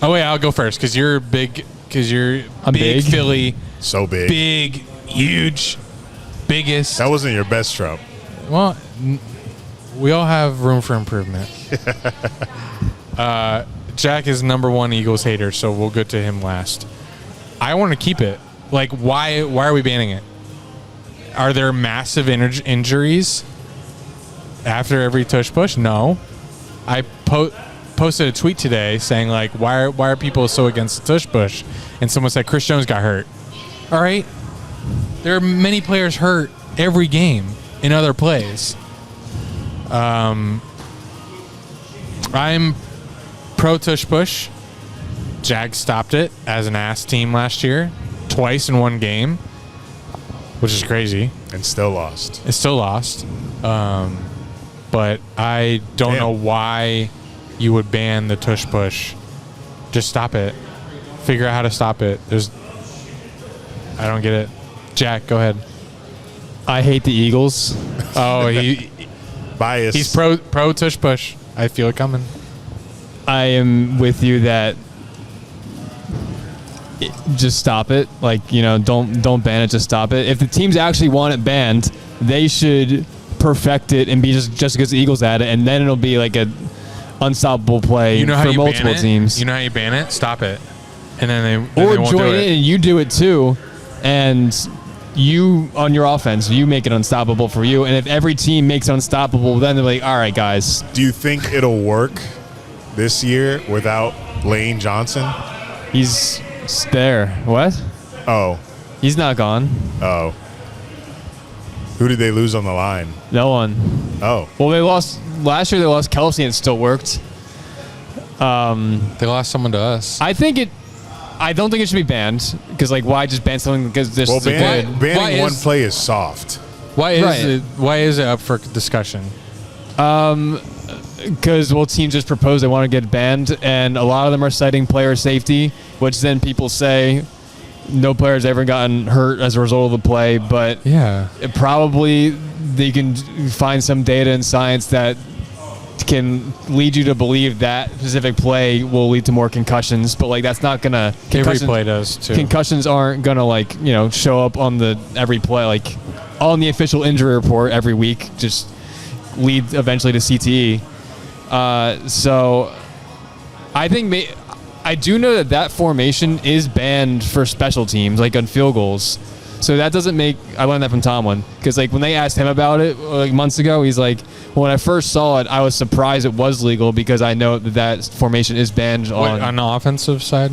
Oh wait, I'll go first because you're big. Because you're I'm big? Philly, So big. big, huge, biggest. That wasn't your best Trump. Well, we all have room for improvement. Jack is #1 Eagles hater, so we'll go to him last. I want to keep it. Like, why are we banning it? Are there massive injuries after every tush push? No. I post posted a tweet today saying like, why are people so against the tush push? And someone said Chris Jones got hurt. All right, there are many players hurt every game in other plays. I'm pro tush push. Jags stopped it as an ass team last year, twice in one game, which is crazy. And still lost. It still lost. But I don't know why you would ban the tush push. Just stop it. Figure out how to stop it. I don't get it. Jack, go ahead. I hate the Eagles. Oh, Bias. he's pro tush push. I feel it coming. I am with you that just stop it. Like, don't ban it, just stop it. If the teams actually want it banned, they should perfect it and be just because the Eagles at it, and then it'll be like a unstoppable play for multiple teams. You know how you ban it? Stop it. And then they or won't join do it. in and you do it too, and you on your offense, you make it unstoppable for you. And if every team makes it unstoppable, then they're like, all right, guys. Do you think it'll work this year without Lane Johnson? He's there. What? Oh. He's not gone. Oh. Who did they lose on the line? No one. Oh. Well, they lost last year. They lost Kelsey, and it still worked. They lost someone to us. I don't think it should be banned because, like, why just ban something because this is good? Banning one play is soft. Why is Right. it? Why is it up for discussion? Because teams just propose they want to get banned, and a lot of them are citing player safety, which then people say no player's ever gotten hurt as a result of the play, but Yeah. probably they can find some data and science that can lead you to believe that specific play will lead to more concussions, but like that's not gonna. Every play does too. Concussions aren't gonna show up on the every play like on the official injury report every week. Just lead eventually to CTE. So I think I do know that formation is banned for special teams, like on field goals. So that doesn't make. I learned that from Tomlin because like when they asked him about it like months ago, he's like, when I first saw it, I was surprised it was legal because I know that formation is banned on the offensive side.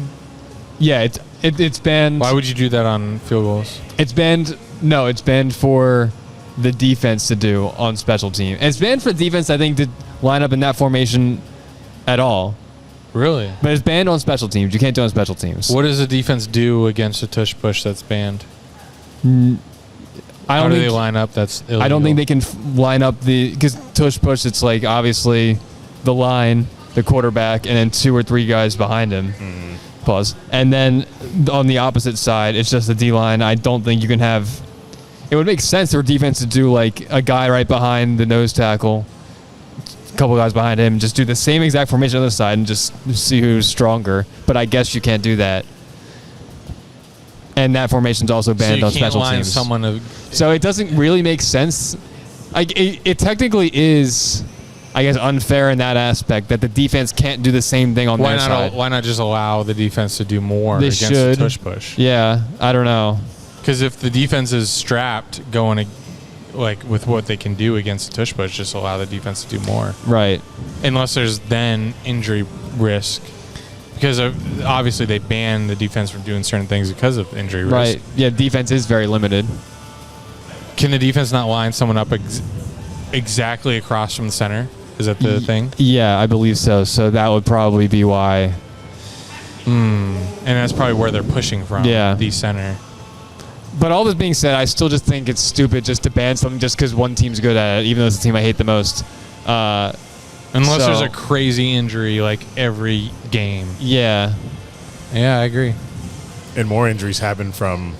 Yeah, it's banned. Why would you do that on field goals? It's banned. No, it's banned for the defense to do on special team. And it's banned for defense, I think, to line up in that formation at all. Really? But it's banned on special teams. You can't do it on special teams. What does the defense do against a tush push that's banned? How do they line up? That's illegal. I don't think they can line up because tush push. It's like obviously the line, the quarterback, and then 2 or 3 guys behind him. Pause. And then on the opposite side, it's just the D line. I don't think you can have. It would make sense for defense to do like a guy right behind the nose tackle, a couple guys behind him, just do the same exact formation on the other side and just see who's stronger. But I guess you can't do that. And that formation's also banned on special teams. So it doesn't really make sense. It technically is, I guess, unfair in that aspect that the defense can't do the same thing on their side. Why not just allow the defense to do more They against should. the tush push? Yeah, I don't know. Because if the defense is strapped going like with what they can do against the tush push, just allow the defense to do more. Right. Unless there's then injury risk. Because obviously they ban the defense from doing certain things because of injury risk. Right. Yeah, defense is very limited. Can the defense not line someone up exactly across from the center? Is that the thing? Yeah, I believe so. So that would probably be why. And that's probably where they're pushing from. Yeah. The center. But all this being said, I still just think it's stupid just to ban something just because one team's good at it, even though it's the team I hate the most. Unless there's a crazy injury like every game. Yeah. Yeah, I agree. And more injuries happen from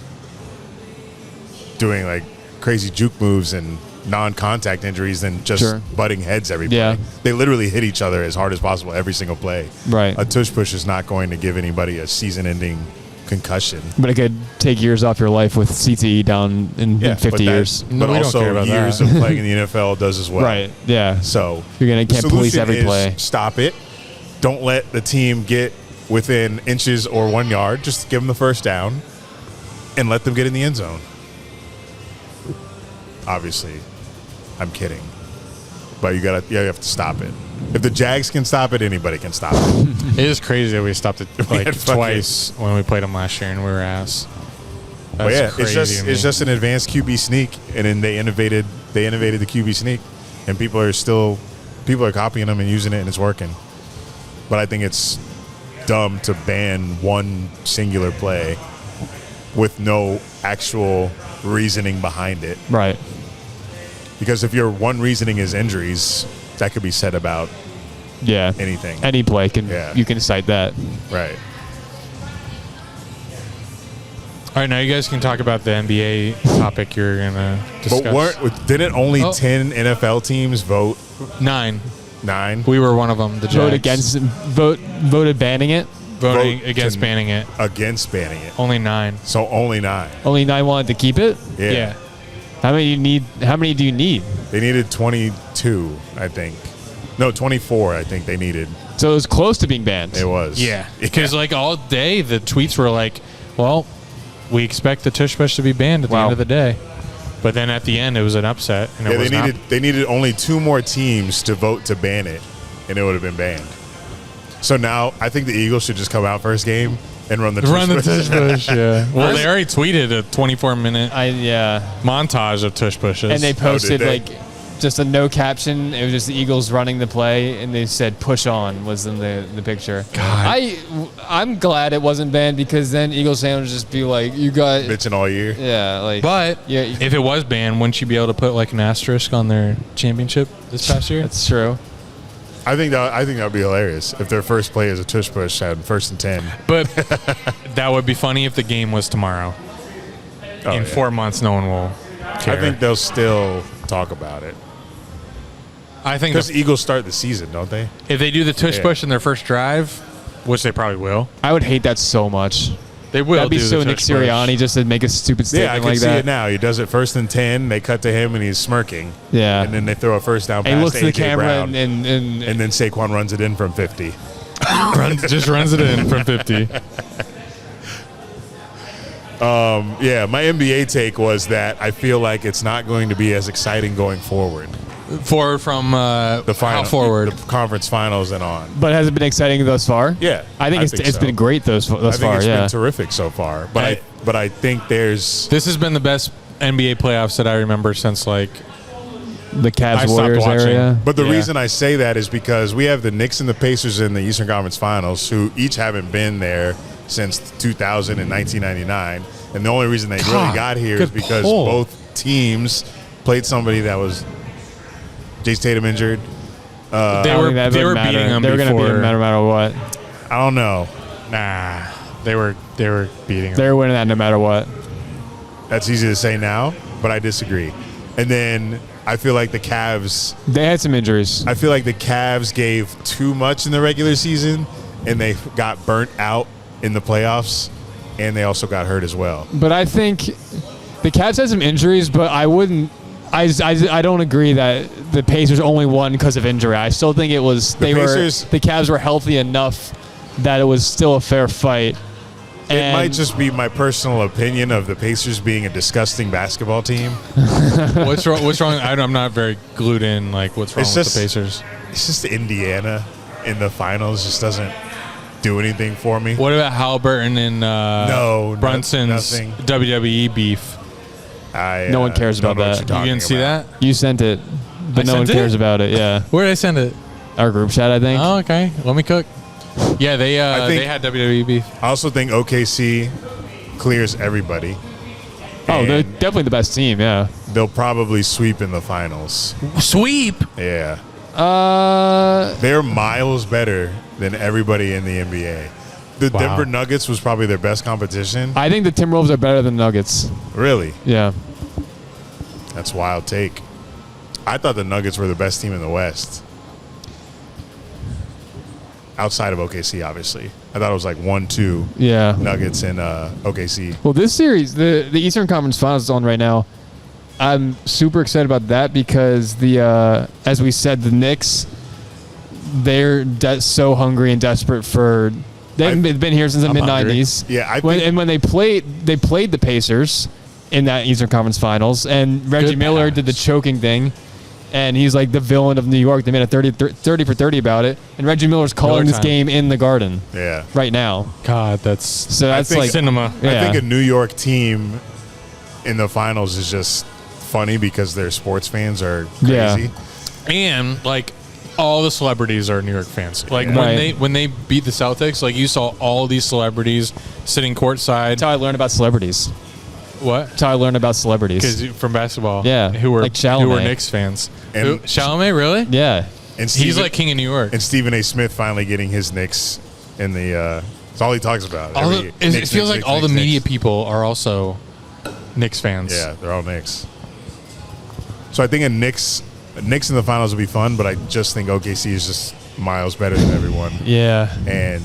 doing like crazy juke moves and non-contact injuries than just butting heads every play. Yeah. They literally hit each other as hard as possible every single play. Right. A tush push is not going to give anybody a season-ending concussion. But it could take years off your life with CTE down in 50 years. But we don't also care about years that. of playing in the NFL does as well. Right. Yeah. So You're gonna the can't police solution every is play. Stop it. Don't let the team get within inches or 1 yard. Just give them the first down and let them get in the end zone. Obviously, I'm kidding. but you have to stop it. If the Jags can stop it, anybody can stop it. It is crazy that we stopped it like had fucking- twice when we played them last year and we were ass. But That's yeah, crazy to me. it's just an advanced QB sneak, and then they innovated the QB sneak, and people are copying them and using it, and it's working. But I think it's dumb to ban one singular play with no actual reasoning behind it. Right. Because if your one reasoning is injuries, that could be said about Yeah. anything. Any play Yeah. you can cite that. Right. All right, now you guys can talk about the NBA topic you're gonna discuss. But didn't only Oh. 10 NFL teams vote 9. 9 We were one of them. The Jags Voted banning it. voting vote against to- banning it. against banning it? Only 9. So only 9. Only 9 wanted to keep it. Yeah. How many do you need? They needed 22, I think. No, 24, I think they needed. So it was close to being banned. It was. Yeah, because like all day the tweets were like, "Well, we expect the tush push to be banned at the Wow. end of the day," but then at the end it was an upset, and it Yeah, was not. they needed only 2 more teams to vote to ban it, and it would have been banned. So now I think the Eagles should just come out first game and run the Run the push. tush push. Yeah. Well, they already tweeted a 24-minute montage of tush pushes, And they posted they? like just a no caption. It was just the Eagles running the play, and they said "push on" was in the picture. God. I'm glad it wasn't banned because then Eagles fans would just be like, "You got bitching all year. yeah." Like, But yeah, if it was banned, wouldn't you be able to put like an asterisk on their championship this past year? that's true. I think that would be hilarious if their first play is a tush push at 1st and 10. But that would be funny if the game was tomorrow. Oh, In yeah. 4 months, no one will care. I think they'll still talk about it I think because Eagles start the season, don't they? if they do the tush Yeah. push in their first drive, which they probably will, I would hate that so much. they will. That'd be do so the Nick tush push. Sirianni just to make a stupid Yeah, I statement can like see that. it now. He does it 1st and 10. They cut to him and he's smirking. Yeah. And then they throw a first down pass And he looks to to the A.J. camera Brown. and And then Saquon runs it in from 50. Just runs it in from 50. Yeah, my NBA take was that I feel like it's not going to be as exciting going forward. Forward from The final, how forward? the conference finals and on. but has it been exciting thus far? Yeah, I think it's so. been great thus I think far. it's Yeah. been terrific so far. But I think there's This has been the best NBA playoffs that I remember since like The I Cavs stopped Warriors watching. area. But the Yeah. reason I say that is because we have the Knicks and the Pacers in the Eastern Conference Finals, who each haven't been there since 2000 and 1999. And the only reason they really God, got here is good because pull. both teams played somebody that was Jason Tatum injured. they I don't were think that they would were matter. beating them They were before. going to beat them no matter what. I don't know. Nah, they were beating them. They were winning that no matter what. That's easy to say now, but I disagree. And then I feel like the Cavs They had some injuries. I feel like the Cavs gave too much in the regular season, and they got burnt out in the playoffs, and they also got hurt as well. But I think the Cavs had some injuries, but I wouldn't. I don't agree that the Pacers only won because of injury. I still think it was the Cavs were healthy enough that it was still a fair fight. It And might just be my personal opinion of the Pacers being a disgusting basketball team. What's wrong? What's wrong? I'm not very glued in. Like, what's wrong It's with just- the Pacers? It's just Indiana in the finals just doesn't do anything for me. What about Halliburton and No, Brunson's nothing. WWE beef? No one cares don't about know what that. you're You talking didn't see about. that? You sent it, but I no one sent it? cares about it. Yeah, Where did I send it? our group chat, I think. Oh, okay. Let me cook. Yeah, they think- they had WWE beef. I also think OKC clears everybody. Oh, they're And definitely the best team. Yeah. they'll probably sweep in the finals. Sweep. Yeah. Uh, They're miles better than everybody in the NBA. The Wow. Denver Nuggets was probably their best competition. I think the Timberwolves are better than the Nuggets. Really? Yeah. That's a wild take. I thought the Nuggets were the best team in the West. Outside of OKC, obviously. I thought it was like 1-2 Yeah. Nuggets and OKC. Well, this series, the Eastern Conference Finals is on right now. I'm super excited about that because as we said, the Knicks, they're so hungry and desperate for. They've been here since the I'm mid hungry. '90s. Yeah, I When, think and when they played the Pacers in that Eastern Conference Finals, and Reggie Good Miller pass. did the choking thing, and he's like the villain of New York. They made a 30 for 30 about it, and Reggie Miller's calling this time. game in the Garden Yeah. right now. God, that's So that's think like cinema. Yeah. I think a New York team in the finals is just funny because their sports fans are crazy. Yeah. And like all the celebrities are New York fans. Like Yeah. Right. when they beat the Celtics, like you saw all these celebrities sitting courtside. That's how I learned about celebrities. What? That's how I learned about celebrities. Because from basketball, Yeah, who were like Chalamet. who were Knicks fans. And- Who, Chalamet, really? Yeah. And He's Stephen- like king of New York. and Stephen A. Smith finally getting his Knicks in the. It's all he talks about. All Every- the, it Knicks, feels Knicks, like all Knicks, the media Knicks. people are also Knicks fans. Yeah, they're all Knicks. So I think a Knicks in the finals will be fun, but I just think OKC is just miles better than everyone. Yeah. And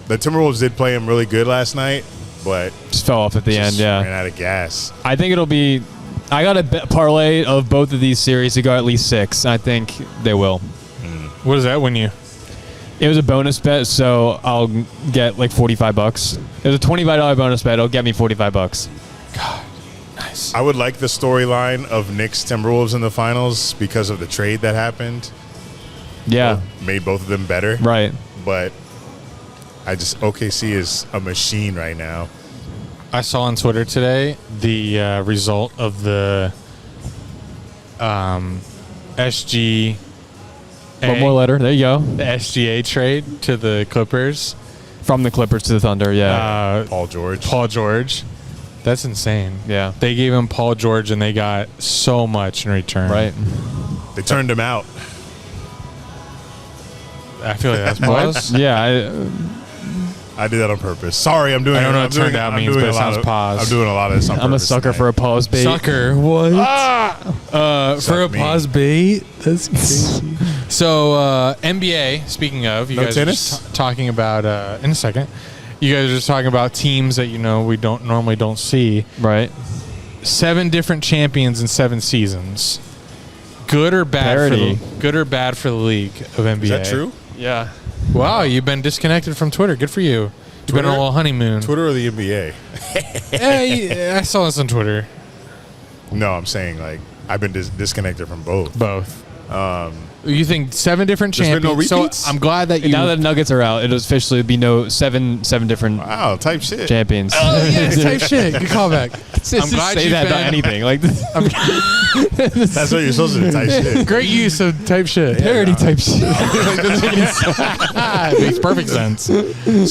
the Timberwolves did play him really good last night, but Just fell off at the end. just Yeah. ran out of gas. I think it'll be. I got a parlay of both of these series to go at least 6. I think they will. What does that win you? It was a bonus bet, so I'll get like $45. It was a $25 bonus bet. It'll get me $45. Nice. I would like the storyline of Knicks Timberwolves in the finals because of the trade that happened. Yeah. Made both of them better. Right. But OKC is a machine right now. I saw on Twitter today the result of the SG. One more letter. There you go. The SGA trade to the Clippers. From the Clippers to the Thunder. Yeah. Paul George. Paul George. That's insane. Yeah. They gave him Paul George and they got so much in return. Right. They turned him out. I feel like that's pause. Yeah. I did that on purpose. Sorry, I'm doing. I don't know I'm what doing, turned out I'm means, doing but a it lot sounds of, pause. I'm doing a lot of this on I'm a purpose sucker tonight. for a pause bait. Sucker. What? For Suck a me. pause bait? That's crazy. So, NBA, speaking of, you No guys tennis? are just talking about, in a second, you guys are just talking about teams that, we normally don't see. Right. 7 different champions in 7 seasons. Good or bad Parity. good or bad for the league of NBA? Is that true? Yeah. Wow, you've been disconnected from Twitter. Good for you. You've been on a little honeymoon. Twitter or the NBA? Hey, I saw this on Twitter. No, I'm saying like I've been disconnected from both. Both. You think 7 different There's been no champions? So repeats? I'm glad that you. Now that Nuggets are out, it'll officially be seven different Wow, type shit. champions. Oh yes, type shit. Good callback. I'm glad say that about anything. Like That's what you're supposed to do. Type shit. Great use of type shit. parody type shit. It makes perfect sense.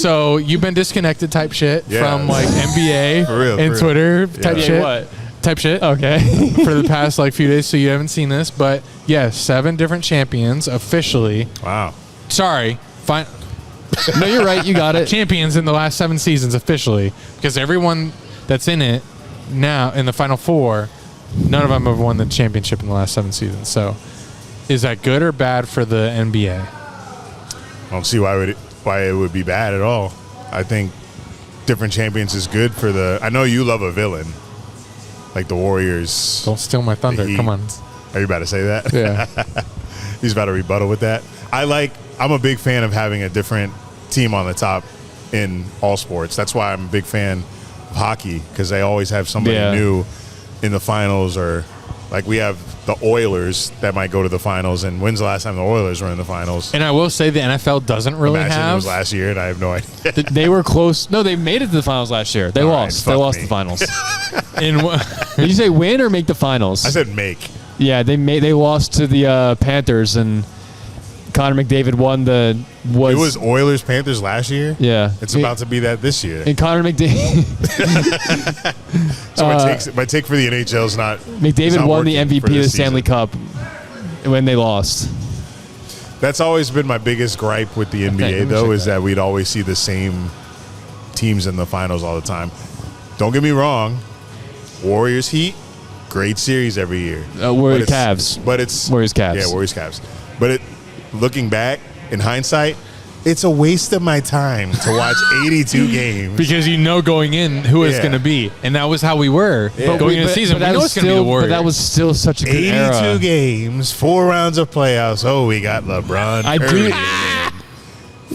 So you've been disconnected type shit Yeah. from like NBA For real, and for real. Twitter type Yeah. shit. What? Type shit. Okay. For the past like few days, so you haven't seen this, but yes, 7 different champions officially. Wow. Sorry, fine. No, you're right. You got it. Champions in the last 7 seasons officially, because everyone that's in it now in the final 4, none of them have won the championship in the last 7 seasons. So, is that good or bad for the NBA? I don't see why it would be bad at all. I think different champions is good for the. I know you love a villain, like the Warriors. Don't steal my thunder. Heat. Come on. Are you about to say that? Yeah. He's about to rebuttal with that. I'm a big fan of having a different team on the top in all sports. That's why I'm a big fan of hockey, because they always have somebody Yeah. new in the finals, or like we have the Oilers that might go to the finals. And when's the last time the Oilers were in the finals? And I will say the NFL doesn't really Imagine it have. was last year, and I have no idea. They were close. No, they made it to the finals last year. They All right, lost. They fuck lost me. the finals. in Did you say win or make the finals? I said make. Yeah, they lost to the Panthers, and Connor McDavid won the It was Oilers Panthers last year. yeah. It's about to be that this year. And Connor McDavid So my take for the NHL is not. it's McDavid not won the working MVP for of the this Stanley season. Cup when they lost. That's always been my biggest gripe with the NBA, though, is that we'd always see the same teams in the finals all the time. Don't get me wrong, Warriors Heat, great series every year. Warriors But it's- Cavs. But it's Warriors Cavs. Yeah, Warriors Cavs. But looking back in hindsight, it's a waste of my time to watch 82 games. because going in who it's Yeah. going to be, and that was how we were going into the season. We that know was it's going to be the still- Warriors. But that was still such a good 82 era. games, 4 rounds of playoffs. Oh, we got LeBron. I do- early.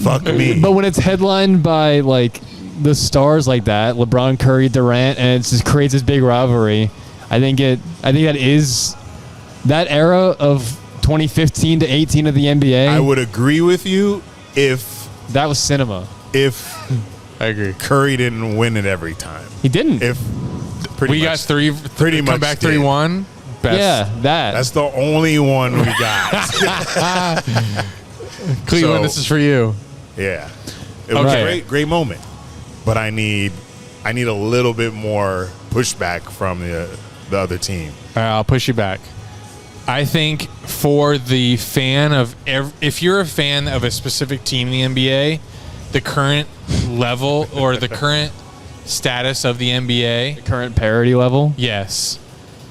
Fuck me. But when it's headlined by like the stars like that, LeBron, Curry, Durant, and it just creates this big rivalry, I think that is That era of 2015 to 18 of the NBA, I would agree with you if that was cinema. I agree. Curry didn't win it every time. He didn't. If pretty We much, got pretty come much back did. 3-1. Best. yeah, that. That's the only one we got. Cleveland, So- this is for you. Yeah, it was Okay. a great moment, but I need a little bit more pushback from the other team. All right, I'll push you back. I think for the fan of if you're a fan of a specific team in the NBA, the current level or the current status of the NBA, current parity level. yes,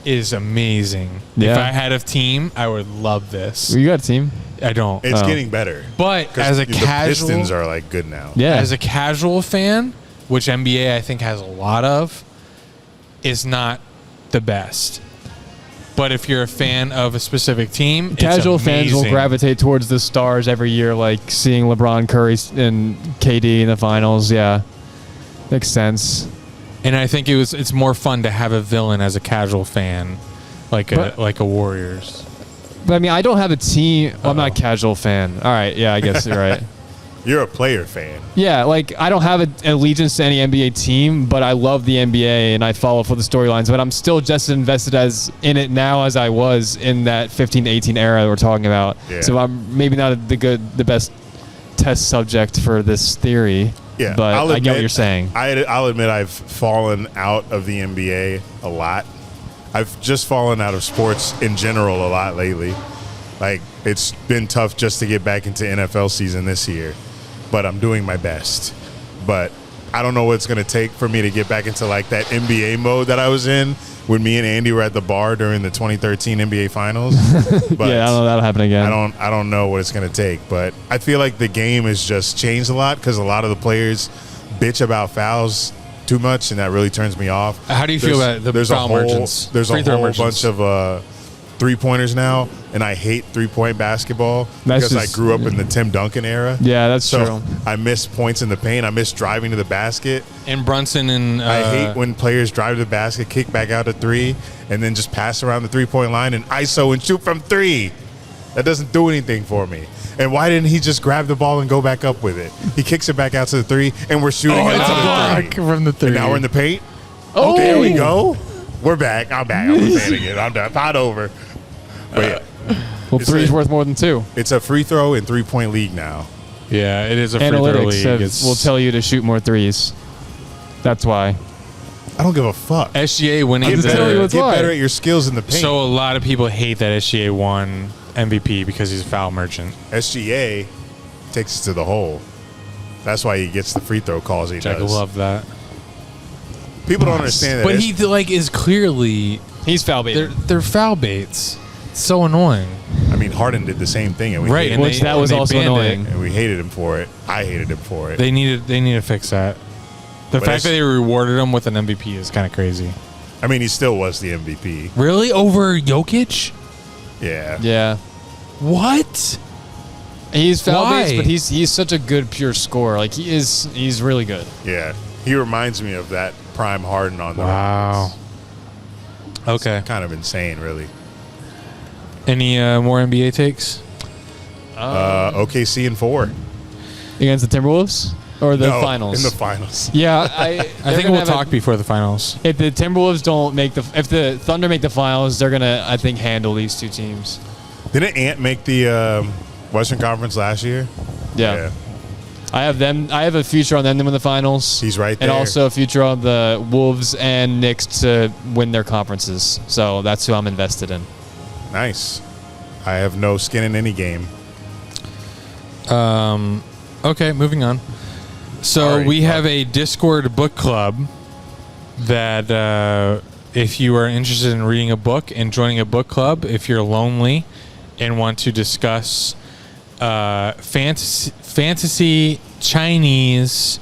is amazing. Yeah. If I had a team, I would love this. You got a team. I don't. It's Oh. getting better. But 'Cause as a the casual, Pistons are like good now. Yeah. as a casual fan, which NBA I think has a lot of, is not the best. But if you're a fan of a specific team, Casual it's fans will amazing. gravitate towards the stars every year, like seeing LeBron, Curry, and KD in the finals. Yeah, makes sense. And I think it's more fun to have a villain as a casual fan, like a Warriors. But I mean, I don't have a team. Well, I'm not a casual fan. All right, yeah, I guess you're right. You're a player fan. Yeah, like I don't have an allegiance to any NBA team, but I love the NBA and I follow for the storylines. But I'm still just as invested as in it now as I was in that 15 to 18 era we're talking about. Yeah. So I'm maybe not the best test subject for this theory. Yeah, but I'll I get what admit- you're saying. I'll admit I've fallen out of the NBA a lot. I've just fallen out of sports in general a lot lately. Like, it's been tough just to get back into NFL season this year, but I'm doing my best. But I don't know what it's going to take for me to get back into like that NBA mode that I was in when me and Andy were at the bar during the 2013 NBA Finals. But Yeah, I don't know that'll happen again. I don't know what it's going to take, but I feel like the game has just changed a lot because a lot of the players bitch about fouls too much, and that really turns me off. How do you feel about the foul margins? There's Free a throw whole margins? bunch of three-pointers now, and I hate three-point basketball That's because I just- grew up in the Tim Duncan era. Yeah, that's So true. I miss points in the paint. I miss driving to the basket. And Brunson and I hate when players drive to the basket, kick back out to three, and then just pass around the three-point line and ISO and shoot from three. That doesn't do anything for me. And why didn't he just grab the ball and go back up with it? He kicks it back out to the three, and we're shooting it's a another block three. from the three. And now we're in the paint. Oh, Okay, here we go. We're back. I'm back. I'm saying it again. I'm done. Pot over. But yeah, Well, It's three's a- worth more than two. it's a free throw and three-point league now. Yeah, it is a free throw Analytics league. will tell you to shoot more threes. That's why. I don't give a fuck. SGA winning I'm just telling you the. what's Get why. better at your skills in the paint. So a lot of people hate that SGA won MVP because he's a foul merchant. SGA takes it to the hole. That's why he gets the free throw calls he Jack does. love that. People don't understand that. But he like is clearly He's foul baiting. they're foul baits. It's so annoying. I mean, Harden did the same thing, and we Right, hated and Which they- that was they also banned it. annoying. and we hated him for it. I hated him for it. They need to fix that. The But fact that they rewarded him with an MVP is kind of crazy. I mean, he still was the MVP. Really? Over Jokic? Yeah. Yeah. What? He's foul Why? based, but he's such a good pure scorer. Like he's really good. Yeah. He reminds me of that prime Harden on the Wow. Rockets. Okay. Kind of insane, really. Any more NBA takes? OKC in 4. Against the Timberwolves or the No, finals. In the finals. Yeah, I think we'll talk before the finals. If the Timberwolves don't make if the Thunder make the finals, they're gonna, I think, handle these two teams. Didn't Ant make the Western Conference last year? Yeah. I have them. I have a future on them to win the finals. He's right And there. also a future on the Wolves and Knicks to win their conferences. So that's who I'm invested in. Nice. I have no skin in any game. Okay, moving on. So Sorry, we fuck. have a Discord book club that if you are interested in reading a book and joining a book club, if you're lonely and want to discuss fantasy Chinese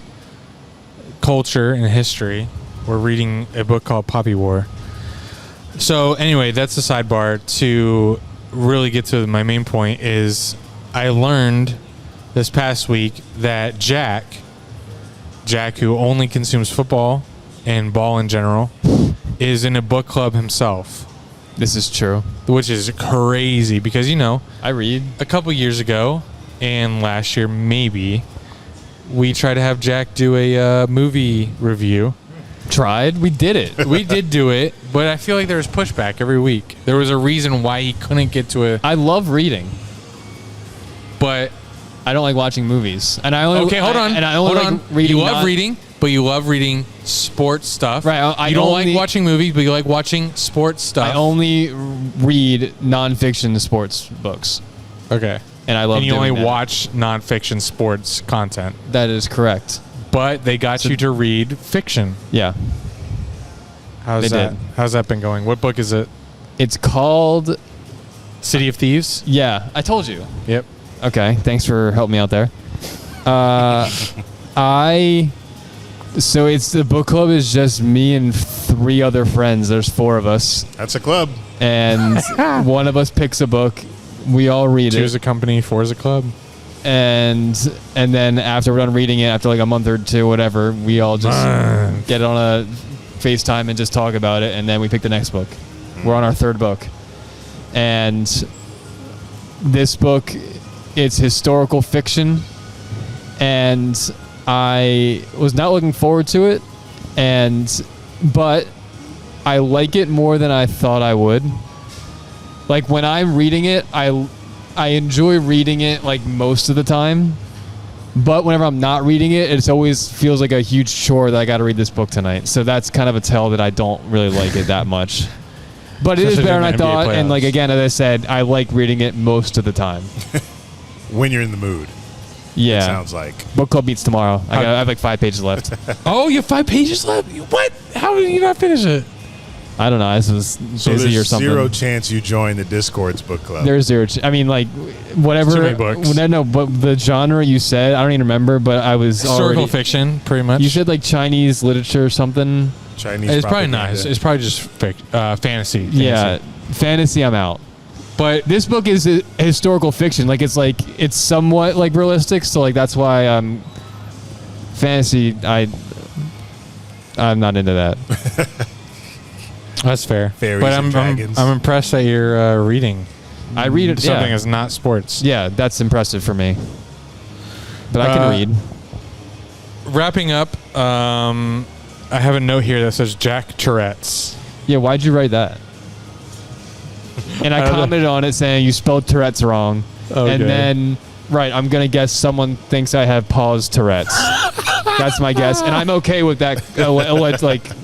culture and history, we're reading a book called Poppy War. So anyway, that's the sidebar. To really get to my main point is I learned this past week that Jack, who only consumes football and ball in general, is in a book club himself. This is true. which is crazy because, I read. a couple years ago and last year maybe, we tried to have Jack do a movie review. Tried. We did it. We did do it, but I feel like there was pushback every week. There was a reason why he couldn't get to it, I love reading. but I don't like watching movies. And I only okay, hold on. And I only hold like on. reading. You love reading, but you love reading sports stuff. Right, I you don't only- like watching movies, but you like watching sports stuff. I only read nonfiction sports books, okay. and I love. And you only doing that. watch nonfiction sports content, That is correct. but they got you to read fiction. Yeah, How's They that? did. How's that been going? What book is it? it's called. City of Thieves. Yeah, I told you. Yep. Okay, thanks for helping me out there. So it's the book club is just me and 3 other friends. There's 4 of us, That's a club. and one of us picks a book. We all read Choose it, a company, four's a club. and then after we're done reading it, after like a month or 2, whatever, we all just get on a FaceTime and just talk about it, and then we pick the next book. We're on our 3rd book, and this book, it's historical fiction, and I was not looking forward to it, but I like it more than I thought I would. Like when I'm reading it, I enjoy reading it like most of the time, but whenever I'm not reading it, it always feels like a huge chore that I got to read this book tonight. So that's kind of a tell that I don't really like it that much. But it is Especially better than I during thought, NBA and like playoffs. again, as I said, I like reading it most of the time. When you're in the mood, Yeah. sounds like. Book club meets tomorrow. I have like 5 pages left. Oh, you have 5 pages left? What? How did you not finish it? I don't know. I was So busy or there's something. zero chance you join the Discord's book club. There's zero. I mean, like whatever. Too many books. No, but the genre you said, I don't even remember. But I was Historical already. fiction, pretty much. You said like Chinese literature or something. Chinese. It's probably propaganda. nice. It's probably just fantasy. Yeah, fantasy. I'm out. But This book is historical fiction. Like it's somewhat like realistic. So like that's why fantasy. I'm not into that. that's fair. Fairies but and dragons. I'm impressed that you're reading I read it. something Yeah. that's not sports. Yeah, that's impressive for me. But I can read. Wrapping up, I have a note here that says Jack Tourette's. Yeah, why'd you write that? And I I don't know. commented on it saying you spelled Tourette's wrong. Okay. And then, right, I'm going to guess someone thinks I have pause Tourette's. That's my guess. And I'm okay with that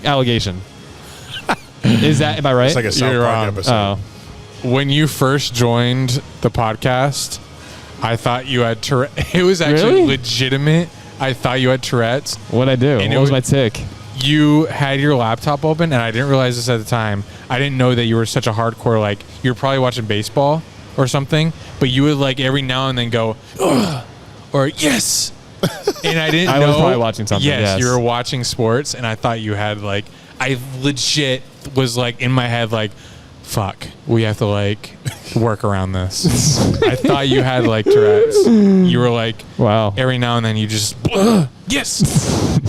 allegation. Am I right? It's like a South You're Park wrong. episode. When you first joined the podcast, I thought you had Tourette. It was actually Really? legitimate. I thought you had Tourette's. What'd I do? And it What was wa- my tick? You had your laptop open, and I didn't realize this at the time. I didn't know that you were such a hardcore, like, you were probably watching baseball or something, but you would, like, every now and then go, ugh, or yes. And I didn't I know. was probably watching something, yes. you were watching sports, and I thought you had, like, I legit was, like, in my head, like, fuck, we have to, like, work around this. I thought you had, like, Tourette's. You were, like, Wow. every now and then you just, ugh, yes.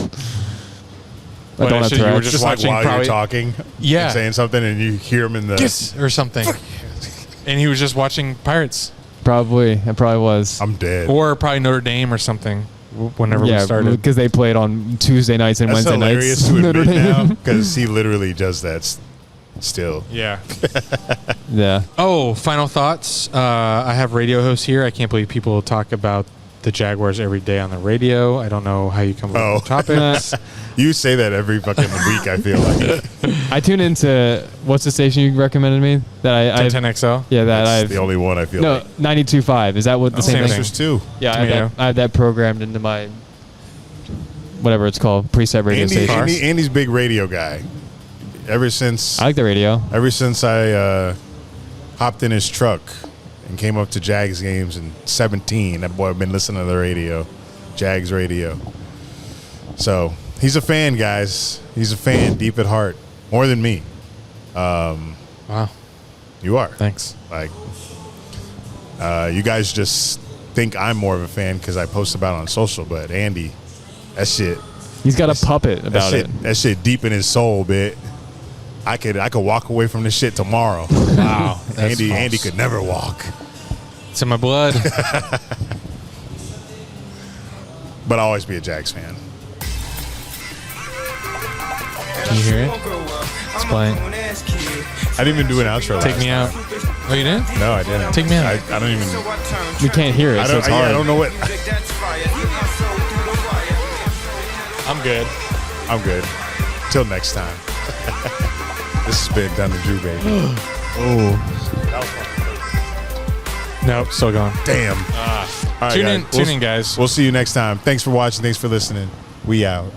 I don't have actually, you were Tourette's. just Just like watching while probably, you're talking, Yeah. and saying something, and you hear him in the. yes, or something. And he was just watching Pirates. Probably. I probably was. I'm dead. Or probably Notre Dame or something whenever we yeah, started. because they played on Tuesday nights and That's Wednesday hilarious nights. to Notre admit now, Dame. because he literally does that still. Yeah. Yeah. Oh, final thoughts. I have radio hosts here. I can't believe people talk about the Jaguars every day on the radio. I don't know how you come up with topics. You say that every fucking week, I feel like. I tune into, what's the station you recommended me? That I 10XL. Yeah, that That's I've. the only one I feel No, like. 92.5. Is that what the Same same thing. thing? There's two. Yeah, Tomato. I have that programmed into my, whatever it's called, preset radio station. Andy's big radio guy. Ever since I like the radio. I hopped in his truck and came up to Jags games in 17, that boy had been listening to the radio, Jags radio. So he's a fan, guys. He's a fan deep at heart, more than me. Wow. You are. Thanks. Like, you guys just think I'm more of a fan because I post about it on social, but Andy, that shit, He's got a puppet that about shit, it. that shit deep in his soul, bit. I could walk away from this shit tomorrow. Wow. That's Andy false. could never walk. It's in my blood. But I'll always be a Jags fan. Can you hear it? It's playing. I didn't even do an outro. Take me out. Oh, you didn't? No, I didn't. Take me out. I don't even. We can't hear it, so it's hard. I don't know what. I'm good. I'm good. Till next time. This has been Dunn and Drew, baby. Nope, still going. Damn. All right, Tune guys. in, guys. We'll see you next time. Thanks for watching. Thanks for listening. We out.